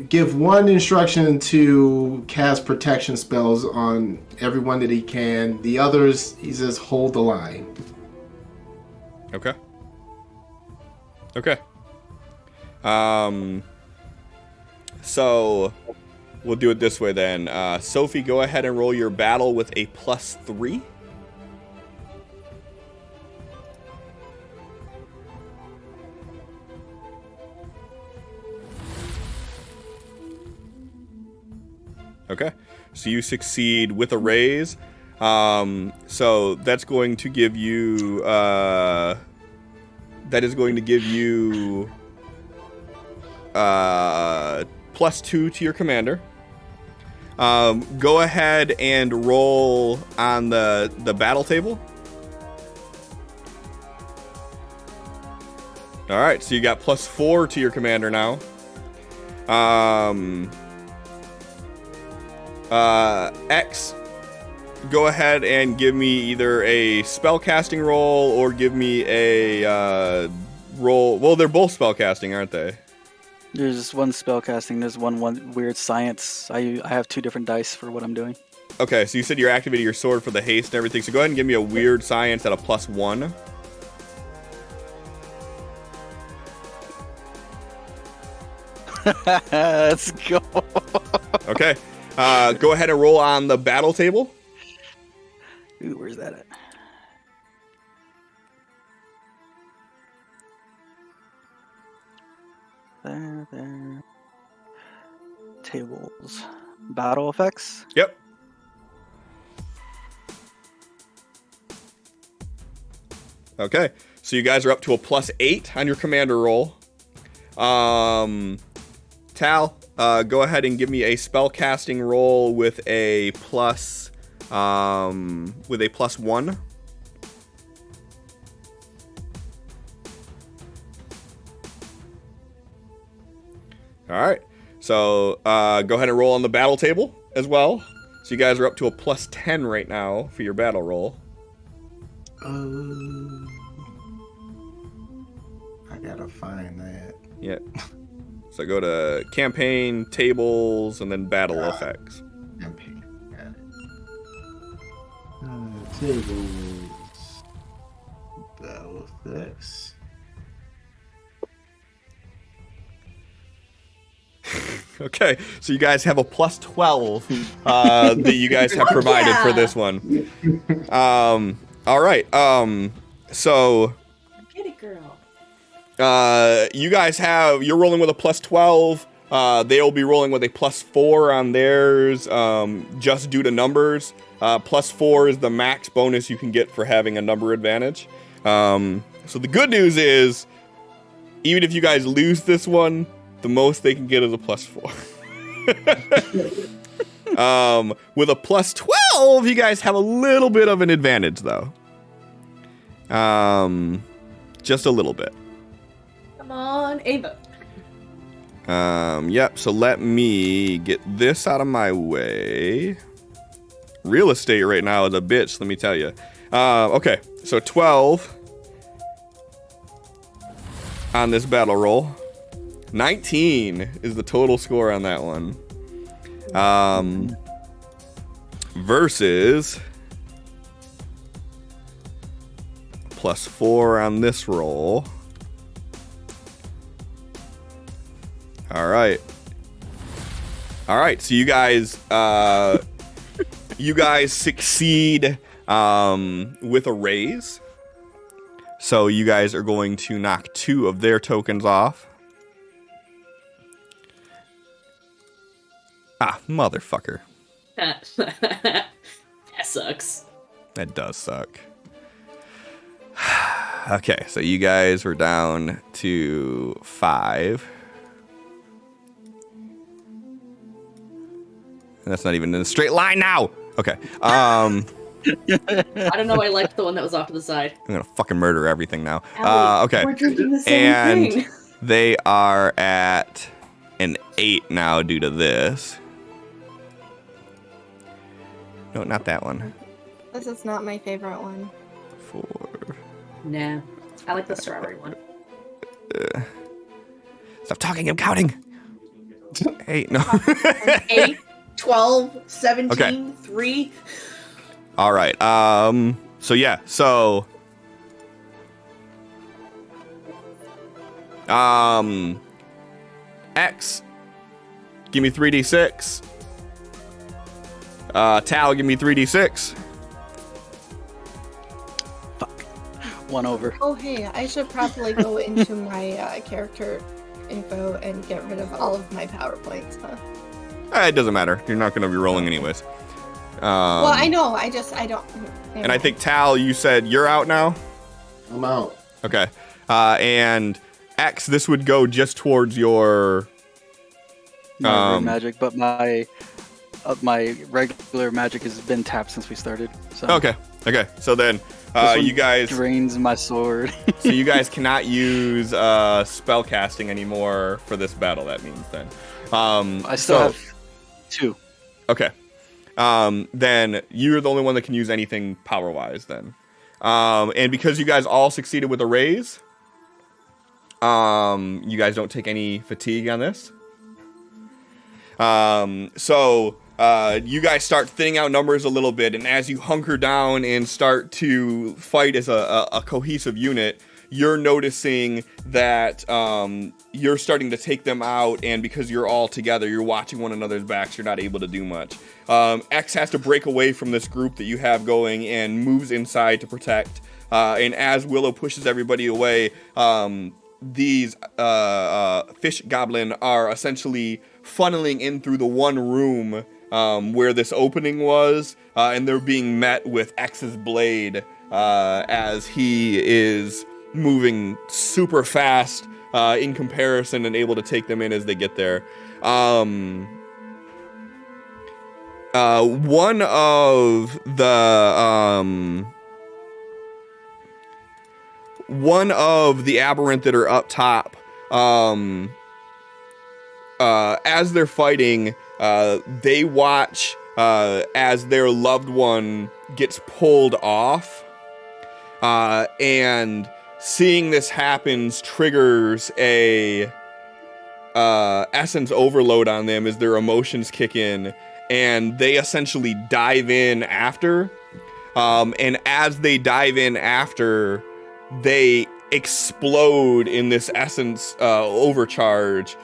give one instruction to cast protection spells on everyone that he can. The others, he says, hold the line. Okay. So we'll do it this way then. Sophie, go ahead and roll your battle with a +3. Okay, so you succeed with a raise. So that's going to give you +2 to your commander. Go ahead and roll on the battle table. All right, so you got +4 to your commander now. X, go ahead and give me either a spellcasting roll or give me a roll. Well, they're both spellcasting, aren't they? There's just one spell casting. There's one weird science. I have 2 different dice for what I'm doing. Okay, so you said you're activating your sword for the haste and everything. So go ahead and give me a weird science at a +1. Let's go. Okay. Go ahead and roll on the battle table. Ooh, where's that at? There. Tables. Battle effects? Yep. Okay, so you guys are up to a +8 on your commander roll. Tal, go ahead and give me a spellcasting roll with a +1. All right, so go ahead and roll on the battle table as well. So you guys are up to a +10 right now for your battle roll. I gotta find that. Yeah. So go to campaign, tables, and then battle effects. Campaign, got it. Tables, battle effects. Okay, so you guys have a plus 12 that you guys have provided for this one. All right. So Get it, girl. you guys you're rolling with a plus 12. They'll be rolling with a plus 4 on theirs, just due to numbers. Plus 4 is the max bonus you can get for having a number advantage. So the good news is, even if you guys lose this one, the most they can get is a plus 4. With a plus 12, you guys have a little bit of an advantage, though. Just a little bit. Come on, Ava. Yep, so let me get this out of my way. Real estate right now is a bitch, let me tell you. Okay, so 12 on this battle roll. 19 is the total score on that one. Versus plus 4 on this roll. All right, so you guys succeed with a raise. So you guys are going to knock 2 of their tokens off. Ah, motherfucker. That sucks. That does suck. Okay, so you guys were down to 5. And that's not even in a straight line now. Okay. I don't know. I liked the one that was off to the side. I'm gonna fucking murder everything now. Allie, Okay. We're drinking the same thing. They are at an 8 now due to this. No, not that one. This is not my favorite one. 4. Nah, I like the strawberry one. Stop talking, I'm counting. 8, no. 8, 12, 17, Okay. 3. All right. So yeah. So. X. Give me 3d6. Tal, give me 3d6. Fuck. 1 over. Oh, hey, I should probably go into my character info and get rid of all of my PowerPoints, huh? It doesn't matter. You're not going to be rolling anyways. Well, I know. I don't. And I think Tal, you said you're out now. I'm out. Okay. And X, this would go just towards your. My red magic, but my regular magic has been tapped since we started. So Okay. So then, this one you guys. drains my sword. So you guys cannot use spell casting anymore for this battle. That means then. I still have 2. Okay. Then you're the only one that can use anything power-wise then. And because you guys all succeeded with a raise, you guys don't take any fatigue on this. So you guys start thinning out numbers a little bit, and as you hunker down and start to fight as a cohesive unit, you're noticing that you're starting to take them out, and because you're all together, you're watching one another's backs, you're not able to do much. X has to break away from this group that you have going and moves inside to protect. And as Willow pushes everybody away, these fish goblin are essentially funneling in through the one room where this opening was, and they're being met with X's blade as he is moving super fast in comparison and able to take them in as they get there. One of the aberrant that are up top, as they're fighting, they watch as their loved one gets pulled off, and seeing this happens triggers a essence overload on them as their emotions kick in, and they essentially dive in after. And as they dive in after, they explode in this essence overcharge,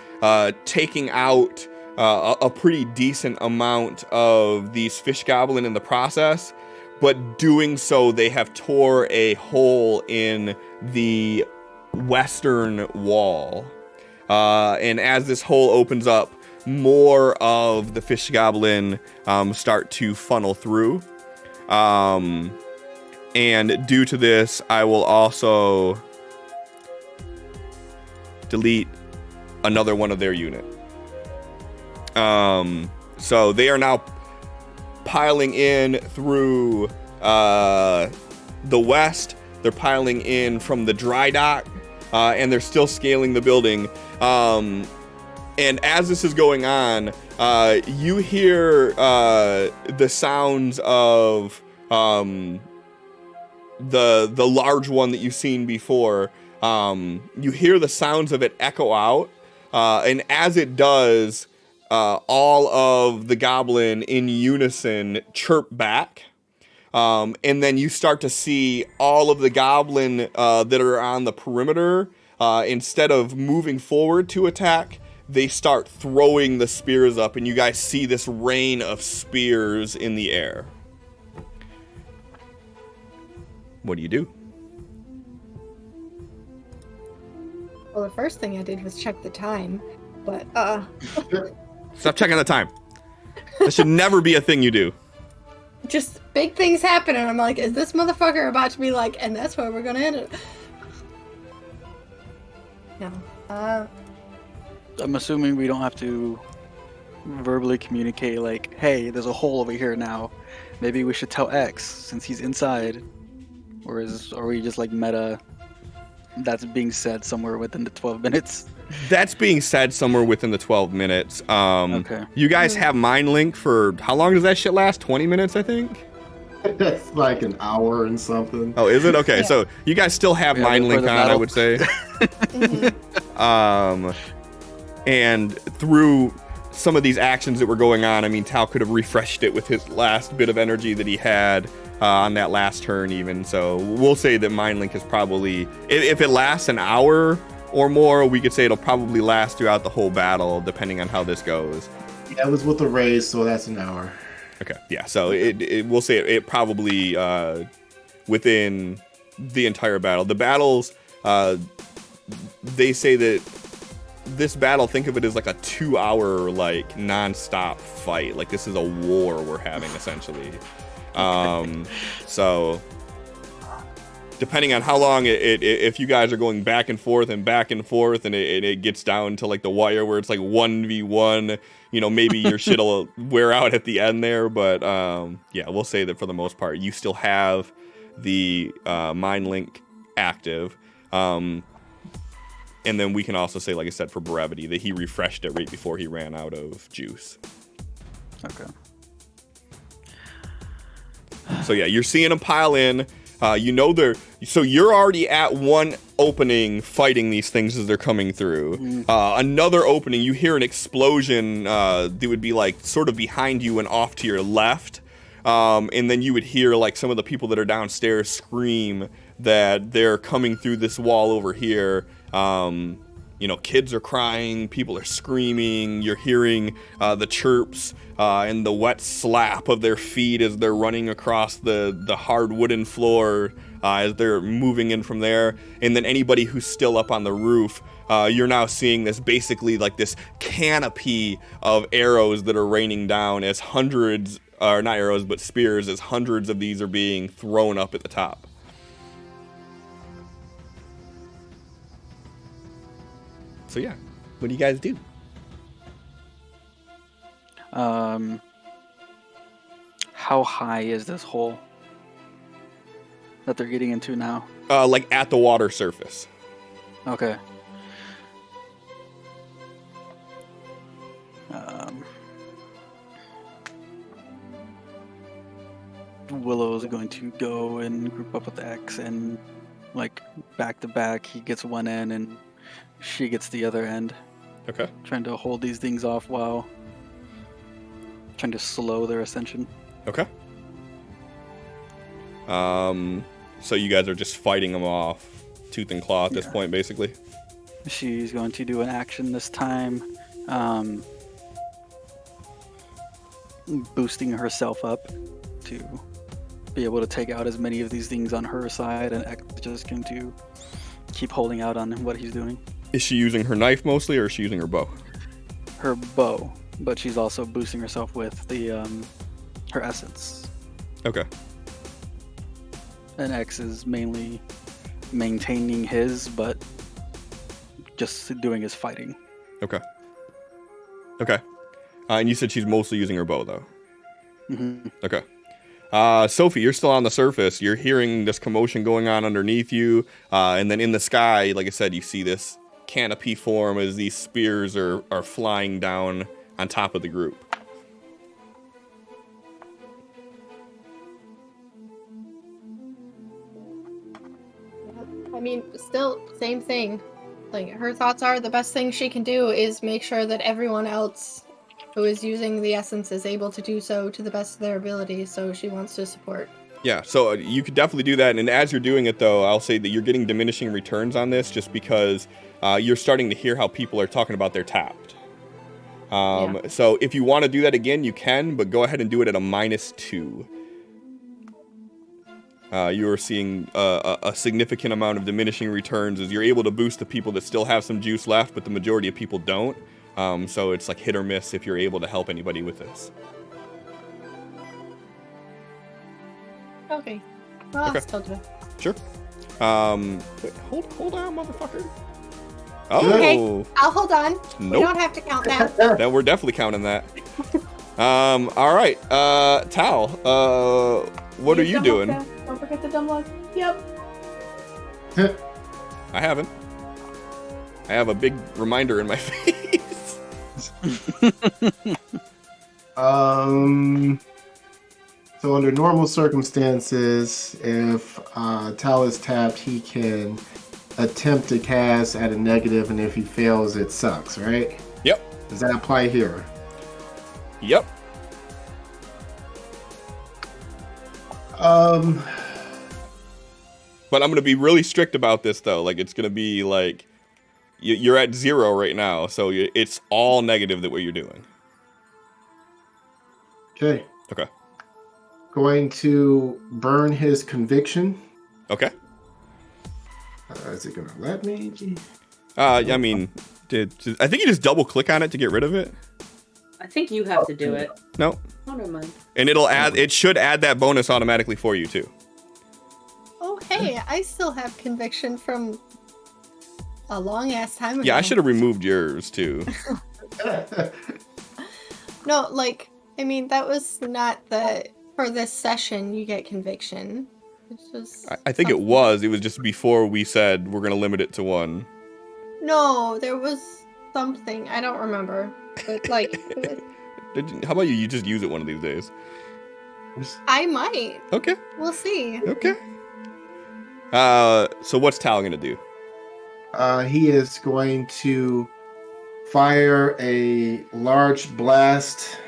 taking out a pretty decent amount of these fish goblin in the process, but doing so, they have tore a hole in the western wall. And as this hole opens up, more of the fish goblin start to funnel through. And due to this, I will also delete another one of their unit. So they are now piling in through the west. They're piling in from the dry dock, and they're still scaling the building. And as this is going on, you hear the sounds of the large one that you've seen before. You hear the sounds of it echo out, and as it does, all of the goblin in unison chirp back. And then you start to see all of the goblin that are on the perimeter, instead of moving forward to attack, they start throwing the spears up, and you guys see this rain of spears in the air. What do you do? Well, the first thing I did was check the time, but Stop checking the time. That should never be a thing you do. just big things happen, and I'm like, is this motherfucker about to be like, and that's where we're gonna end it? No. I'm assuming we don't have to verbally communicate like, hey, there's a hole over here now. Maybe we should tell X since he's inside. Or are we just like meta? That's being said somewhere within the 12 minutes. That's being said somewhere within the 12 minutes. Okay. You guys have Mind Link for how long does that shit last? 20 minutes, I think. That's like an hour and something. Oh, is it? Okay, Yeah. so you guys still have Mind Link on, I would say. And through some of these actions that were going on, I mean, Tal could have refreshed it with his last bit of energy that he had on that last turn even. So we'll say that Mind Link is probably, if it lasts an hour or more, we could say it'll probably last throughout the whole battle, depending on how this goes. Yeah, it was with the raise, so that's an hour. Okay, yeah, so we'll say it probably within the entire battle. The battles, they say that this battle, think of it as like a 2-hour, like, non-stop fight. Like, this is a war we're having, essentially. So, depending on how long if you guys are going back and forth, and it gets down to, like, the wire where it's, like, 1v1, you know, maybe your shit'll wear out at the end there. But, yeah, we'll say that for the most part, you still have the Mind Link active. And then we can also say, like I said, for brevity, that he refreshed it right before he ran out of juice. Okay. So yeah, you're seeing them pile in. You know so you're already at one opening fighting these things as they're coming through. Another opening, you hear an explosion that would be like sort of behind you and off to your left. And then you would hear like some of the people that are downstairs scream that they're coming through this wall over here. You know, kids are crying, people are screaming, you're hearing the chirps and the wet slap of their feet as they're running across the hard wooden floor as they're moving in from there. And then anybody who's still up on the roof, you're now seeing this basically like this canopy of arrows that are raining down as hundreds, or not arrows, but spears, as hundreds of these are being thrown up at the top. So yeah, what do you guys do? How high is this hole that they're getting into now? Like at the water surface. Okay. Willow's going to go and group up with X, and like back to back, he gets one end and she gets the other end. Okay. Trying to hold these things off while trying to slow their ascension. Okay. So you guys are just fighting them off tooth and claw at this point, basically? She's going to do an action this time. boosting herself up to be able to take out as many of these things on her side, and X just going to keep holding out on what he's doing. Is she using her knife mostly, or is she using her bow? Her bow, but she's also boosting herself with the her essence. Okay. And X is mainly maintaining his, but just doing his fighting. Okay. Okay. And you said she's mostly using her bow, though. Mm-hmm. Okay. Sophie, you're still on the surface. You're hearing this commotion going on underneath you. And then in the sky, like I said, you see this canopy form as these spears are flying down on top of the group. I mean, still, same thing. Like, her thoughts are the best thing she can do is make sure that everyone else who is using the essence is able to do so to the best of their ability, so she wants to support. Yeah, so you could definitely do that. And as you're doing it, though, I'll say that you're getting diminishing returns on this just because you're starting to hear how people are talking about they're tapped. So if you want to do that again, you can, but go ahead and do it at a -2. You are seeing a significant amount of diminishing returns as you're able to boost the people that still have some juice left, but the majority of people don't. So it's like hit or miss if you're able to help anybody with this. Okay. Well, Okay. I told you. Sure. Wait, hold on, motherfucker. Oh, Okay, I'll hold on. We Nope. don't have to count that. Then we're definitely counting that. All right, Tal, what are you doing? Don't forget the dumb luck. Yep. I haven't. I have a big reminder in my face. So under normal circumstances, if Tal is tapped, he can attempt to cast at a negative, and if he fails, it sucks, right? Yep. Does that apply here? Yep. But I'm going to be really strict about this, though. Like, it's going to be like, you're at 0 right now, so it's all negative that what you're doing. Okay. Okay. Going to burn his conviction. Okay. Is it going to let me? I mean, I think you just double click on it to get rid of it. I think you have to do it. No. Oh, never mind. And it should add that bonus automatically for you, too. Oh, hey, I still have conviction from a long ass time ago. Yeah, I should have removed yours, too. No, like, I mean, that was not for this session you get conviction. It's just I think it something. was. It was just before we said we're going to limit it to 1. No, there was something. I don't remember. But, like, How about you just use it one of these days? I might. Okay. We'll see. Okay. So what's Tal going to do? He is going to fire a large blast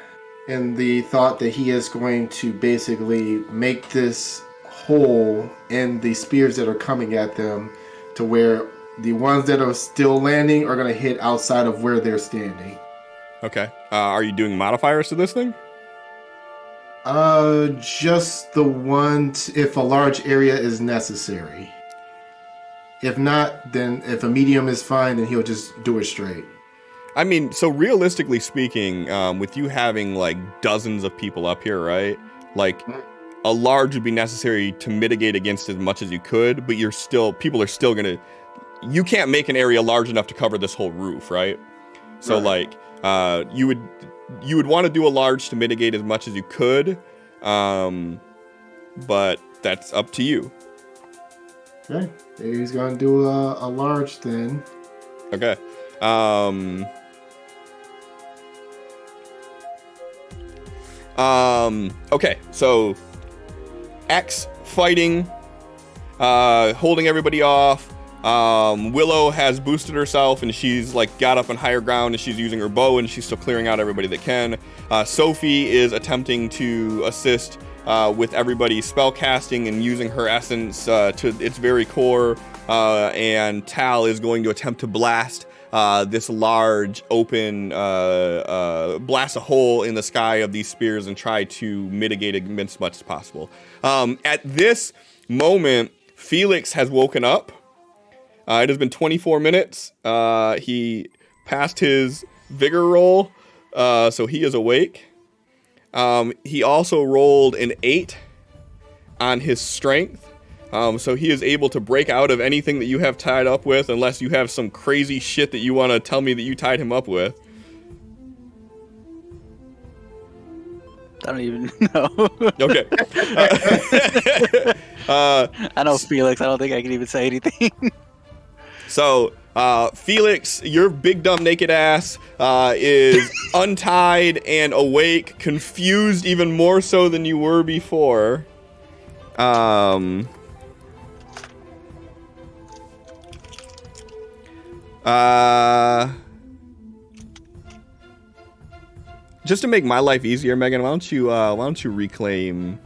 in the thought that he is going to basically make this hole in the spears that are coming at them to where the ones that are still landing are going to hit outside of where they're standing. Okay. Are you doing modifiers to this thing? Just the one if a large area is necessary. If not, then if a medium is fine, then he'll just do it straight. I mean, so realistically speaking, with you having like dozens of people up here, right? Like a large would be necessary to mitigate against as much as you could, but people are still gonna. You can't make an area large enough to cover this whole roof, right? So Right. like, you would want to do a large to mitigate as much as you could, but that's up to you. Okay, he's going to do a large then. Okay. Okay, so X fighting, holding everybody off. Willow has boosted herself and she's like got up on higher ground and she's using her bow and she's still clearing out everybody that can. Sophie is attempting to assist with everybody spell casting and using her essence to its very core. And Tal is going to attempt to blast this large open blast a hole in the sky of these spears and try to mitigate it as much as possible. At this moment, Felix has woken up. It has been 24 minutes. He passed his vigor roll, so he is awake. He also rolled an 8 on his strength, so he is able to break out of anything that you have tied up with, unless you have some crazy shit that you want to tell me that you tied him up with. I don't even know. Okay. I know Felix. I don't think I can even say anything. So, Felix, your big dumb naked ass is untied and awake, confused even more so than you were before. Just to make my life easier, Megan, why don't you reclaim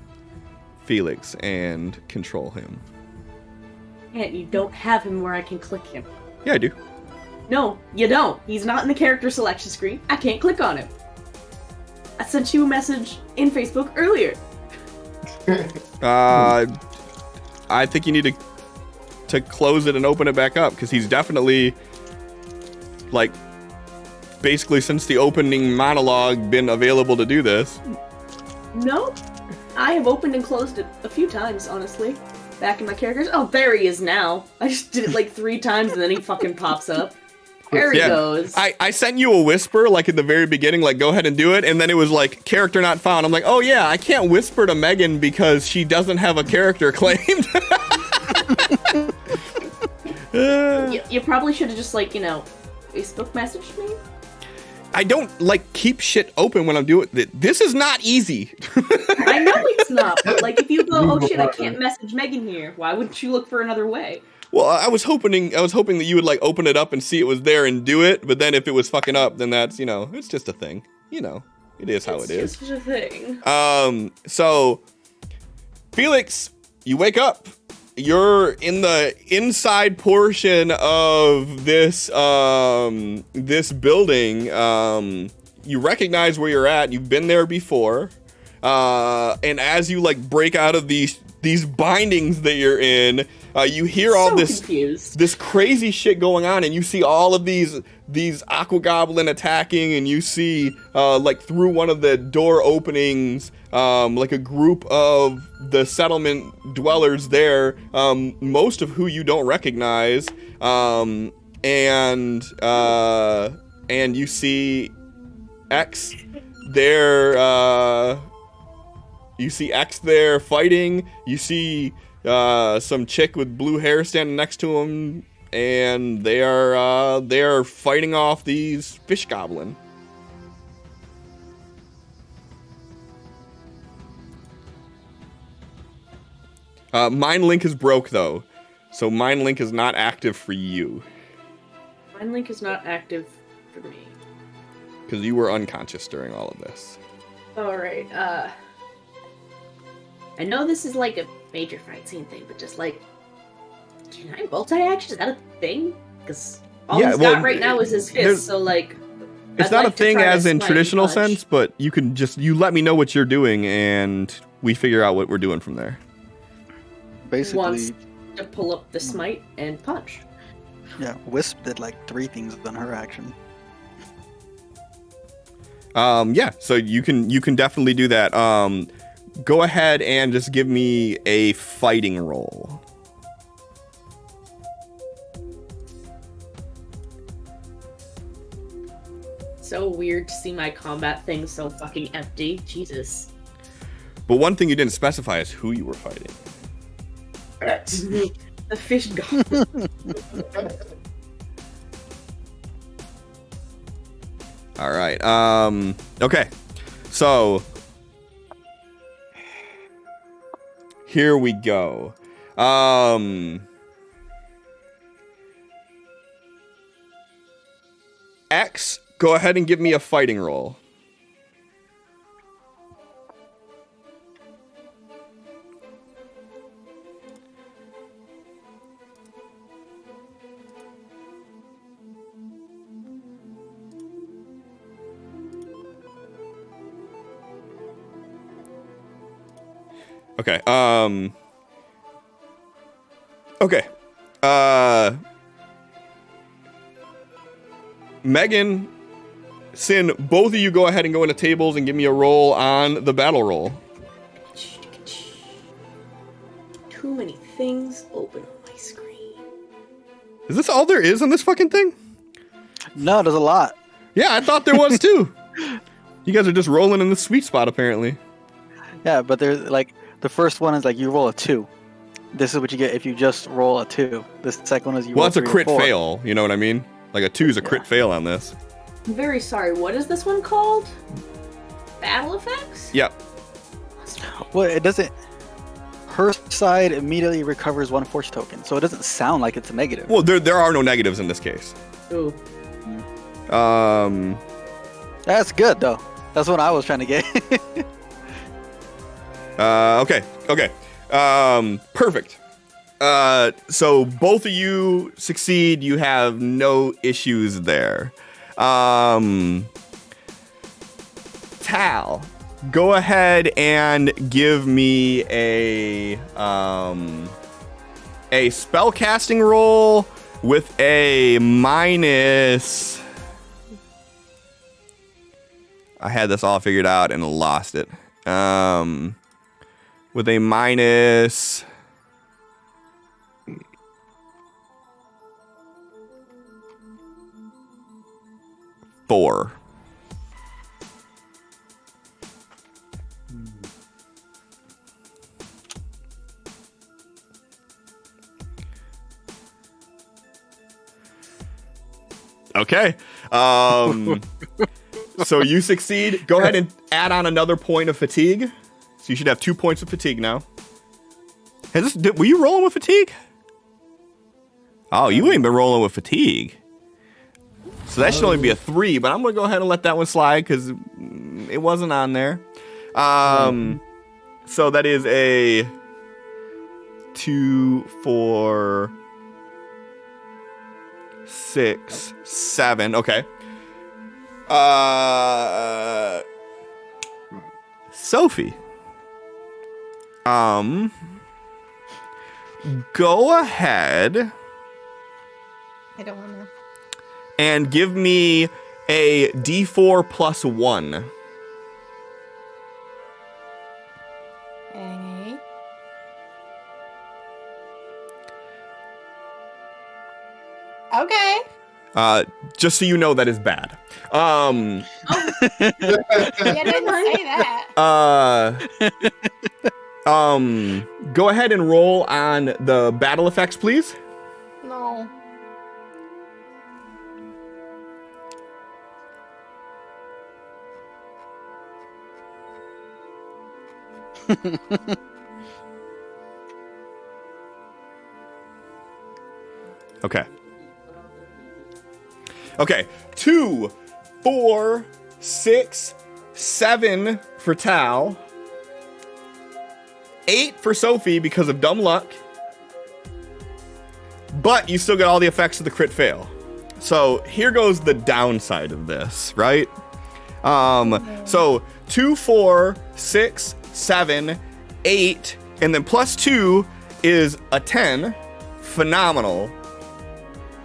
Felix and control him? And you don't have him where I can click him. Yeah, I do. No, you don't. He's not in the character selection screen. I can't click on him. I sent you a message in Facebook earlier. I think you need to close it and open it back up, because he's definitely, like, basically since the opening monologue been available to do this. No, I have opened and closed it a few times, honestly. Back in my characters. Oh, there he is now. I just did it like 3 times and then he fucking pops up. There he goes. I sent you a whisper, like, at the very beginning, like, go ahead and do it, and then it was like, character not found. I'm like, oh yeah, I can't whisper to Megan because she doesn't have a character claimed. You probably should have just, like, you know, Facebook messaged me. I don't, like, keep shit open when I'm doing it. This is not easy. I know it's not, but, like, if you go, oh shit, I can't message Megan here, why wouldn't you look for another way? Well, I was hoping that you would, like, open it up and see it was there and do it, but then if it was fucking up, then that's, you know, it's just a thing. You know, it is how it is. It's just a thing. So, Felix, you wake up. You're in the inside portion of this this building. You recognize where you're at. You've been there before. And as you, like, break out of these bindings that you're in, you hear all this crazy shit going on, and you see all of these aqua goblin attacking, and you see like through one of the door openings, like a group of the settlement dwellers there, most of who you don't recognize, and you see X there. You see X there fighting. You see some chick with blue hair standing next to him, and they are fighting off these fish goblin. Mind Link is broke though, so Mind Link is not active for you. Mind Link is not active for me. Because you were unconscious during all of this. Alright, I know this is like a major fight scene thing, but just like, can I multi-action? Is that a thing? Because all he's got right now is his fist, so like... It's not a thing as in traditional sense, but you let me know what you're doing, and we figure out what we're doing from there. Basically... Wants to pull up the smite and punch. Yeah, Wisp did like 3 things on her action. Yeah, so you can definitely do that. Go ahead and just give me a fighting roll. So weird to see my combat thing so fucking empty. Jesus. But one thing you didn't specify is who you were fighting. The fish goblin. All right. Okay. So here we go. X, go ahead and give me a fighting roll. Okay. Okay. Megan, Sin, both of you go ahead and go into tables and give me a roll on the battle roll. Too many things open on my screen. Is this all there is on this fucking thing? No, there's a lot. Yeah, I thought there was too. You guys are just rolling in the sweet spot, apparently. Yeah, but there's like the first one is like you roll a 2. This is what you get if you just roll a 2. The second one is you roll Well, it's a 3 or crit 4. fail. You know what I mean? Like a 2 is a crit fail on this. I'm very sorry. What is this one called? Battle effects? Yep. Well, it doesn't. Her side immediately recovers 1 force token, so it doesn't sound like it's a negative. Well, there are no negatives in this case. Ooh. That's good though. That's what I was trying to get. Okay. Perfect. So both of you succeed. You have no issues there. Tal, go ahead and give me a spellcasting roll with a minus. I had this all figured out and lost it. With a minus 4. Okay. So you succeed. Go ahead and add on another point of fatigue. So you should have 2 points of fatigue now. Were you rolling with fatigue? Oh, you ain't been rolling with fatigue. So that should only be a 3, but I'm going to go ahead and let that one slide because it wasn't on there. So that is a 2, 4, 6, 7. Okay. Sophie. Go ahead I don't want to. and give me a D4 plus 1. Okay. Okay. Just so you know, that is bad. You didn't say that. Go ahead and roll on the battle effects, please. No. Okay. Okay. 2, 4, 6, 7 for Tal. 8 for Sophie because of dumb luck. But you still get all the effects of the crit fail. So here goes the downside of this, right? So 2, 4, 6, 7, 8, and then plus 2 is a 10. Phenomenal.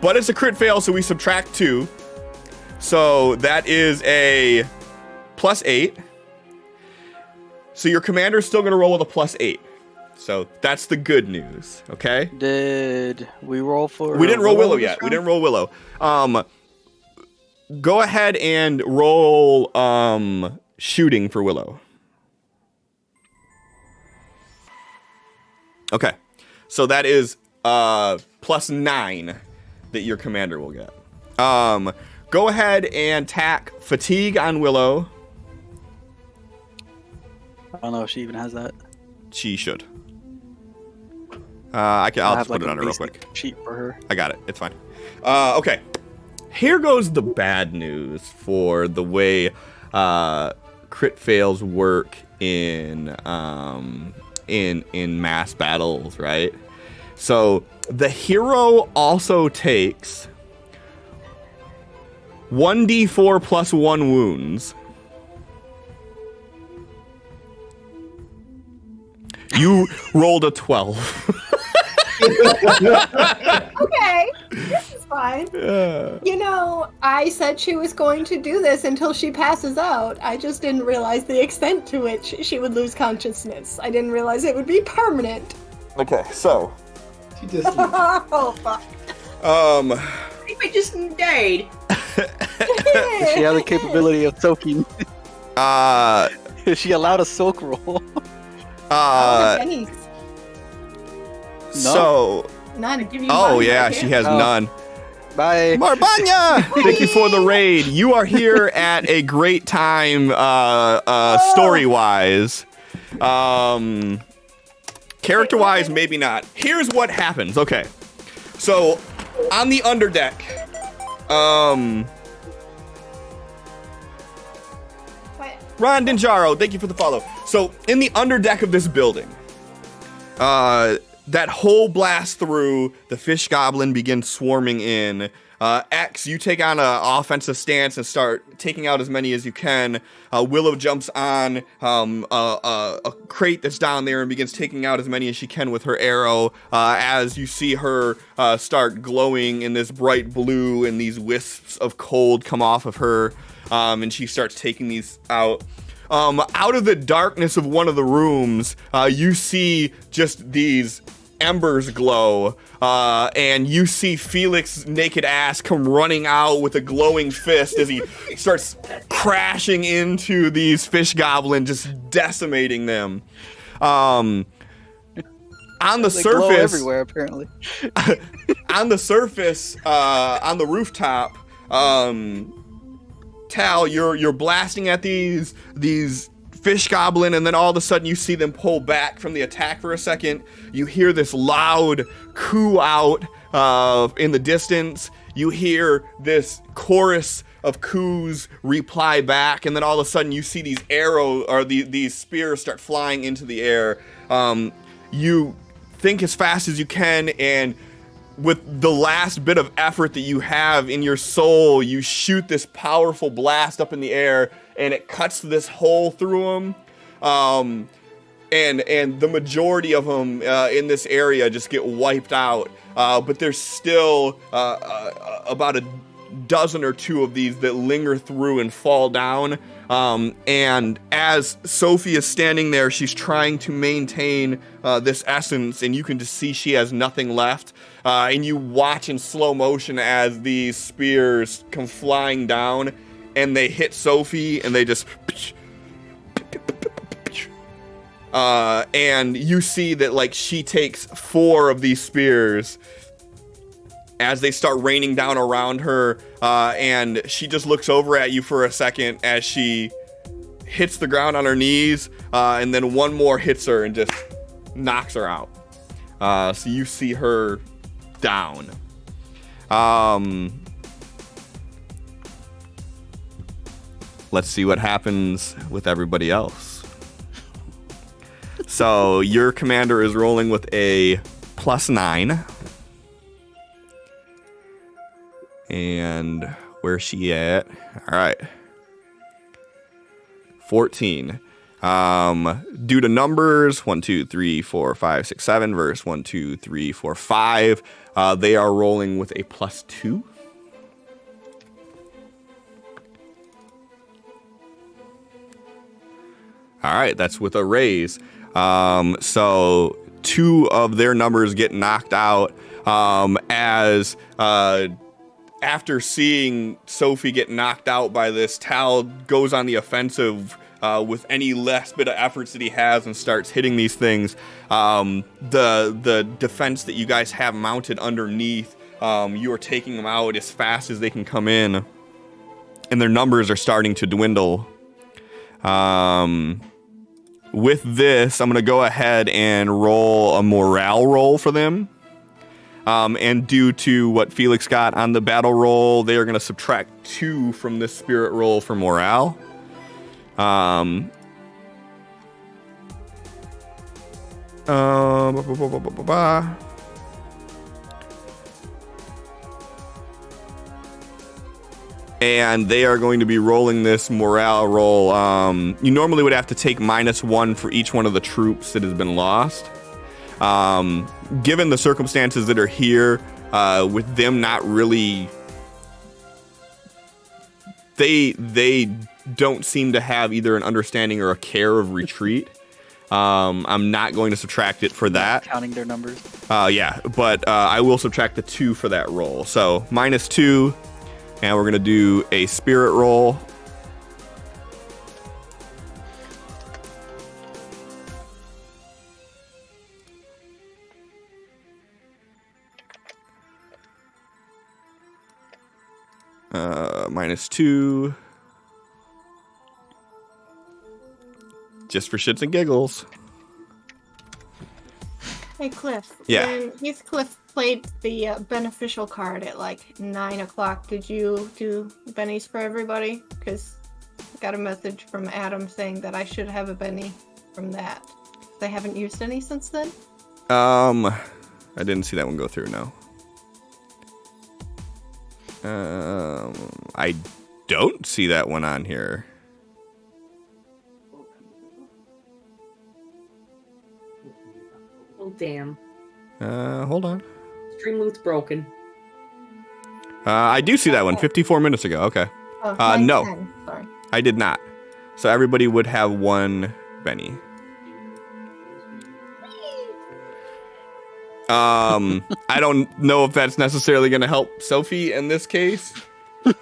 But it's a crit fail, so we subtract 2. So that is a plus 8. So your commander is still going to roll with a plus 8. So that's the good news, okay? Did we roll for... We didn't roll Willow this yet. We round? didn't roll Willow. Go ahead and roll shooting for Willow. Okay. So that is plus 9 that your commander will get. Go ahead and tack fatigue on Willow. I don't know if she even has that. She should. I'll just have, put it a on her real basic quick. sheet for her. I got it. It's fine. Okay. Here goes the bad news for the way crit fails work in mass battles, right? So the hero also takes 1d4 plus 1 wounds. You rolled a 12. Okay, this is fine. You know, I said she was going to do this until she passes out. I just didn't realize the extent to which she would lose consciousness. I didn't realize it would be permanent. Okay, so. She just Oh, fuck. I think I just died. Does she have the capability of soaking? Is she allowed a soak roll? Pennies. So. None. Oh, yeah, she has none. Bye. Marbanya! Thank you for the raid. You are here at a great time, story-wise. Character-wise, maybe not. Here's what happens. Okay. So, on the underdeck, Ron Dinjaro, thank you for the follow. So, in the underdeck of this building, that whole blast through, the fish goblin begins swarming in. X, you take on an offensive stance and start taking out as many as you can. Willow jumps on a crate that's down there and begins taking out as many as she can with her arrow. As you see her start glowing in this bright blue and these wisps of cold come off of her, and she starts taking these out. Out of the darkness of one of the rooms, you see just these embers glow, and you see Felix's naked ass come running out with a glowing fist as he starts crashing into these fish goblins, just decimating them. On the They glow surface, everywhere apparently. on the surface, on the rooftop, Tal, you're blasting at these fish goblin, and then all of a sudden you see them pull back from the attack for a second. You hear this loud coo out in the distance. You hear this chorus of coos reply back, and then all of a sudden you see these these spears start flying into the air. You think as fast as you can, and with the last bit of effort that you have in your soul, you shoot this powerful blast up in the air, and it cuts this hole through them. And the majority of them in this area just get wiped out. But there's still about a dozen or two of these that linger through and fall down. And as Sophie is standing there, she's trying to maintain this essence, and you can just see she has nothing left. And you watch in slow motion as these spears come flying down, and they hit Sophie, and they just... and you see that, like, she takes 4 of these spears as they start raining down around her, and she just looks over at you for a second as she hits the ground on her knees, and then one more hits her and just knocks her out. So you see her down. Let's see what happens with everybody else. So your commander is rolling with a +9. And where's she at? All right. 14. Due to numbers, 1, 2, 3, 4, 5, 6, 7 versus 1, 2, 3, 4, 5. They are rolling with a +2. All right, that's with a raise. So 2 of their numbers get knocked out as after seeing Sophie get knocked out by this, Tal goes on the offensive with any last bit of efforts that he has and starts hitting these things. The defense that you guys have mounted underneath, you are taking them out as fast as they can come in, and their numbers are starting to dwindle. With this, I'm going to go ahead and roll a morale roll for them. And due to what Felix got on the battle roll, they are going to subtract 2 from this spirit roll for morale. and they are going to be rolling this morale roll. You normally would have to take -1 for each one of the troops that has been lost. Given the circumstances that are here, with them not really, they don't seem to have either an understanding or a care of retreat. I'm not going to subtract it for that. Counting their numbers. Yeah, but I will subtract the 2 for that roll. So -2, and we're going to do a spirit roll. -2. Just for shits and giggles. Hey, Cliff. Yeah. When Heathcliff played the beneficial card at like 9 o'clock, did you do bennies for everybody? Because I got a message from Adam saying that I should have a benny from that. They haven't used any since then? I didn't see that one go through, no. I don't see that one on here. Oh, damn. Hold on. Streamloot's broken. I do see that one 54 minutes ago. Okay. Oh, No. 10. Sorry. I did not. So everybody would have 1 Benny. I don't know if that's necessarily going to help Sophie in this case. But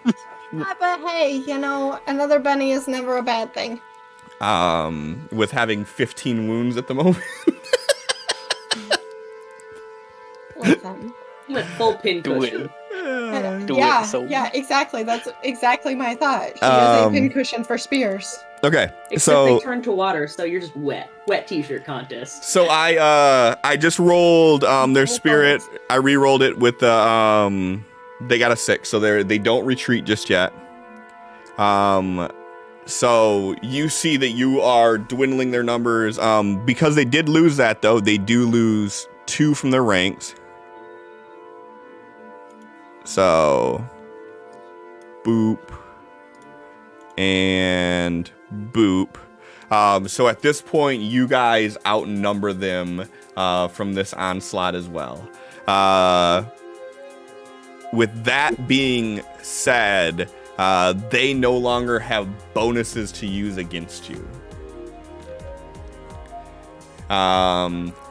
hey, you know, another benny is never a bad thing. With having 15 wounds at the moment. Listen. You went full pincushion. Yeah, exactly. That's exactly my thought. She is a pincushion for spears. Okay, Except so they turn to water, so you're just wet. Wet t-shirt contest. So I just rolled their spirit. I re-rolled it with the they got a 6, so they don't retreat just yet. So you see that you are dwindling their numbers. Because they did lose that though, they do lose 2 from their ranks. So boop and boop. So at this point, you guys outnumber them from this onslaught as well. With that being said, they no longer have bonuses to use against you.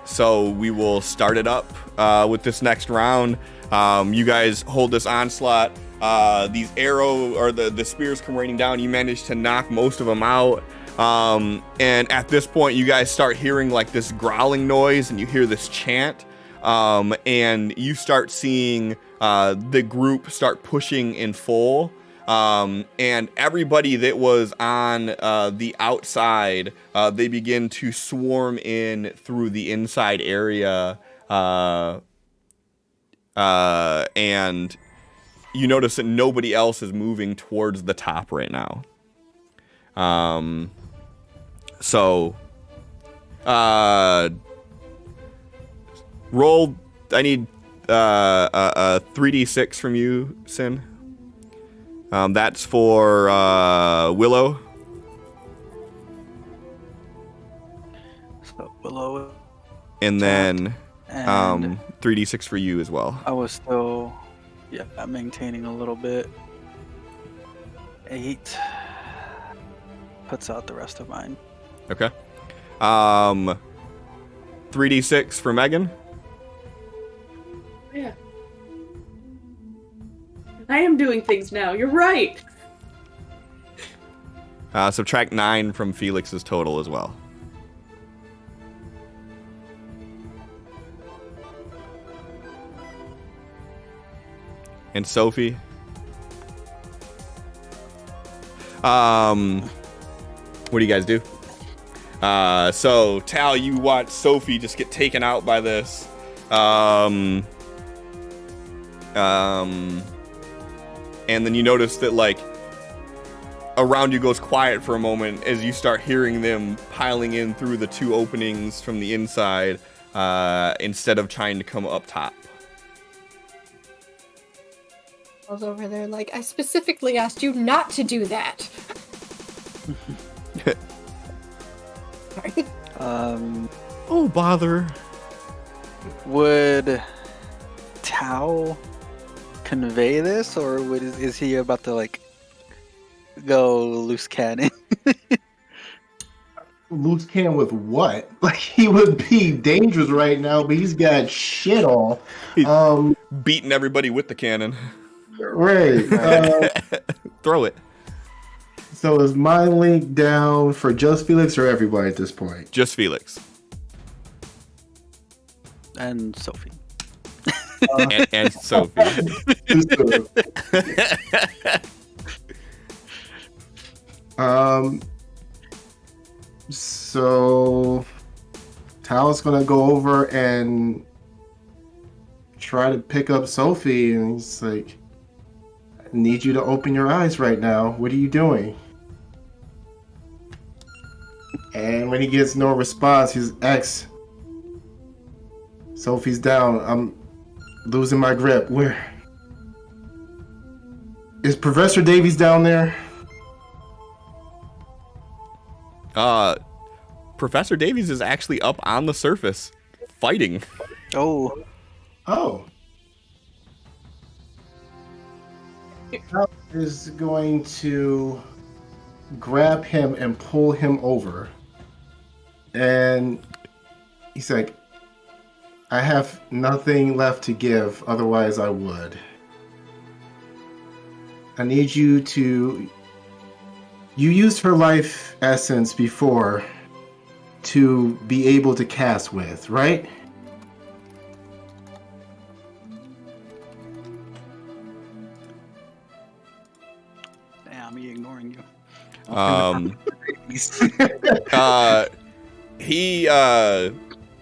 So we will start it up with this next round. You guys hold this onslaught. These arrow or the spears come raining down. You manage to knock most of them out. And at this point, you guys start hearing like this growling noise, and you hear this chant. And you start seeing the group start pushing in full. And everybody that was on the outside, they begin to swarm in through the inside area. And you notice that nobody else is moving towards the top right now. So roll. I need a 3d6 from you, Sin. That's for Willow. So Willow. And then And 3d6 for you as well. I was still, maintaining a little bit. 8 puts out the rest of mine. Okay. 3d6 for Megan. Yeah. I am doing things now. You're right. Subtract 9 from Felix's total as well. And Sophie. What do you guys do? So Tal, you watch Sophie just get taken out by this. And then you notice that like around you goes quiet for a moment as you start hearing them piling in through the 2 openings from the inside instead of trying to come up top. Tal's over there like, I specifically asked you not to do that. Sorry. Oh, bother. Would Tao convey this, or is he about to like go loose cannon? Loose cannon with what? Like, he would be dangerous right now, but he's got shit on. Beating everybody with the cannon. Right. Throw it. So is my link down for just Felix or everybody at this point? Just Felix. And Sophie. And Sophie. So Tao's gonna go over and try to pick up Sophie, and he's like, I need you to open your eyes right now. What are you doing? And when he gets no response, he's X. Sophie's down. I'm losing my grip. Where is Professor Davies down there? Professor Davies is actually up on the surface, fighting. Oh. Tal is going to grab him and pull him over. And he's like, I have nothing left to give, otherwise I would. I need you to... You used her life essence before to be able to cast with, right? Damn, me ignoring you.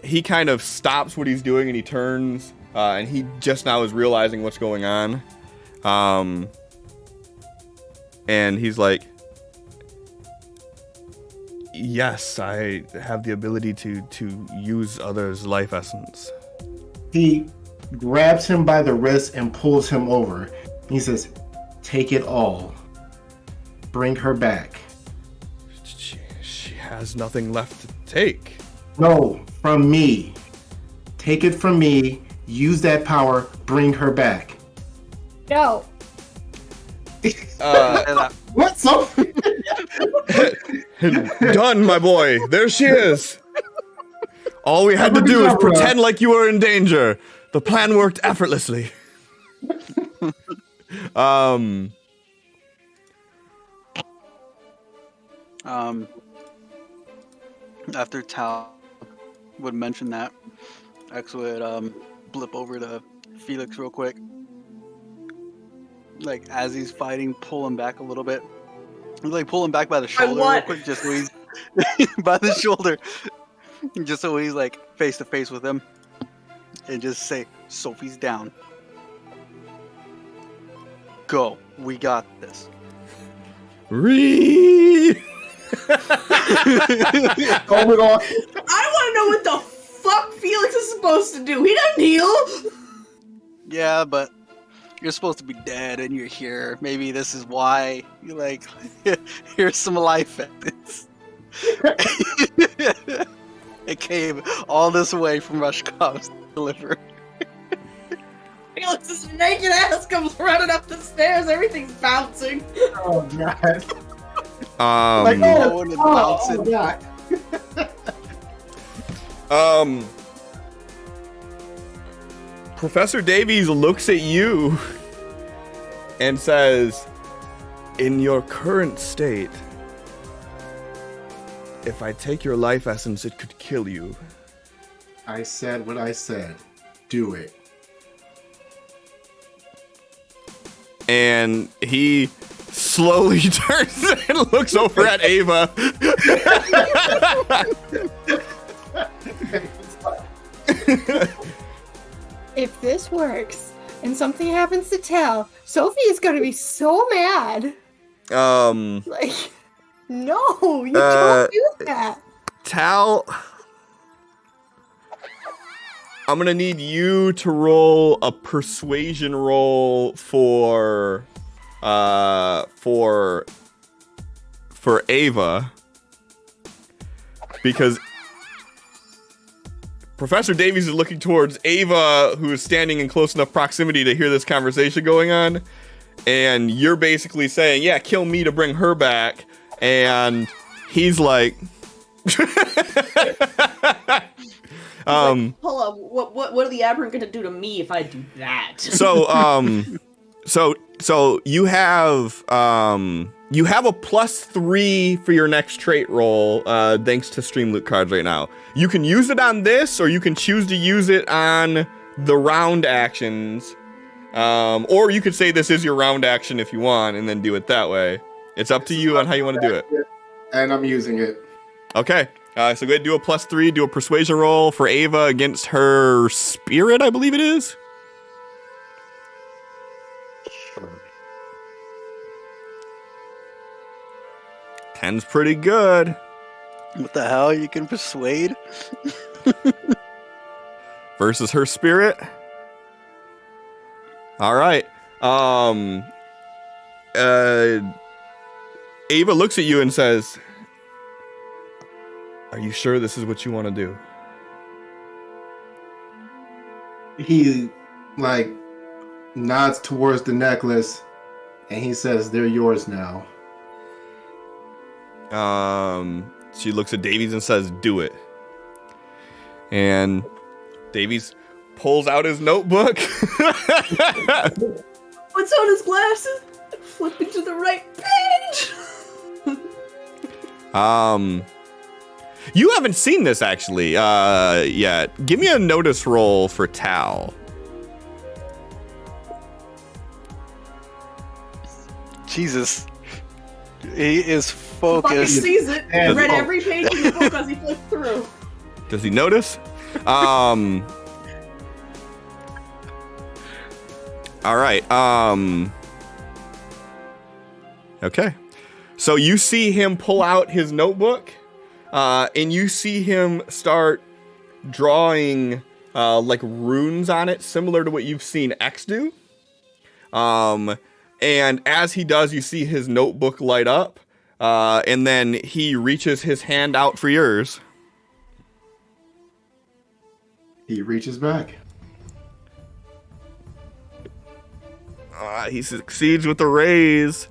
He kind of stops what he's doing and he turns, and he just now is realizing what's going on. And he's like, yes, I have the ability to use others' life essence. He grabs him by the wrist and pulls him over. He says, take it all. Bring her back. She has nothing left to take. No, from me. Take it from me. Use that power. Bring her back. No. What? So? Done, my boy. There she is. All we had to do is pretend like you were in danger. The plan worked effortlessly. After Tal would mention that, X would blip over to Felix real quick. Like, as he's fighting, pull him back a little bit. Like, pull him back by the shoulder real quick, just so he's by the shoulder. Just so he's like face to face with him. And just say, Sophie's down. Go. We got this. Oh my God. I want to know what the fuck Felix is supposed to do. He doesn't heal. Yeah, but you're supposed to be dead and you're here. Maybe this is why you like, here's some life essence. It came all this way from Rushkov's to deliver. Felix's naked ass comes running up the stairs. Everything's bouncing. Oh God. Like, oh God. Professor Davies looks at you and says, in your current state, if I take your life essence, it could kill you. I said what I said. Do it. And he slowly turns and looks over at Ava. If this works and something happens to Tal, Sophie is going to be so mad. Like, no, you don't do that. Tal, I'm gonna need you to roll a persuasion roll for Ava, because Professor Davies is looking towards Ava, who is standing in close enough proximity to hear this conversation going on, and you're basically saying, "Yeah, kill me to bring her back," and he's like. Hold up, what are the aberrant gonna do to me if I do that? So you have a +3 for your next trait roll, thanks to Stream Loot cards right now. You can use it on this, or you can choose to use it on the round actions, or you could say this is your round action if you want, and then do it that way. It's up to you on how you want to do it. And I'm using it. Okay. So go ahead and do a +3, do a persuasion roll for Ava against her spirit, I believe it is. Sure. 10's pretty good. What the hell? You can persuade? Versus her spirit. All right. Ava looks at you and says, "Are you sure this is what you want to do?" He like nods towards the necklace and he says, "They're yours now." She looks at Davies and says, "Do it." And Davies pulls out his notebook. What's on his glasses? Flipping to the right page. You haven't seen this actually yet. Give me a notice roll for Tal. Jesus. He is Fucking focused. sees it. And- Read every page of the book as he flipped through. Does he notice? All right. Okay. So you see him pull out his notebook, and you see him start drawing like runes on it, similar to what you've seen X do. And as he does, you see his notebook light up, and then he reaches his hand out for yours. He reaches back. He succeeds with the raise.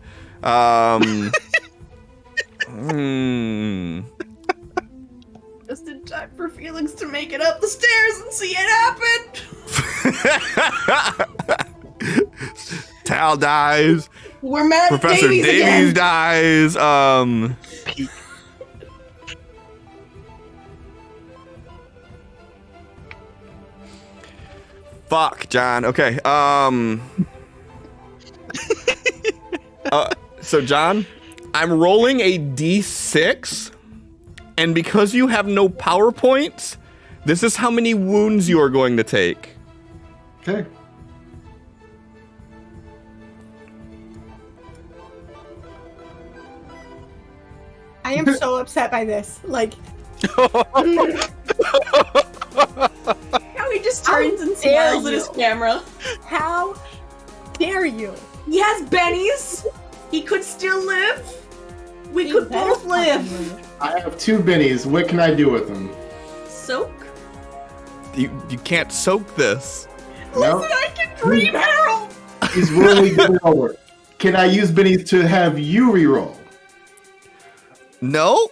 Just in time for Felix to make it up the stairs and see it happen. Tal dies. We're mad at Professor Davies Davies again. dies. Fuck, John. Okay. So John, I'm rolling a D6, and because you have no PowerPoints, this is how many wounds you are going to take. Okay. I am so upset by this. Like, How he just turns and dare smiles at his you. camera. how dare you? He has bennies. He could still live. We could better both live. fucking move. I have 2 bennies. What can I do with them? Soak. You can't soak this. No? Listen, I can dream, Harold. He's really good roller. Can I use bennies to have you reroll? No.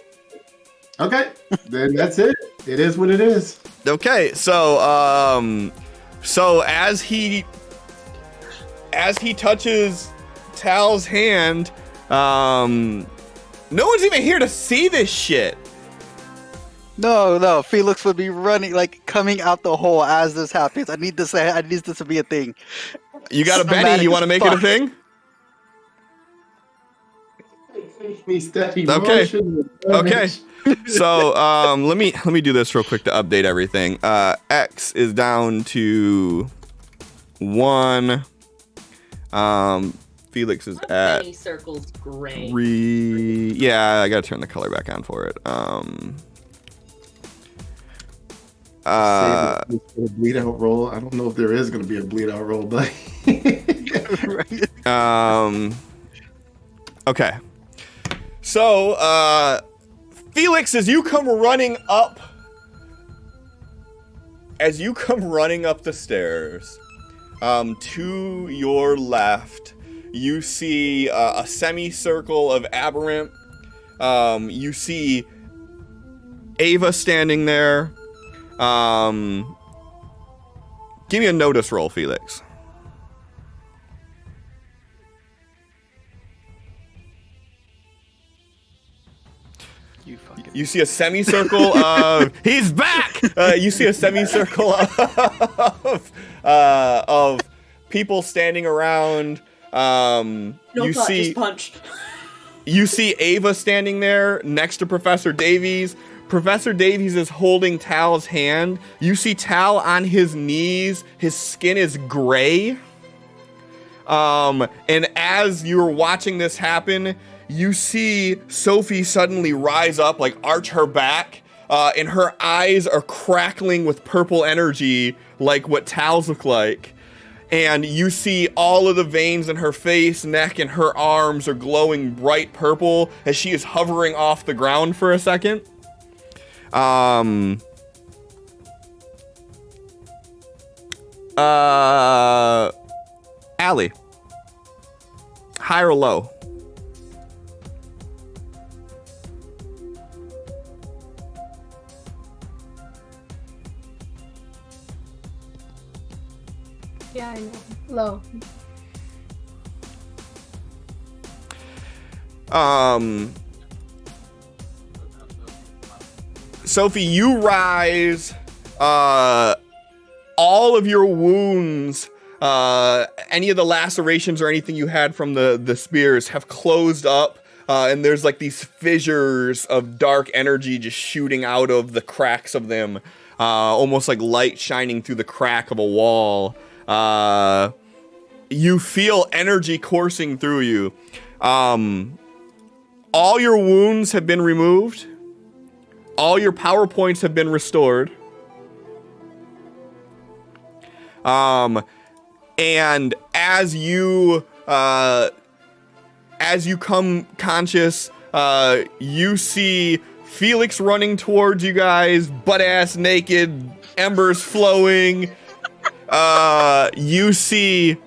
Okay. Then that's it. It is what it is. Okay, so so as he touches Tal's hand, no one's even here to see this shit. No, Felix would be running, like coming out the hole as this happens. I need this to be a thing. You got a Benny, Cinematic you want to as make it a fuck. thing? Okay. Okay. So let me do this real quick to update everything. X is down to 1. Felix is at Benny circles gray. 3. Yeah, I gotta turn the color back on for it. Save it for a bleed out roll. I don't know if there is going to be a bleed out roll, but Okay. So, Felix, as you come running up the stairs, to your left, you see a semicircle of aberrant. You see Ava standing there. Give me a notice roll, Felix. You see a semicircle of he's back. You see a semicircle of people standing around. You see punched. You see Ava standing there next to Professor Davies. Professor Davies is holding Tal's hand. You see Tal on his knees. His skin is gray. And as you're watching this happen, you see Sophie suddenly rise up, like arch her back, and her eyes are crackling with purple energy, like what Tal's look like. And you see all of the veins in her face, neck, and her arms are glowing bright purple as she is hovering off the ground for a second. Allie. High or low? Yeah, I know. Low. Sophie, you rise. All of your wounds, any of the lacerations or anything you had from the spears have closed up. And there's like these fissures of dark energy just shooting out of the cracks of them. Almost like light shining through the crack of a wall. You feel energy coursing through you. All your wounds have been removed. All your power points have been restored. And as you come conscious, you see Felix running towards you guys, butt-ass naked, embers flowing. You see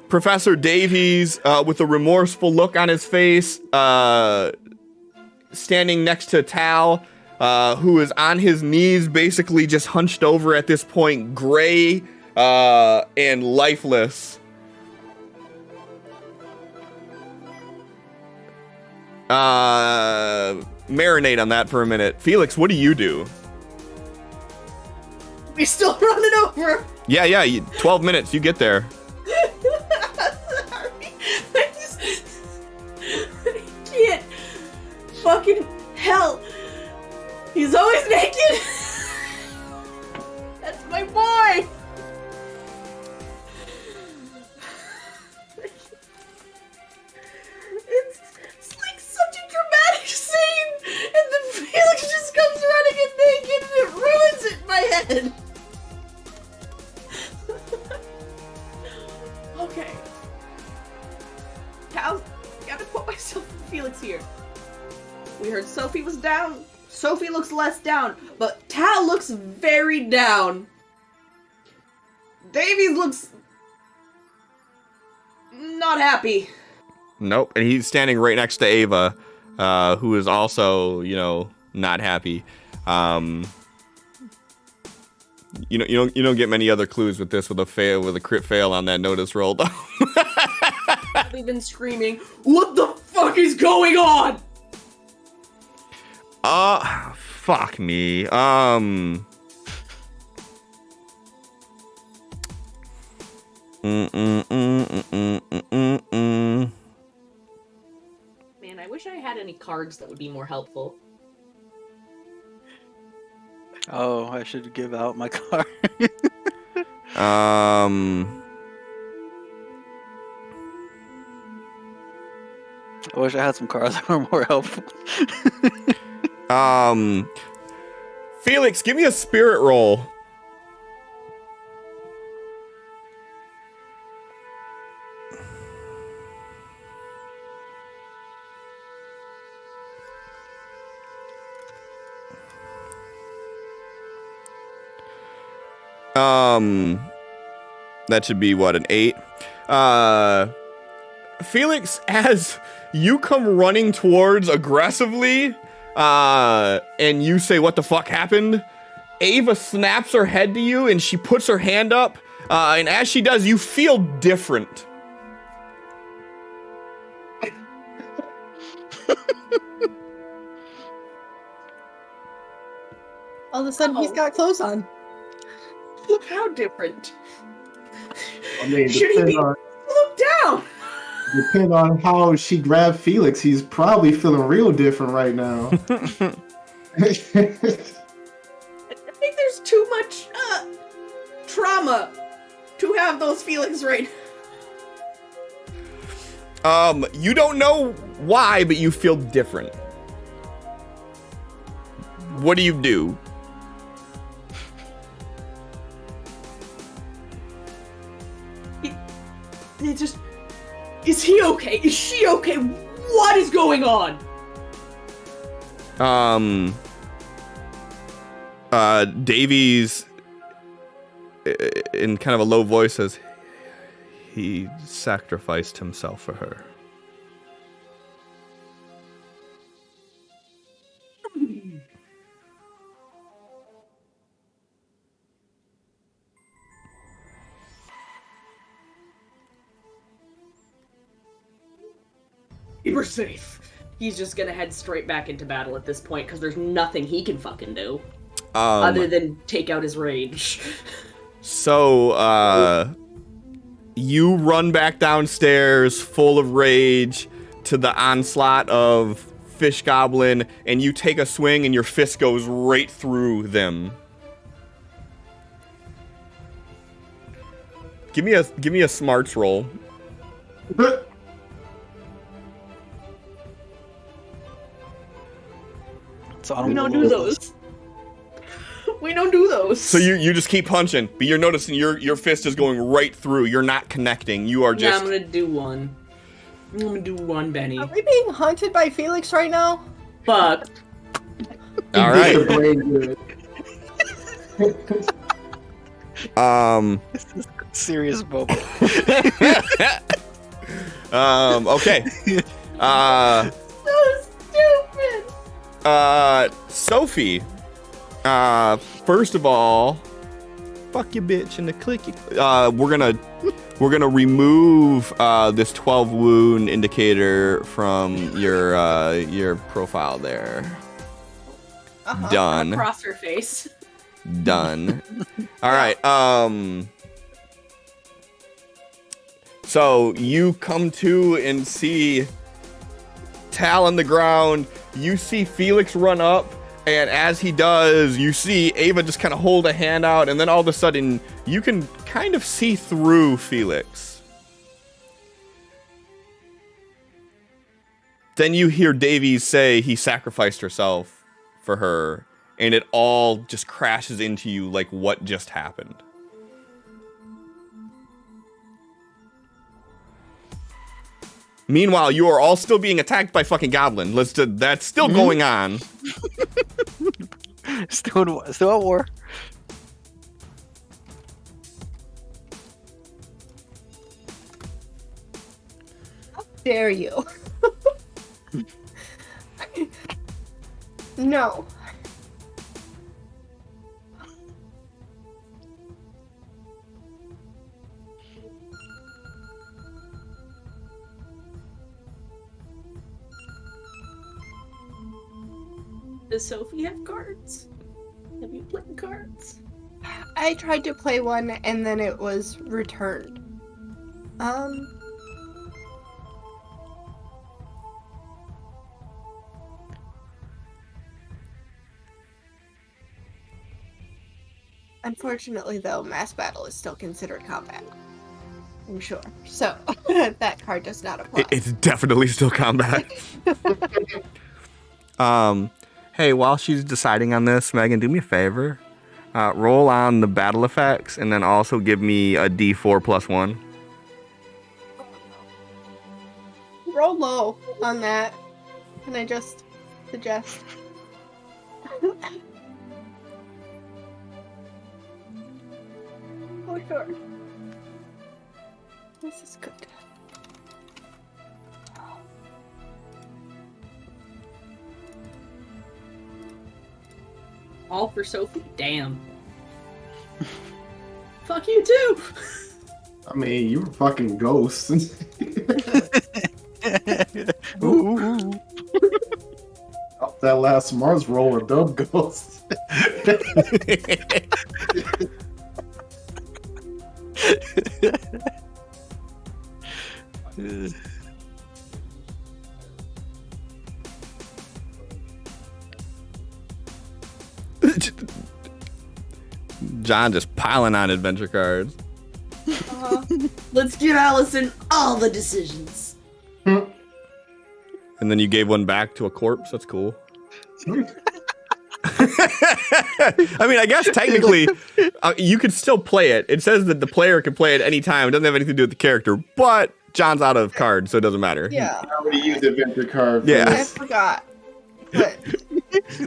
Professor Davies with a remorseful look on his face, standing next to Tal, who is on his knees, basically just hunched over at this point, gray and lifeless. Marinate on that for a minute. Felix, what do you do? We still running over. Yeah, 12 minutes, you get there. Sorry. I can't. Fucking hell. He's always naked. That's my boy. It's like such a dramatic scene, and then Felix just comes running in naked, and it ruins it in my head. Okay. Cal, gotta put myself in Felix here. We heard Sophie was down. Sophie looks less down, but Tal looks very down. Davies looks not happy. Nope, and he's standing right next to Ava, who is also, not happy. You don't get many other clues with this, with a crit fail on that notice roll. We've been screaming, "What the fuck is going on?" Fuck me. Man, I wish I had any cards that would be more helpful. Oh, I should give out my card. I wish I had some cards that were more helpful. Felix, give me a spirit roll. That should be what, an 8? Felix, as you come running towards aggressively, and you say, "What the fuck happened?" Ava snaps her head to you, and she puts her hand up, and as she does, you feel different. All of a sudden, he's got clothes on. How different? I mean, Should he be look down? depending on how she grabbed Felix, he's probably feeling real different right now. I think there's too much trauma to have those feelings right now. You don't know why, but you feel different. What do you do? It just... Is he okay? Is she okay? What is going on? Davies, in kind of a low voice, says, "He sacrificed himself for her." We're safe. He's just gonna head straight back into battle at this point because there's nothing he can fucking do other than take out his rage. So, you run back downstairs full of rage to the onslaught of Fish Goblin, and you take a swing and your fist goes right through them. Give me a smarts roll. So We don't do those. We don't do those. So you just keep punching, but you're noticing your fist is going right through. You're not connecting. You are Yeah, just... I'm gonna do one. I'm gonna do one, Benny. Are we being hunted by Felix right now? Fuck. All right. This is a serious moment. Okay. So stupid. Sophie. First of all, fuck you, bitch, and the clicky. We're gonna remove this 12 wound indicator from your profile there. Done. Across her face. Done. All right. So you come to and see Tal on the ground. You see Felix run up, and as he does, you see Ava just kind of hold a hand out, and then all of a sudden, you can kind of see through Felix. Then you hear Davies say he sacrificed herself for her, and it all just crashes into you like what just happened. Meanwhile, you are all still being attacked by fucking goblin. That's still going on. Still at war. How dare you? No. Does Sophie have cards? Have you played cards? I tried to play one and then it was returned. Unfortunately, though, mass battle is still considered combat. I'm sure. So, that card does not apply. It's definitely still combat. Hey, while she's deciding on this, Megan, do me a favor. Roll on the battle effects, and then also give me a D4 plus 1. Roll low on that. Can I just suggest? Oh, sure. This is good. All for Sophie? Damn. Fuck you too! I mean, you were fucking ghosts. Ooh. Off that last Mars roll of dumb ghosts. John just piling on adventure cards. Let's give Allison all the decisions. And then you gave one back to a corpse. That's cool. I mean, I guess technically you could still play it. It says that the player can play it any time. It doesn't have anything to do with the character. But John's out of cards, so it doesn't matter. Yeah. I already used adventure card. Yeah. I forgot. But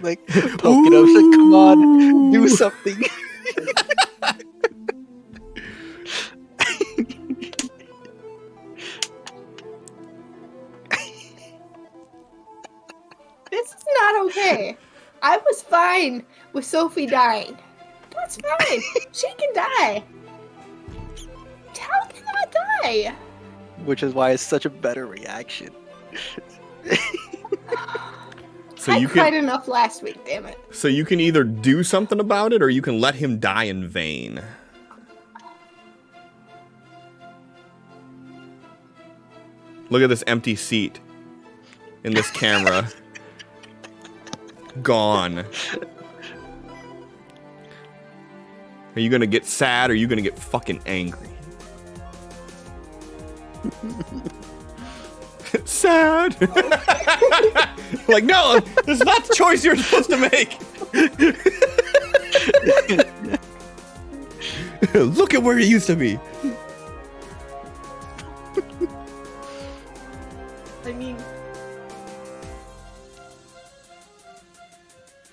Like poking up, like, come on, do something. this is not okay. I was fine with Sophie dying. That's fine. She can die. Tal cannot die. Which is why it's such a better reaction. So I you cried can enough last week, damn it. so you can either do something about it or you can let him die in vain. Look at this empty seat in this camera. Gone. Are you gonna get sad or are you gonna get fucking angry? Sad. Like, no, this is not the choice you're supposed to make. Look at where he used to be. I mean,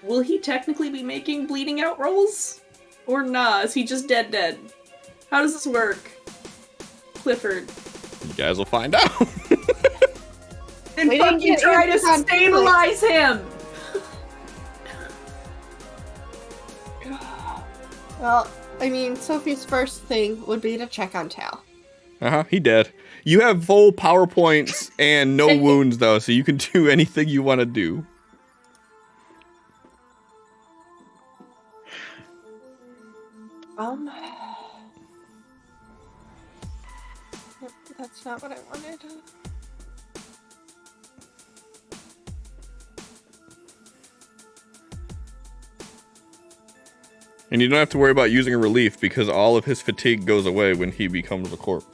will he technically be making bleeding out rolls? Or nah, is he just dead? How does this work? Clifford. You guys will find out. Then We didn't fucking get try to answers on stabilize him! Well, I mean, Sophie's first thing would be to check on Tal. He dead. You have full PowerPoints and no wounds though, so you can do anything you want to do. That's not what I wanted. And you don't have to worry about using a relief because all of his fatigue goes away when he becomes a corpse.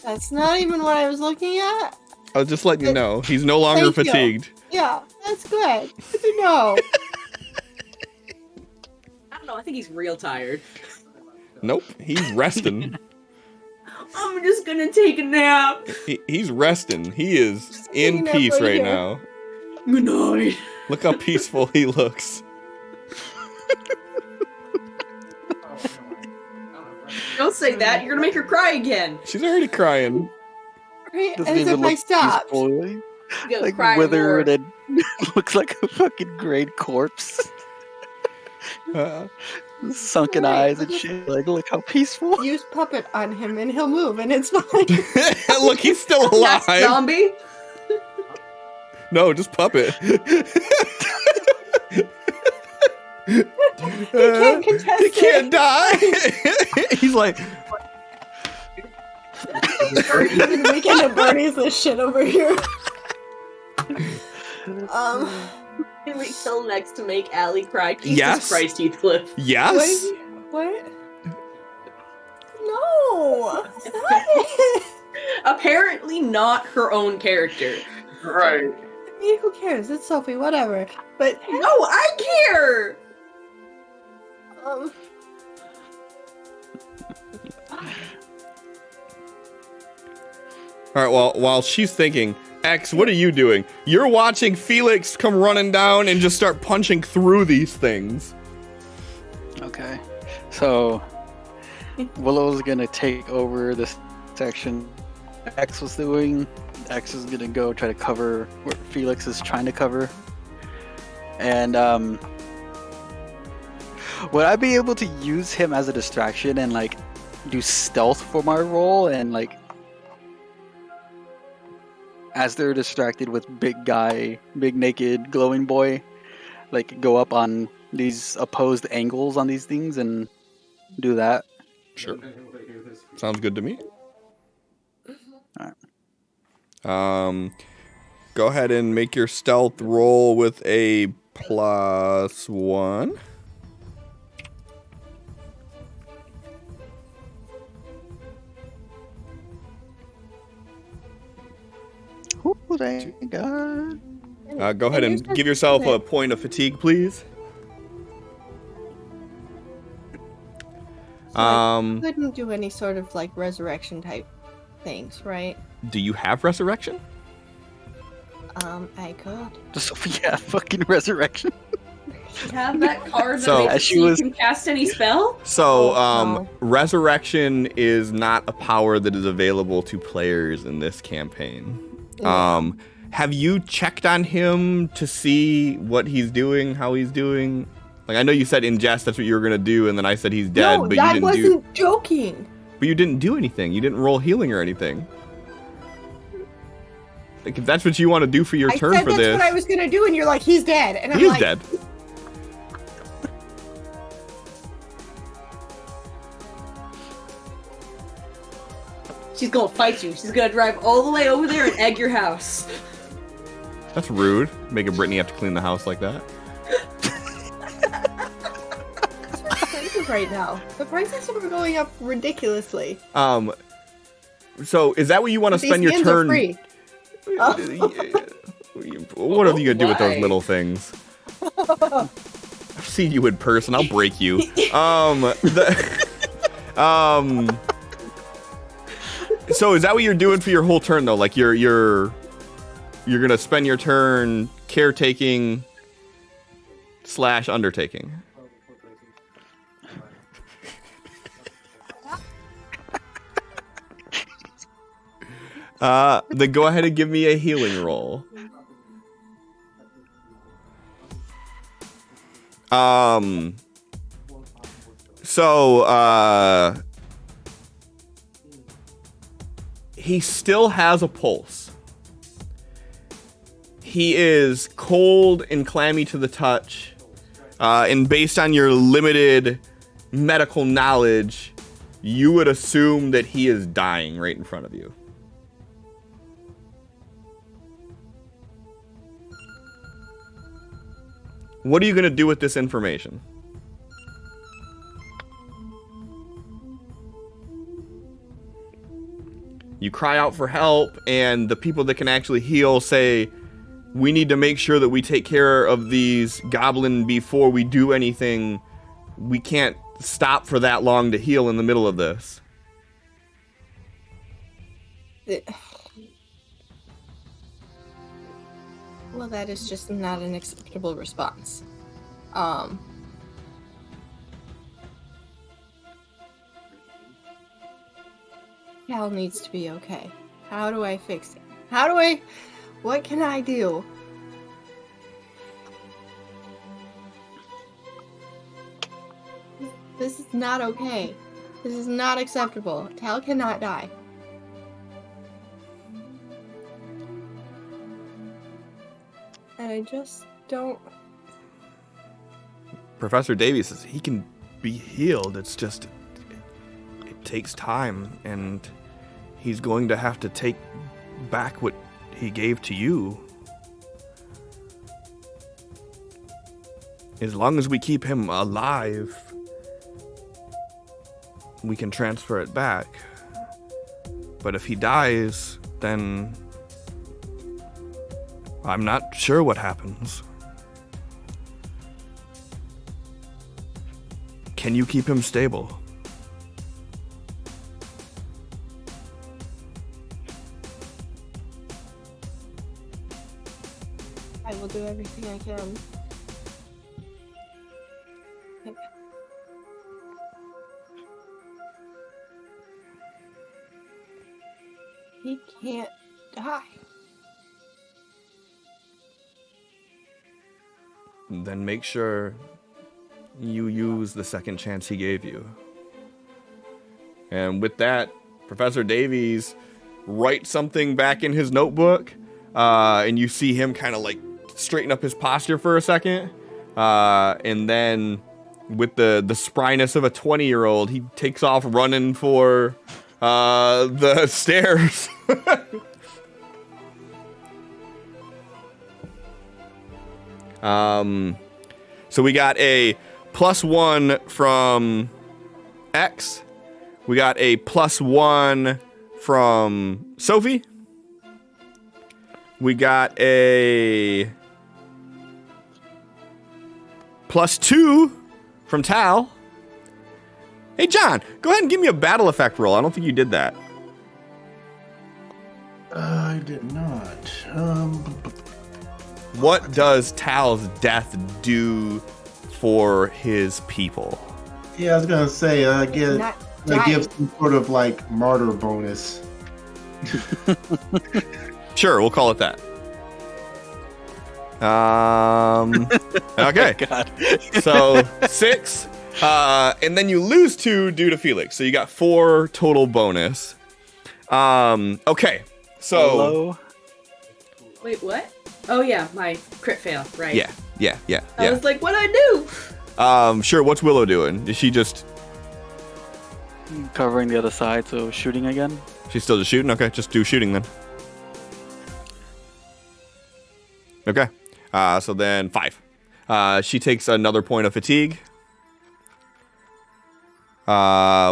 That's not even what I was looking at. I was just letting you know. He's no longer Thank you. fatigued. Yeah, that's good. Good to know. I don't know, I think he's real tired. Nope, he's resting. I'm just gonna take a nap. He's resting. He is in taking a peace nap right right here. now. Good night. Look how peaceful he looks. Don't say that, you're gonna make her cry again. She's already crying. Right? Doesn't As even if I look stopped. peaceful. You're gonna Like cry withered more. and looks like a fucking great corpse. Sunken Right. eyes and shit. Like, look how peaceful. Use puppet on him and he'll move and it's fine. Look, he's still That's alive. zombie? No, just puppet. He can't contest He it. can't die. He's like, Weekend at Bernie's this shit over here. Can we kill next to make Allie cry? Jesus Yes. Christ, Heathcliff. yes. What? No! Stop it! Apparently not her own character. Right. I mean, who cares? It's Sophie, whatever. But, No, I care! All right. Well, while she's thinking, X, what are you doing? You're watching Felix come running down and just start punching through these things. Okay. So Willow's gonna take over this section X was doing. X is gonna go try to cover what Felix is trying to cover. And would I be able to use him as a distraction and like do stealth for my role and like as they're distracted with big naked glowing boy, like go up on these opposed angles on these things and do that? Sure. Sounds good to me. Alright. Go ahead and make your stealth roll with a +1. Oh, thank God. Go ahead and give yourself a point of fatigue, please. Couldn't do any sort of like resurrection type things, right? Do you have resurrection? I could. Sophia, fucking resurrection. Have that card that So- makes you can cast any spell? So, no. resurrection is not a power that is available to players in this campaign. Have you checked on him to see what he's doing, how he's doing? Like, I know you said in jest that's what you were gonna do, and then I said he's dead, No, but you I didn't wasn't joking. But you didn't do anything. You didn't roll healing or anything. Like, if that's what you want to do for your I turn said for that's this, what I was gonna do, and you're like, he's dead, and I'm he is like, dead. She's gonna fight you. She's gonna drive all the way over there and egg your house. That's rude. Making Brittany have to clean the house like that. It's expensive right now. The prices are going up ridiculously. So is that what you want to These spend your skins turn? are free. What are you gonna do with those Why? little things? I've seen you in person. I'll break you. So is that what you're doing for your whole turn though? Like you're gonna spend your turn caretaking / undertaking. Then go ahead and give me a healing roll. He still has a pulse. He is cold and clammy to the touch. And based on your limited medical knowledge, you would assume that he is dying right in front of you. What are you going to do with this information? You cry out for help, and the people that can actually heal say, we need to make sure that we take care of these goblin before we do anything. We can't stop for that long to heal in the middle of this. Well, that is just not an acceptable response. Cal needs to be okay. How do I fix it? What can I do? This is not okay. This is not acceptable. Tal cannot die. And I just don't... Professor Davies says he can be healed. It's just, it takes time, and he's going to have to take back what he gave to you. As long as we keep him alive, we can transfer it back. But if he dies, then I'm not sure what happens. Can you keep him stable? I will do everything I can. can't die. Then make sure you use the second chance he gave you. And with that, Professor Davies writes something back in his notebook, and you see him kind of like straighten up his posture for a second, and then with the spryness of a 20-year-old, he takes off running for the stairs. So we got a +1 from X. We got a +1 from Sophie. We got a +2 from Tal. Hey, John, go ahead and give me a battle effect roll. I don't think you did that. I did not. What does Tal's death do for his people? Yeah, I was gonna say I give dying. some sort of like martyr bonus. Sure, we'll call it that. Okay. God. So 6, and then you lose 2 due to Felix. So you got 4 total bonus. Okay. So Hello? Wait, what? Oh yeah, my crit fail, right? yeah. I was like, what'd I do? Sure. What's Willow doing? Is she just? Covering the other side, so shooting again. She's still just shooting. Okay, just do shooting then. Okay. So then 5. She takes another point of fatigue.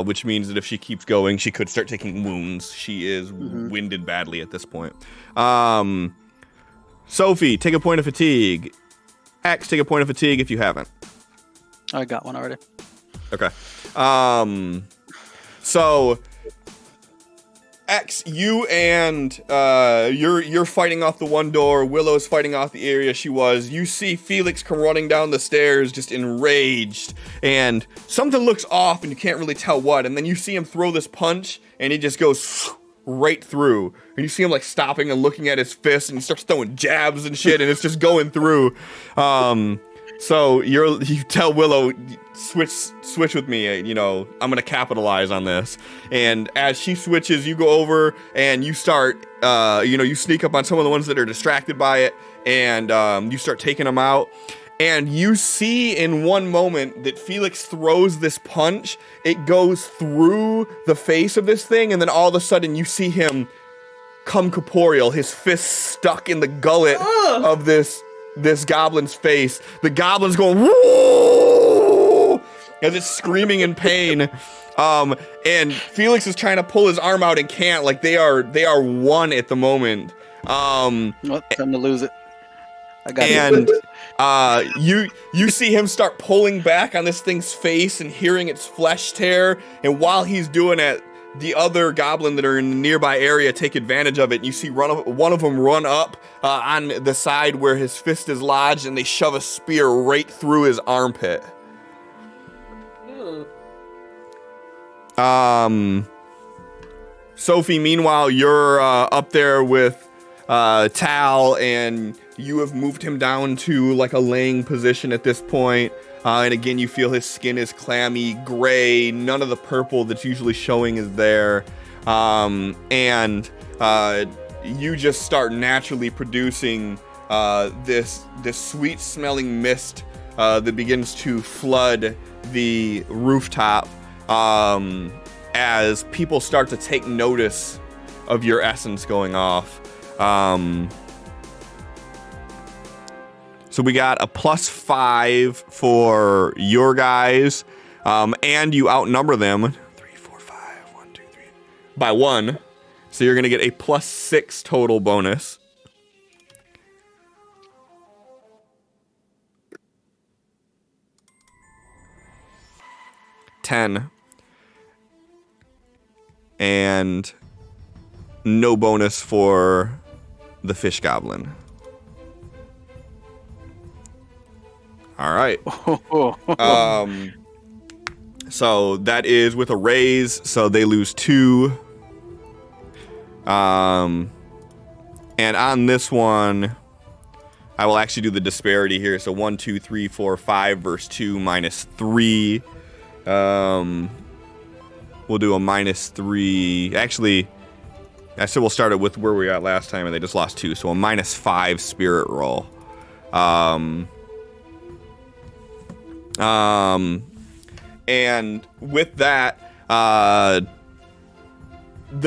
Which means that if she keeps going, she could start taking wounds. She is winded badly at this point. Sophie, take a point of fatigue. X, take a point of fatigue if you haven't. I got one already. Okay. So X, you and you're fighting off the one door. Willow's fighting off the area she was. You see Felix come running down the stairs, just enraged, and something looks off, and you can't really tell what. And then you see him throw this punch, and he just goes right through. And you see him like stopping and looking at his fist, and he starts throwing jabs and shit, and it's just going through. So you tell Willow, switch with me, I'm gonna capitalize on this. And as she switches, you go over and you start, you sneak up on some of the ones that are distracted by it, and you start taking them out. And you see in one moment that Felix throws this punch, it goes through the face of this thing, and then all of a sudden you see him come corporeal, his fist stuck in the gullet of this goblin's face. The goblin's going woo as it's screaming in pain. And Felix is trying to pull his arm out and can't. Like they are one at the moment. Time to lose it. I got and it. you see him start pulling back on this thing's face and hearing its flesh tear. And while he's doing it, the other goblin that are in the nearby area take advantage of it. And you see one of them run up on the side where his fist is lodged, and they shove a spear right through his armpit. Sophie, meanwhile, you're up there with Tal, and you have moved him down to like a laying position at this point. And again, you feel his skin is clammy, gray. None of the purple that's usually showing is there. And you just start naturally producing this sweet-smelling mist that begins to flood the rooftop as people start to take notice of your essence going off. So we got a +5 for your guys, and you outnumber them 3, 4, 5, 1, 2, 3 by 1. So you're gonna get a +6 total bonus. $10 and no bonus for the fish goblin. All right. So that is with a raise, so they lose 2. And on this one, I will actually do the disparity here. So 1, 2, 3, 4, 5 versus 2 minus 3. We'll do a minus 3. Actually, I said we'll start it with where we were at last time, and they just lost 2. So a minus 5 spirit roll. And with that, the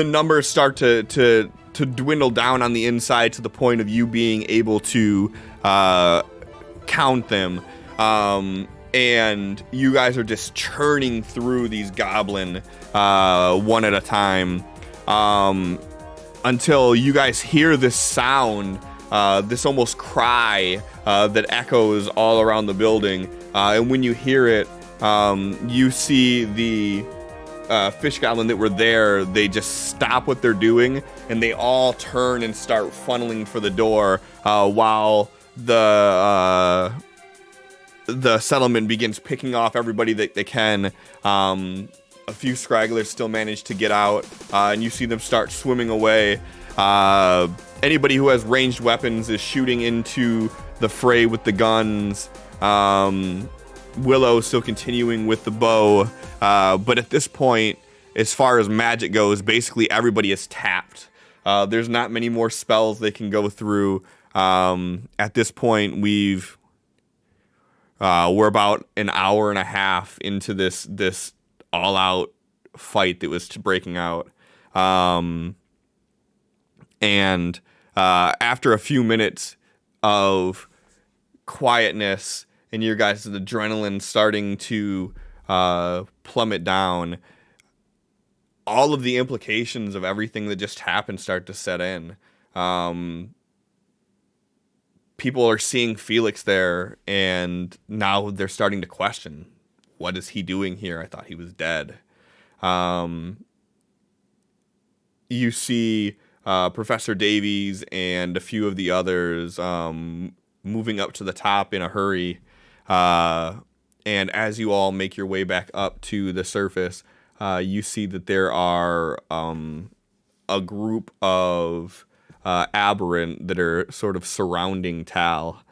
numbers start to dwindle down on the inside to the point of you being able to count them. And you guys are just churning through these goblin one at a time until you guys hear this sound, this almost cry that echoes all around the building. And when you hear it, you see the fish goblin that were there. They just stop what they're doing and they all turn and start funneling for the door while the settlement begins picking off everybody that they can. A few scragglers still manage to get out, and you see them start swimming away. Anybody who has ranged weapons is shooting into the fray with the guns. Willow still continuing with the bow, but at this point, as far as magic goes, basically everybody is tapped. There's not many more spells they can go through. At this point, we're about an hour and a half into this all-out fight that was breaking out, and after a few minutes of quietness and your guys' adrenaline starting to plummet down, all of the implications of everything that just happened start to set in. People are seeing Felix there, and now they're starting to question, what is he doing here? I thought he was dead. You see Professor Davies and a few of the others moving up to the top in a hurry. And as you all make your way back up to the surface, you see that there are a group of aberrant that are sort of surrounding Tal.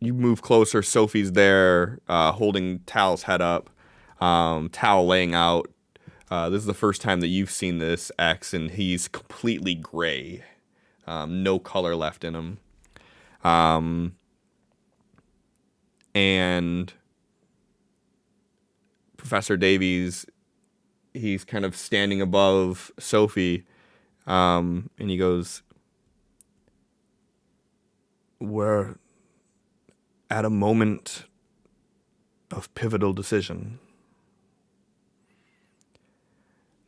You move closer. Sophie's there, holding Tal's head up. Tal laying out. This is the first time that you've seen this X, and he's completely gray. No color left in him. And Professor Davies, he's kind of standing above Sophie, and he goes, "We're at a moment of pivotal decision.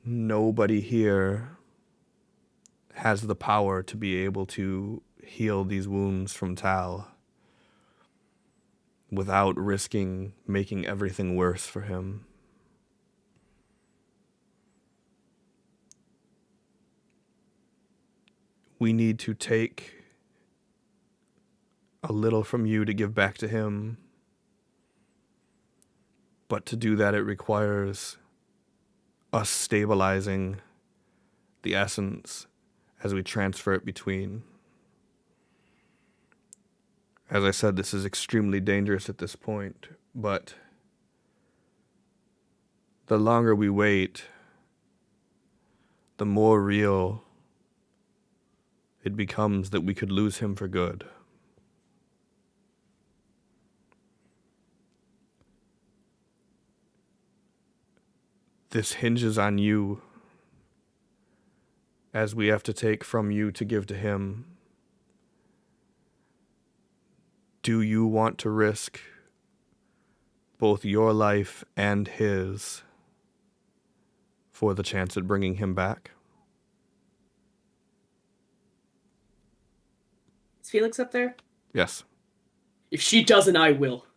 Nobody here has the power to be able to heal these wounds from Tal without risking making everything worse for him. We need to take a little from you to give back to him, but to do that it requires us stabilizing the essence as we transfer it between. As I said, this is extremely dangerous at this point, but the longer we wait, the more real it becomes that we could lose him for good. This hinges on you, as we have to take from you to give to him. Do you want to risk both your life and his for the chance at bringing him back? Is Felix up there? Yes. If she doesn't, I will.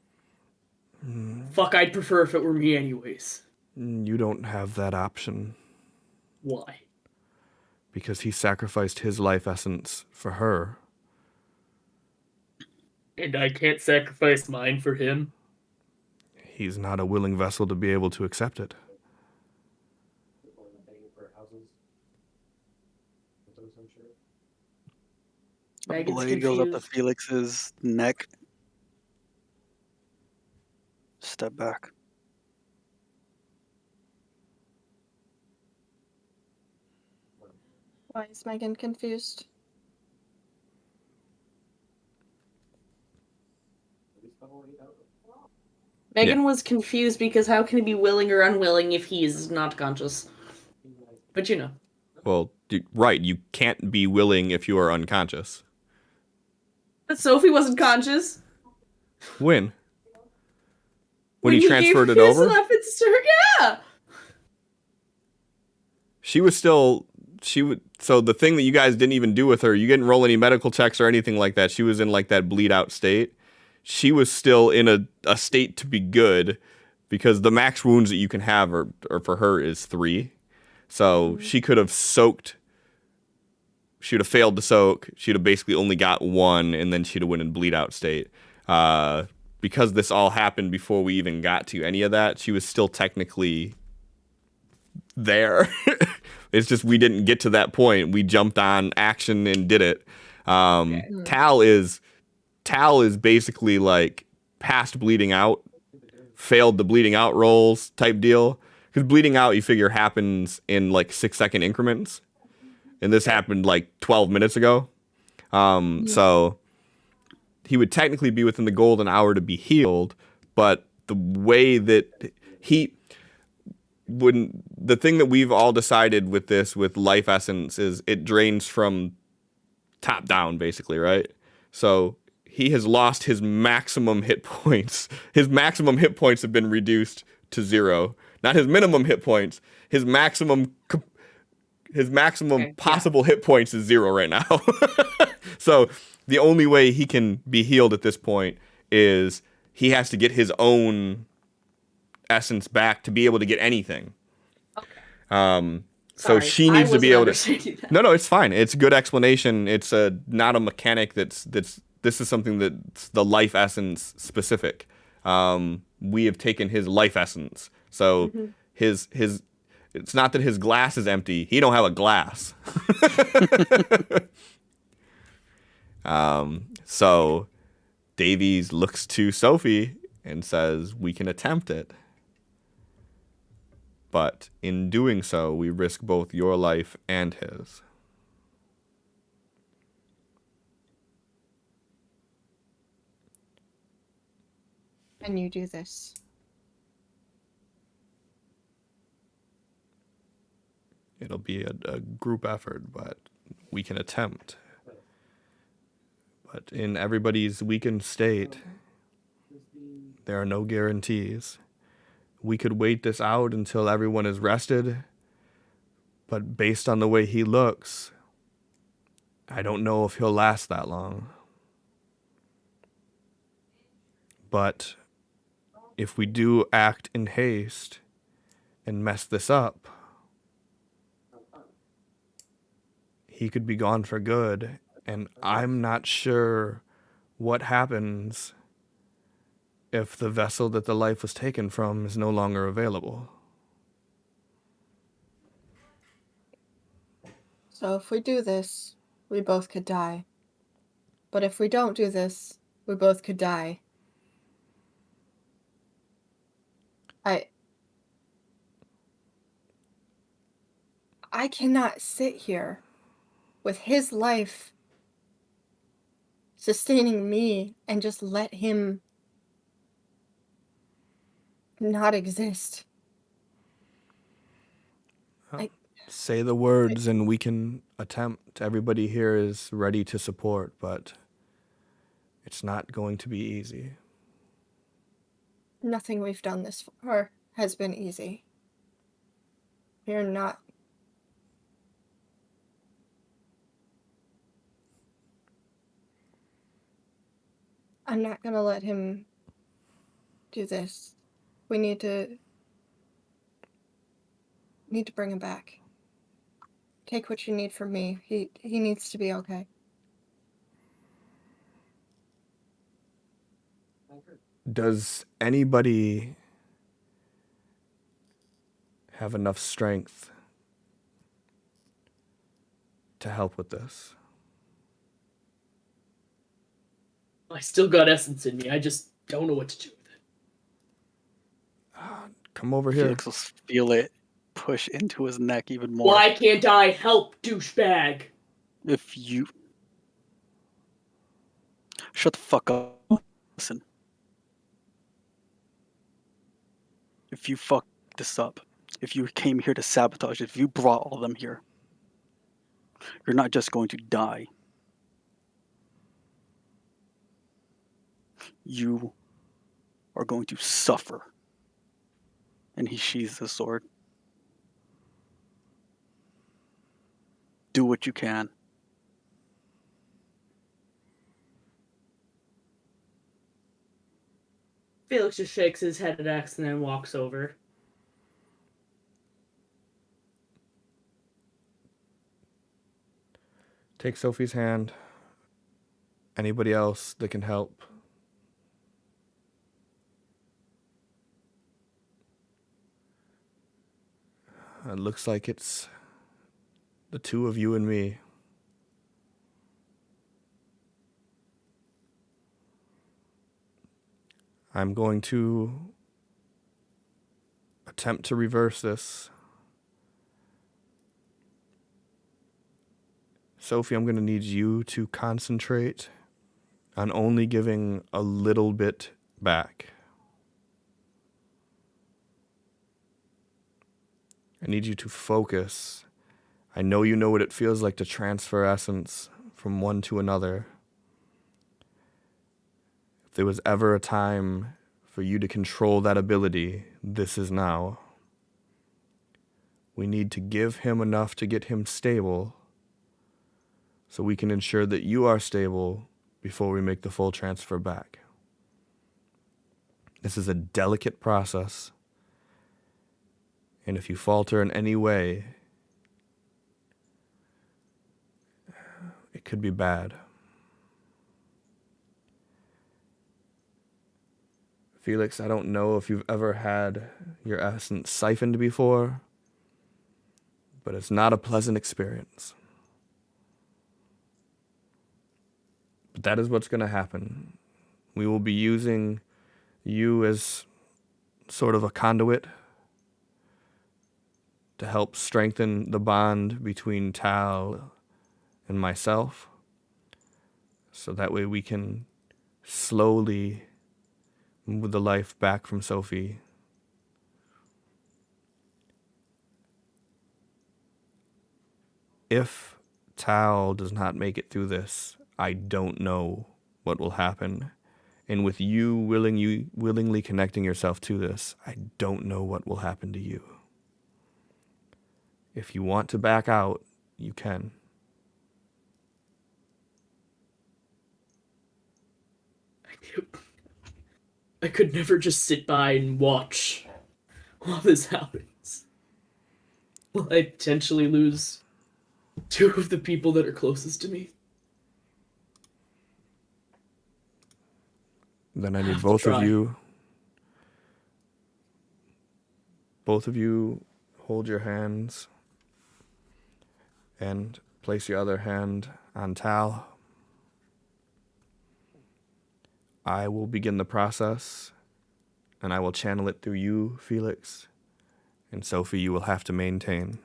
Fuck, I'd prefer if it were me anyways. You don't have that option. Why? Because he sacrificed his life essence for her. And I can't sacrifice mine for him? He's not a willing vessel to be able to accept it. A Megan's blade goes up to confused. Felix's neck. Step back. Why is Megan confused? Megan was confused because how can he be willing or unwilling if he's not conscious? But you know. Well, right, you can't be willing if you are unconscious. But Sophie wasn't conscious. When? When he gave transferred it his over? weapons to her, yeah. She was still, so the thing that you guys didn't even do with her, you didn't roll any medical checks or anything like that. She was in like that bleed out state. She was still in a state to be good because the max wounds that you can have are for her is 3. So she could have soaked. She would have failed to soak. She'd have basically only got 1, and then she'd have went in bleed out state. Because this all happened before we even got to any of that, she was still technically there. It's just we didn't get to that point. We jumped on action and did it. Tal is basically like past bleeding out, failed the bleeding out rolls type deal. Because bleeding out, you figure, happens in like 6-second increments. And this happened like 12 minutes ago. So he would technically be within the golden hour to be healed. But the way that the thing that we've all decided with this, with life essence, is it drains from top down, basically, right? So he has lost his maximum hit points. His maximum hit points have been reduced to 0. Not his minimum hit points. His maximum possible hit points is 0 right now. So the only way he can be healed at this point is he has to get his own essence back to be able to get anything. Okay. So she needs to be able to. That. No, it's fine. It's a good explanation. It's not a mechanic. This is something that's the life essence specific. We have taken his life essence. So his it's not that his glass is empty. He don't have a glass. So Davies looks to Sophie and says, "We can attempt it. But in doing so, we risk both your life and his." Can you do this? It'll be a group effort, but we can attempt. But in everybody's weakened state, there are no guarantees. We could wait this out until everyone is rested, but based on the way he looks, I don't know if he'll last that long. But if we do act in haste and mess this up, he could be gone for good, and I'm not sure what happens if the vessel that the life was taken from is no longer available. So if we do this, we both could die. But if we don't do this, we both could die. I cannot sit here with his life sustaining me and just let him not exist. Say the words and we can attempt. Everybody here is ready to support, but it's not going to be easy. Nothing we've done this far has been easy. We're not. I'm not gonna let him do this. We need to bring him back. Take what you need from me. He needs to be okay. Does anybody have enough strength to help with this. I still got essence in me. I just don't know what to do with it. Come over here. Felix will feel it push into his neck even more. Why can't I help, douchebag? If you... Shut the fuck up. Listen. If you fuck this up, if you came here to sabotage it, if you brought all of them here, you're not just going to die. You are going to suffer. And he sheathes the sword. Do what you can. Felix just shakes his head at X and then walks over. Take Sophie's hand. Anybody else that can help? It looks like it's the two of you and me. I'm going to attempt to reverse this. Sophie, I'm going to need you to concentrate on only giving a little bit back. I need you to focus. I know you know what it feels like to transfer essence from one to another. If there was ever a time for you to control that ability, this is now. We need to give him enough to get him stable so we can ensure that you are stable before we make the full transfer back. This is a delicate process, and if you falter in any way, it could be bad. Felix, I don't know if you've ever had your essence siphoned before, but it's not a pleasant experience. But that is what's going to happen. We will be using you as sort of a conduit to help strengthen the bond between Tal and myself, so that way we can slowly move the life back from Sophie. If Tal does not make it through this, I don't know what will happen. And with you willingly connecting yourself to this, I don't know what will happen to you. If you want to back out, you can. I could never just sit by and watch while this happens. Will I potentially lose two of the people that are closest to me? Then I need both of you. Both of you hold your hands and place your other hand on Tal. I will begin the process, and I will channel it through you, Felix, and Sophie, you will have to maintain.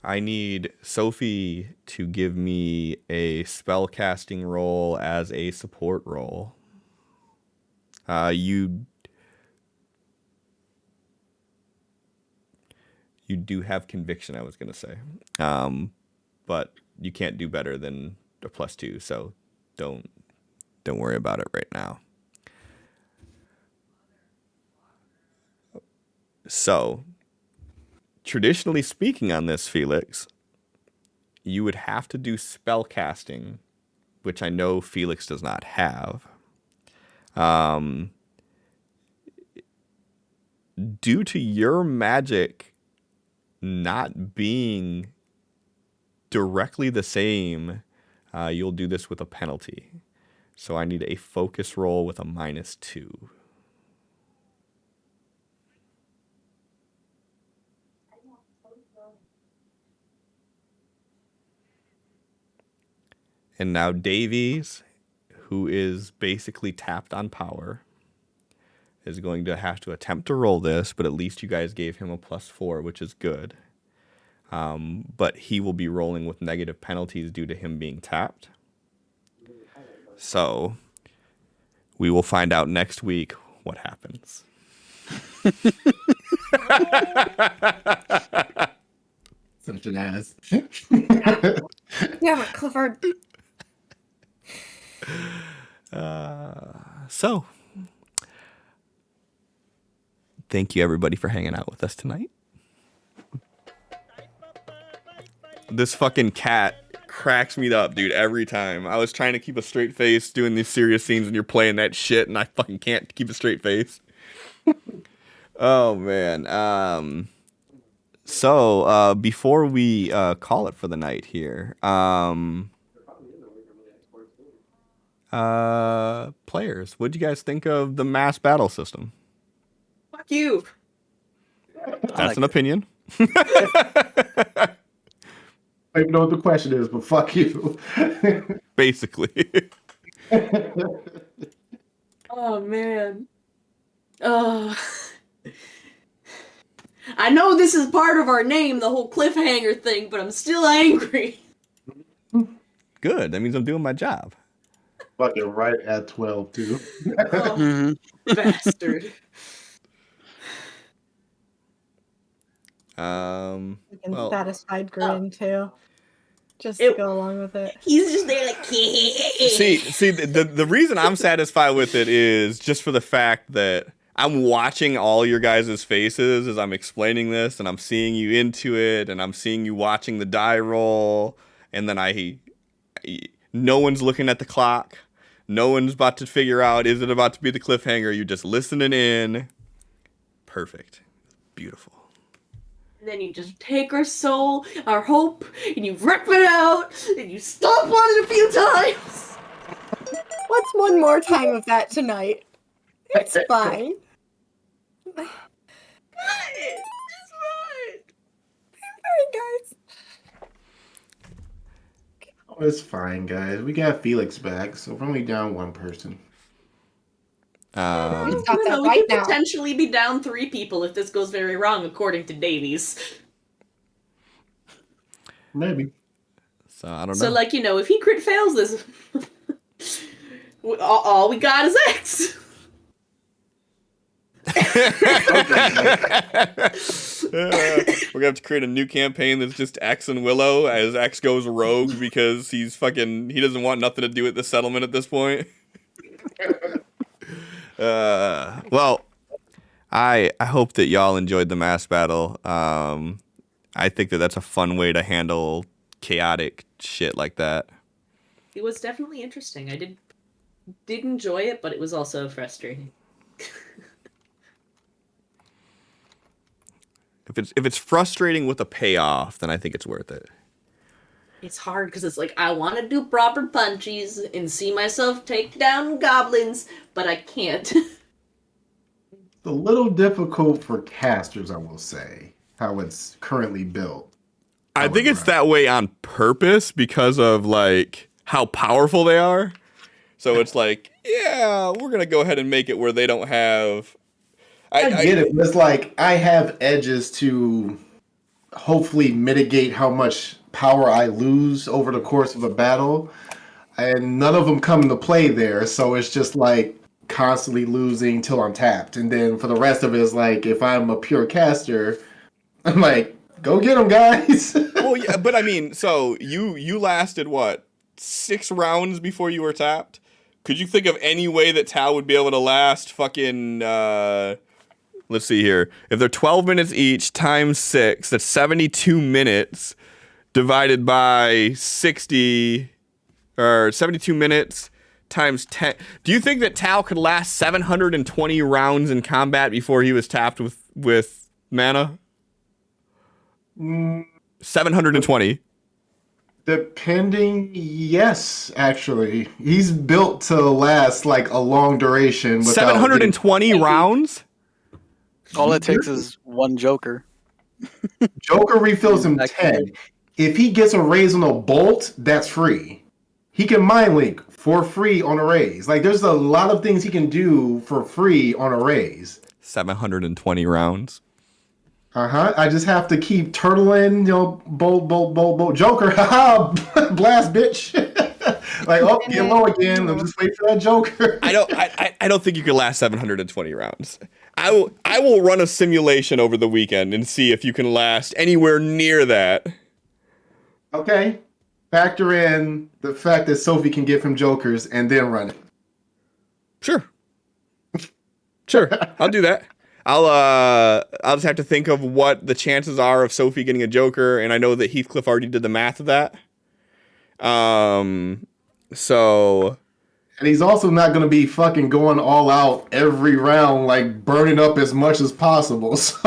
I need Sophie to give me a spellcasting roll as a support roll. You do have conviction, I was going to say. But you can't do better than a +2, so don't worry about it right now. So, traditionally speaking on this, Felix, you would have to do spell casting, which I know Felix does not have. Due to your magic not being directly the same, you'll do this with a penalty. So I need a focus roll with a -2. And now Davies, who is basically tapped on power, is going to have to attempt to roll this, but at least you guys gave him a +4, which is good. But he will be rolling with negative penalties due to him being tapped. So we will find out next week what happens. Such an ass. Yeah, but Clifford. So, thank you everybody for hanging out with us tonight. This fucking cat cracks me up, dude, every time. I was trying to keep a straight face doing these serious scenes and you're playing that shit and I fucking can't keep a straight face. Oh, man. So, before we call it for the night here, players, what'd you guys think of the mass battle system? Fuck you. That's an opinion. I don't even know what the question is, but fuck you. Basically. Oh man. I know this is part of our name, the whole cliffhanger thing, but I'm still angry. Good. That means I'm doing my job. Fucking right at 12, too. Oh, bastard. Well, Satisfied grin too. Just to go along with it. He's just there like, see, the reason I'm satisfied with it is just for the fact that I'm watching all your guys' faces as I'm explaining this, and I'm seeing you into it, and I'm seeing you watching the die roll, and then no one's looking at the clock. No one's about to figure out, is it about to be the cliffhanger? You're just listening in. Perfect. Beautiful. And then you just take our soul, our hope, and you rip it out, and you stomp on it a few times. What's one more time of that tonight? It's fine. It's fine. Alright, guys. Oh, it's fine, guys. We got Felix back, so we're only down one person. Stop We that right could now. potentially be down 3 people if this goes very wrong, according to Davies. Maybe. So I don't know. So, like, if he crit fails this, all we got is X. We're gonna have to create a new campaign that's just X and Willow as X goes rogue because he doesn't want nothing to do with the settlement at this point. Well, I hope that y'all enjoyed the mass battle. I think that's a fun way to handle chaotic shit like that. It was definitely interesting. I did enjoy it, but it was also frustrating. If it's frustrating with a payoff, then I think it's worth it. It's hard because it's like, I want to do proper punchies and see myself take down goblins, but I can't. It's a little difficult for casters, I will say, how it's currently built. I think it's that way on purpose because of like how powerful they are. So it's like, yeah, we're gonna go ahead and make it where they don't have. I get it. It's like I have edges to hopefully mitigate how much power I lose over the course of a battle, and none of them come into play there. So it's just like constantly losing till I'm tapped, and then for the rest of it is like if I'm a pure caster, I'm like, go get them, guys. Well, yeah, but I mean, so you lasted what, 6 rounds before you were tapped? Could you think of any way that Tao would be able to last fucking? Let's see here. If they're 12 minutes each times 6, that's 72 minutes divided by 60, or 72 minutes times 10. Do you think that Tao could last 720 rounds in combat before he was tapped with mana? 720. Depending, yes, actually. He's built to last like a long duration. 720 rounds? All it takes is one Joker. Joker refills him Exactly. 10. If he gets a raise on a bolt, that's free. He can mind link for free on a raise. Like, there's a lot of things he can do for free on a raise. 720 rounds. I just have to keep turtling, bolt. Joker, haha, blast, bitch. Like, oh, get low again. I'm just waiting for that Joker. I don't think you can last 720 rounds. I will run a simulation over the weekend and see if you can last anywhere near that. Okay. Factor in the fact that Sophie can give him Jokers and then run it. Sure, I'll do that. I'll just have to think of what the chances are of Sophie getting a Joker, and I know that Heathcliff already did the math of that. So. And he's also not going to be fucking going all out every round, like burning up as much as possible. So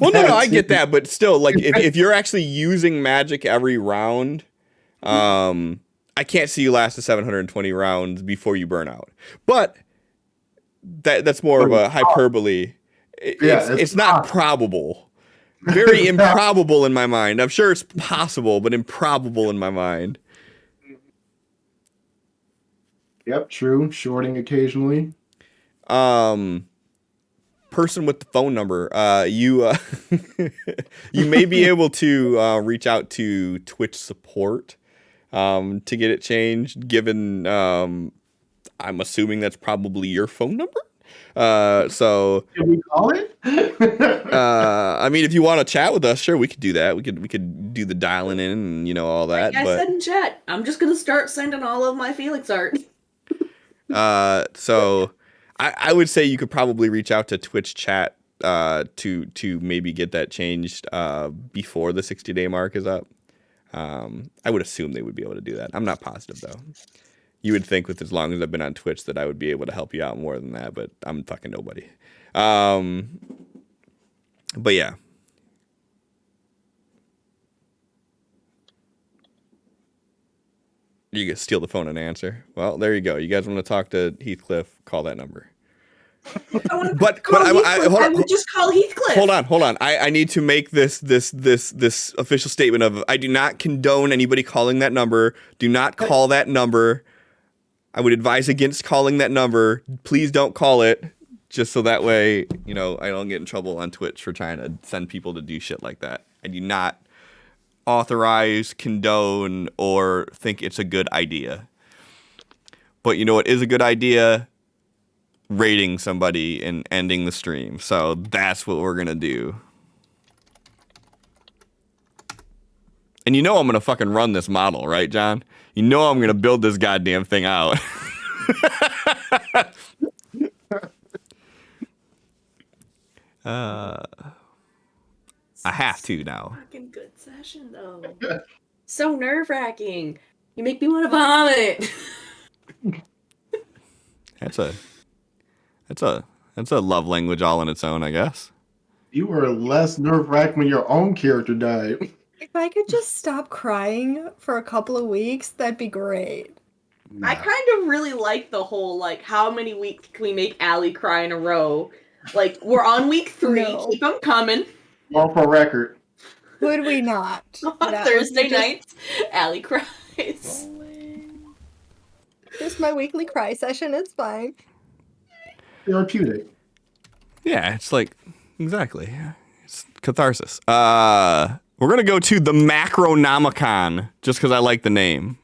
no, I get that, but still, like, if you're actually using magic every round, I can't see you last to 720 rounds before you burn out. But that's more of a hyperbole. It's not probable. Very improbable in my mind. I'm sure it's possible, but improbable in my mind. Yep, true. Shorting occasionally. Person with the phone number. You may be able to reach out to Twitch support to get it changed. Given I'm assuming that's probably your phone number. So can we call it? I mean, if you want to chat with us, sure, we could do that. We could do the dialing in and all that. Like I said in chat, I'm just gonna start sending all of my Felix art. So I would say you could probably reach out to Twitch chat to maybe get that changed before the 60-day mark is up. I would assume they would be able to do that. I'm not positive though. You would think with as long as I've been on Twitch that I would be able to help you out more than that, but I'm fucking nobody. But yeah. You can steal the phone and answer. Well, there you go. You guys want to talk to Heathcliff? Call that number. But I would just call Heathcliff. Hold on. I need to make this official statement of I do not condone anybody calling that number. Do not call that number. I would advise against calling that number. Please don't call it. Just so that way, I don't get in trouble on Twitch for trying to send people to do shit like that. I do not authorize, condone, or think it's a good idea. But you know what is a good idea? Rating somebody and ending the stream. So that's what we're gonna do. And I'm gonna fucking run this model, right, John? I'm gonna build this goddamn thing out. I have to now. Fucking good session though. So nerve-wracking. You make me want to vomit. That's a love language all on its own, I guess. You were less nerve-wracked when your own character died. If I could just stop crying for a couple of weeks, that'd be great. Nah. I kind of really like the whole, how many weeks can we make Allie cry in a row? We're on week 3. No. Keep them coming. All for record. Would we not? On That Thursday would be just- nights, Allie cries. Just my weekly cry session, it's fine. Therapeutic. Yeah, it's exactly. It's catharsis. We're gonna go to the Macronomicon just because I like the name.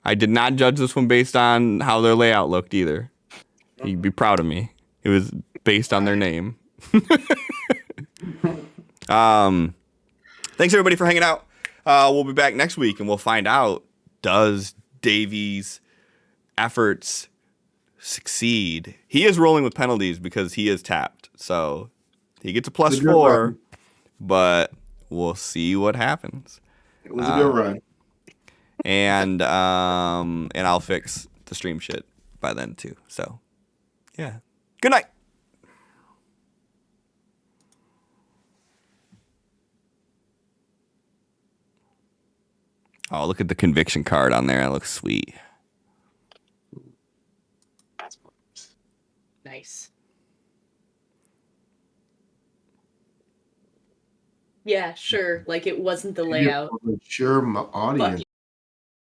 I did not judge this one based on how their layout looked either. You'd be proud of me. It was based on their name. Thanks everybody for hanging out. We'll be back next week and we'll find out, does Davy's efforts succeed? He is rolling with penalties because he is tapped. So he gets a +4, but we'll see what happens. It was a good run. And I'll fix the stream shit by then too. So yeah. Good night. Oh, look at the conviction card on there. That looks sweet. Nice. Yeah, sure. Like it wasn't the You're layout. probably sure my audience